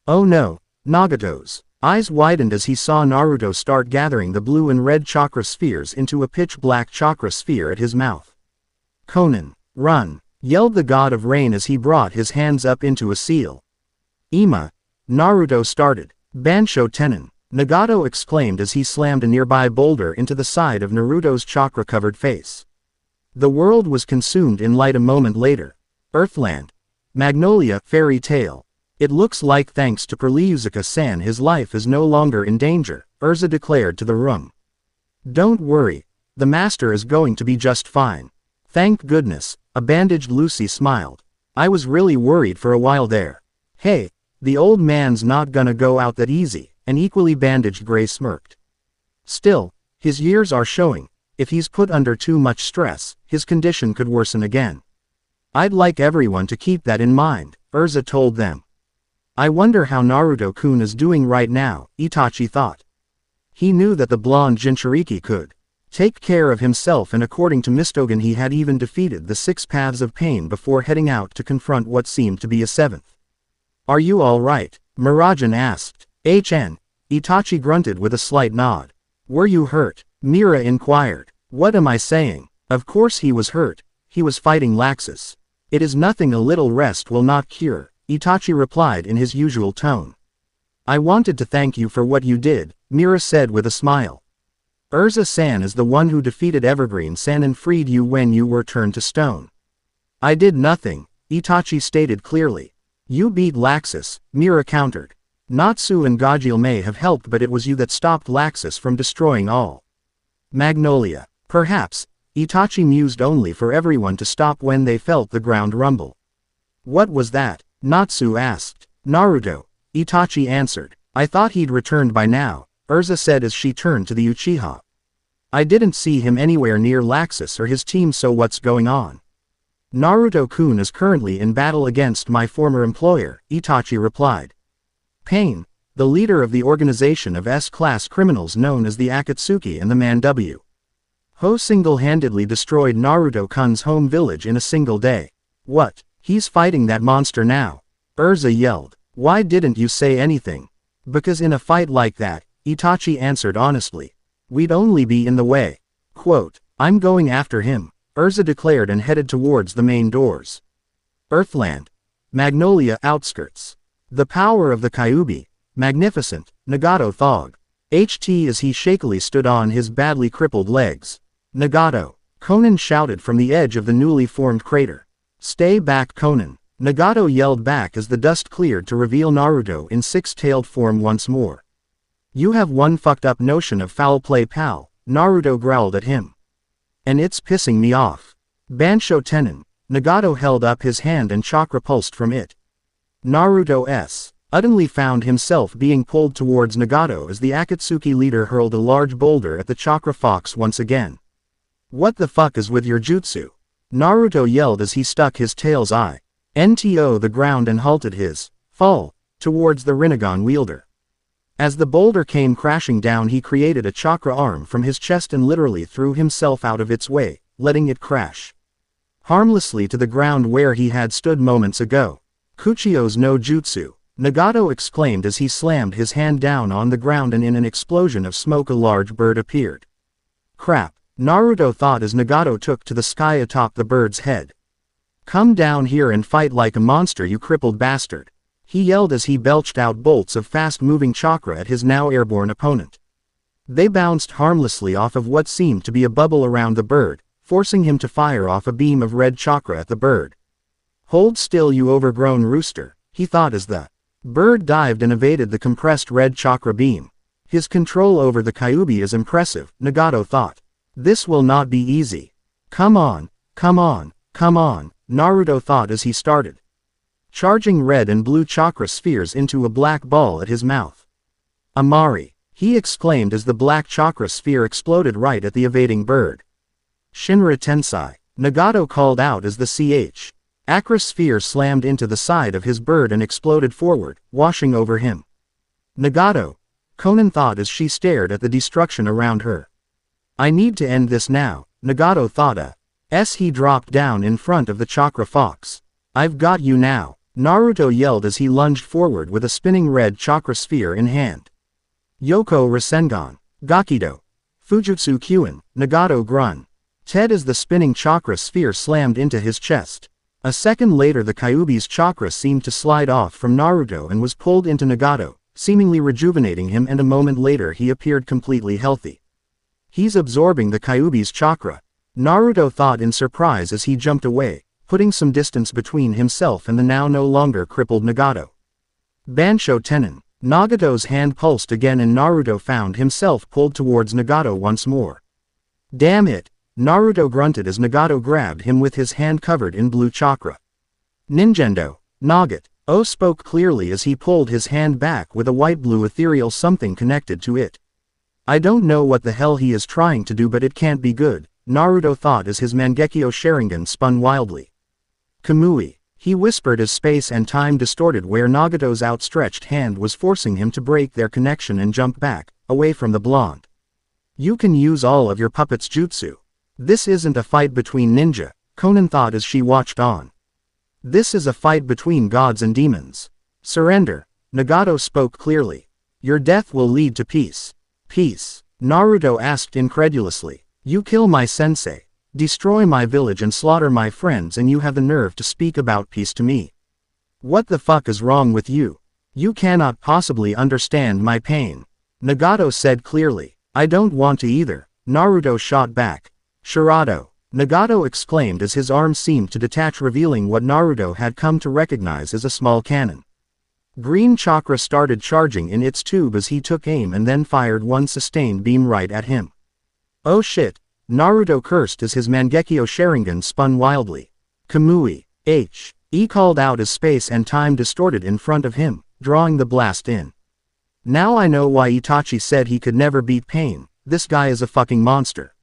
Speaker 1: Oh no, Nagato's eyes widened as he saw Naruto start gathering the blue and red chakra spheres into a pitch-black chakra sphere at his mouth. Konan, run, yelled the god of rain as he brought his hands up into a seal. Ima, Naruto started. Bansho Tenin, Nagato exclaimed as he slammed a nearby boulder into the side of Naruto's chakra-covered face. The world was consumed in light a moment later. Earthland. Magnolia Fairy Tail. It looks like thanks to Perliuzuka-san his life is no longer in danger, Urza declared to the room. Don't worry, The master is going to be just fine. Thank goodness, a bandaged Lucy smiled. I was really worried for a while there. Hey, the old man's not gonna go out that easy, an equally bandaged Gray smirked. Still, his years are showing. If he's put under too much stress, his condition could worsen again. I'd like everyone to keep that in mind, Urza told them. I wonder how Naruto-kun is doing right now, Itachi thought. He knew that the blonde Jinchuriki could take care of himself, and according to Mistogen he had even defeated the 6 paths of pain before heading out to confront what seemed to be a 7th. Are you all right? Murajan asked. HN. Itachi grunted with a slight nod. Were you hurt? Mira inquired. What am I saying? Of course he was hurt. He was fighting Laxus. It is nothing, a little rest will not cure, Itachi replied in his usual tone. I wanted to thank you for what you did, Mira said with a smile. Urza-san is the one who defeated Evergreen-san and freed you when you were turned to stone. I did nothing, Itachi stated clearly. You beat Laxus, Mira countered. Natsu and Gajil may have helped, but it was you that stopped Laxus from destroying all. Magnolia. Perhaps, Itachi mused, only for everyone to stop when they felt the ground rumble. What was that? Natsu asked. Naruto, Itachi answered. I thought he'd returned by now, Urza said as she turned to the Uchiha. I didn't see him anywhere near Laxus or his team, so what's going on? Naruto-kun is currently in battle against my former employer, Itachi replied. Pain, the leader of the organization of S-class criminals known as the Akatsuki and the Man W. Ho single-handedly destroyed Naruto-kun's home village in a single day. What? He's fighting that monster now? Urza yelled. Why didn't you say anything? Because in a fight like that, Itachi answered honestly, we'd only be in the way. Quote, I'm going after him, Urza declared and headed towards the main doors. Earthland. Magnolia outskirts. The power of the Kyuubi. Magnificent, Nagato thought. HT as he shakily stood on his badly crippled legs. Nagato. Konan shouted from the edge of the newly formed crater. Stay back, Konan. Nagato yelled back as the dust cleared to reveal Naruto in 6-tailed form once more. You have one fucked up notion of foul play, pal, Naruto growled at him. And it's pissing me off. Bansho Tenin. Nagato held up his hand and chakra pulsed from it. Naruto suddenly found himself being pulled towards Nagato as the Akatsuki leader hurled a large boulder at the chakra fox once again. What the fuck is with your jutsu? Naruto yelled as he stuck his tail's eye. NTO the ground and halted his fall towards the Rinnegan wielder. As the boulder came crashing down, he created a chakra arm from his chest and literally threw himself out of its way, letting it crash harmlessly to the ground where he had stood moments ago. Kuchio's no jutsu, Nagato exclaimed as he slammed his hand down on the ground, and in an explosion of smoke a large bird appeared. Crap, Naruto thought as Nagato took to the sky atop the bird's head. Come down here and fight like a monster, you crippled bastard, he yelled as he belched out bolts of fast-moving chakra at his now airborne opponent. They bounced harmlessly off of what seemed to be a bubble around the bird, forcing him to fire off a beam of red chakra at the bird. Hold still, you overgrown rooster, he thought as the bird dived and evaded the compressed red chakra beam. His control over the Kyuubi is impressive, Nagato thought. This will not be easy. Come on, come on, come on, Naruto thought as he started charging red and blue chakra spheres into a black ball at his mouth. Amari, he exclaimed as the black chakra sphere exploded right at the evading bird. Shinra Tensai, Nagato called out as the Akra sphere slammed into the side of his bird and exploded forward, washing over him. Nagato, Konan thought as she stared at the destruction around her. I need to end this now, Nagato thought as he dropped down in front of the chakra fox. I've got you now, Naruto yelled as he lunged forward with a spinning red chakra sphere in hand. Yoko Rasengan, Gakido, Fujutsu Kyuin, Nagato grun. Ted as the spinning chakra sphere slammed into his chest. A second later the Kyuubi's chakra seemed to slide off from Naruto and was pulled into Nagato, seemingly rejuvenating him, and a moment later he appeared completely healthy. He's absorbing the Kyuubi's chakra, Naruto thought in surprise as he jumped away, putting some distance between himself and the now no longer crippled Nagato. Bansho Tenin. Nagato's hand pulsed again and Naruto found himself pulled towards Nagato once more. Damn it! Naruto grunted as Nagato grabbed him with his hand covered in blue chakra. Ninjendo, Nagata. O spoke clearly as he pulled his hand back with a white-blue ethereal something connected to it. I don't know what the hell he is trying to do, but it can't be good, Naruto thought as his Mangekyo Sharingan spun wildly. Kamui, he whispered as space and time distorted where Nagato's outstretched hand was forcing him to break their connection and jump back, away from the blonde. You can use all of your puppet's jutsu. This isn't a fight between ninja, Konan thought as she watched on. This is a fight between gods and demons. Surrender, Nagato spoke clearly. Your death will lead to peace. Peace? Naruto asked incredulously. You kill my sensei, destroy my village and slaughter my friends, and you have the nerve to speak about peace to me. What the fuck is wrong with you? You cannot possibly understand my pain. Nagato said clearly. I don't want to either, Naruto shot back. Shirado, Nagato exclaimed as his arm seemed to detach, revealing what Naruto had come to recognize as a small cannon. Green chakra started charging in its tube as he took aim and then fired one sustained beam right at him. Oh shit, Naruto cursed as his Mangekyo Sharingan spun wildly. Kamui, he called out as space and time distorted in front of him, drawing the blast in. Now I know why Itachi said he could never beat Pain, this guy is a fucking monster.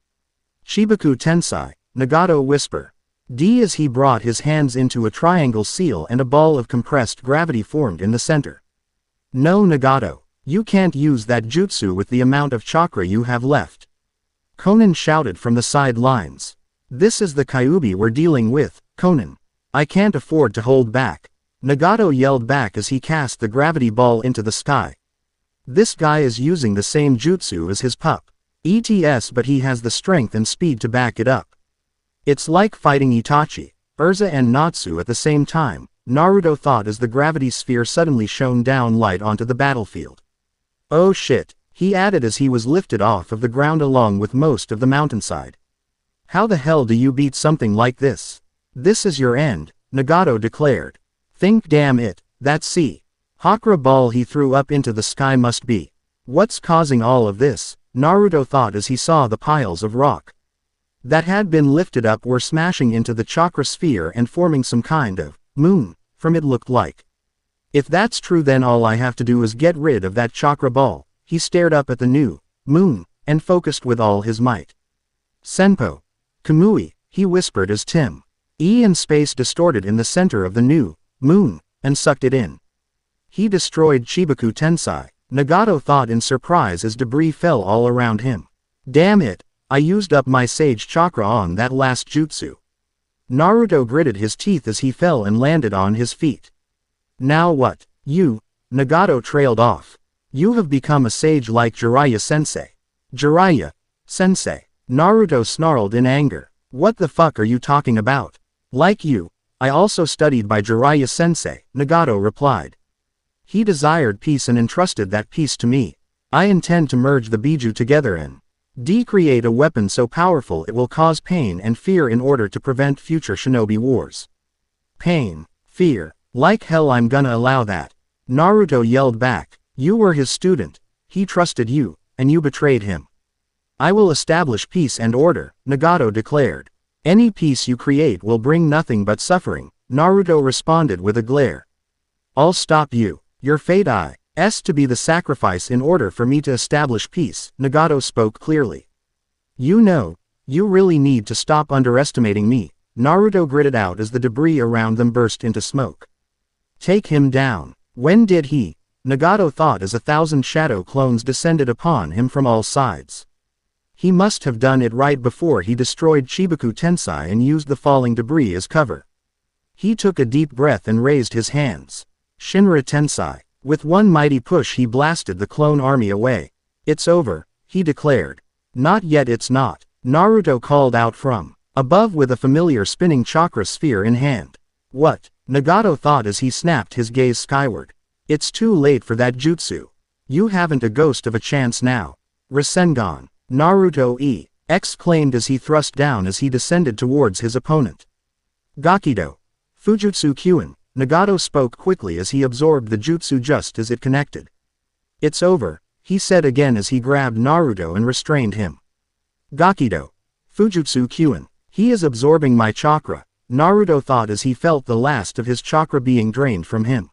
Speaker 1: Chibaku Tensei, Nagato whisper. As he brought his hands into a triangle seal and a ball of compressed gravity formed in the center. No Nagato, you can't use that jutsu with the amount of chakra you have left. Konan shouted from the sidelines. This is the Kyuubi we're dealing with, Konan. I can't afford to hold back. Nagato yelled back as he cast the gravity ball into the sky. This guy is using the same jutsu as his pup. But he has the strength and speed to back it up. It's like fighting Itachi, Urza and Natsu at the same time, Naruto thought as the gravity sphere suddenly shone down light onto the battlefield. Oh shit, he added as he was lifted off of the ground along with most of the mountainside. How the hell do you beat something like this? This is your end, Nagato declared. Think damn it, that Hakra ball he threw up into the sky must be. What's causing all of this? Naruto thought as he saw the piles of rock that had been lifted up were smashing into the chakra sphere and forming some kind of moon, from it looked like. If that's true, then all I have to do is get rid of that chakra ball. He stared up at the new moon and focused with all his might. Senpo. Kamui, he whispered as Tim and space distorted in the center of the new moon and sucked it in. He destroyed Chibaku Tensei, Nagato thought in surprise as debris fell all around him. Damn it, I used up my sage chakra on that last jutsu. Naruto gritted his teeth as he fell and landed on his feet. Now what? You, Nagato trailed off. You have become a sage like Jiraiya-sensei. Jiraiya-sensei, Naruto snarled in anger. What the fuck are you talking about? Like you, I also studied by Jiraiya-sensei, Nagato replied. He desired peace and entrusted that peace to me. I intend to merge the Biju together and create a weapon so powerful it will cause pain and fear in order to prevent future shinobi wars. Pain, fear, like hell I'm gonna allow that. Naruto yelled back. You were his student, he trusted you, and you betrayed him. I will establish peace and order, Nagato declared. Any peace you create will bring nothing but suffering, Naruto responded with a glare. I'll stop you. Your fate is to be the sacrifice in order for me to establish peace, Nagato spoke clearly. You know, you really need to stop underestimating me, Naruto gritted out as the debris around them burst into smoke. Take him down. When did he? Nagato thought as 1,000 shadow clones descended upon him from all sides. He must have done it right before he destroyed Chibaku Tensei and used the falling debris as cover. He took a deep breath and raised his hands. Shinra Tensei. With one mighty push he blasted the clone army away. It's over, he declared. Not yet, it's not, Naruto called out from above with a familiar spinning chakra sphere in hand. What? Nagato thought as he snapped his gaze skyward. It's too late for that jutsu. You haven't a ghost of a chance now. Rasengan. Naruto exclaimed as he thrust down as he descended towards his opponent. Gakido. Fujutsu Kyuin. Nagato spoke quickly as he absorbed the jutsu just as it connected. It's over, he said again as he grabbed Naruto and restrained him. Gakido. Fujutsu Kyuin. He is absorbing my chakra, Naruto thought as he felt the last of his chakra being drained from him.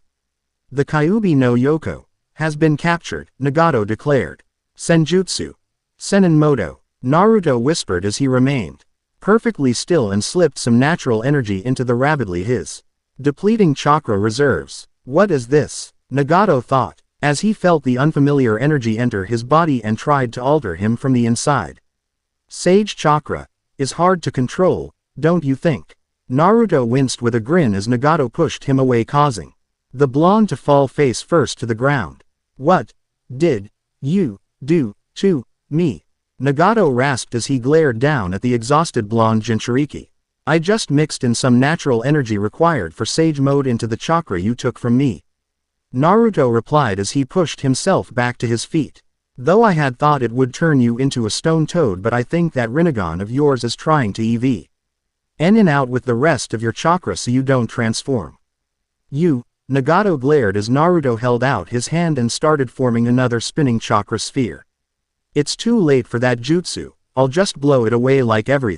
Speaker 1: The Kyuubi no Yoko has been captured, Nagato declared. Senjutsu. Senenmoto, Naruto whispered as he remained perfectly still and slipped some natural energy into the rapidly his depleting chakra reserves. What is this? Nagato thought, as he felt the unfamiliar energy enter his body and tried to alter him from the inside. Sage chakra is hard to control, don't you think? Naruto winced with a grin as Nagato pushed him away, causing the blonde to fall face first to the ground. What did you do to me? Nagato rasped as he glared down at the exhausted blonde Jinchuriki. I just mixed in some natural energy required for Sage mode into the chakra you took from me. Naruto replied as he pushed himself back to his feet. Though I had thought it would turn you into a stone toad, but I think that Rinnegan of yours is trying to EV in out with the rest of your chakra so you don't transform. You, Nagato glared as Naruto held out his hand and started forming another spinning chakra sphere. It's too late for that jutsu, I'll just blow it away like everything.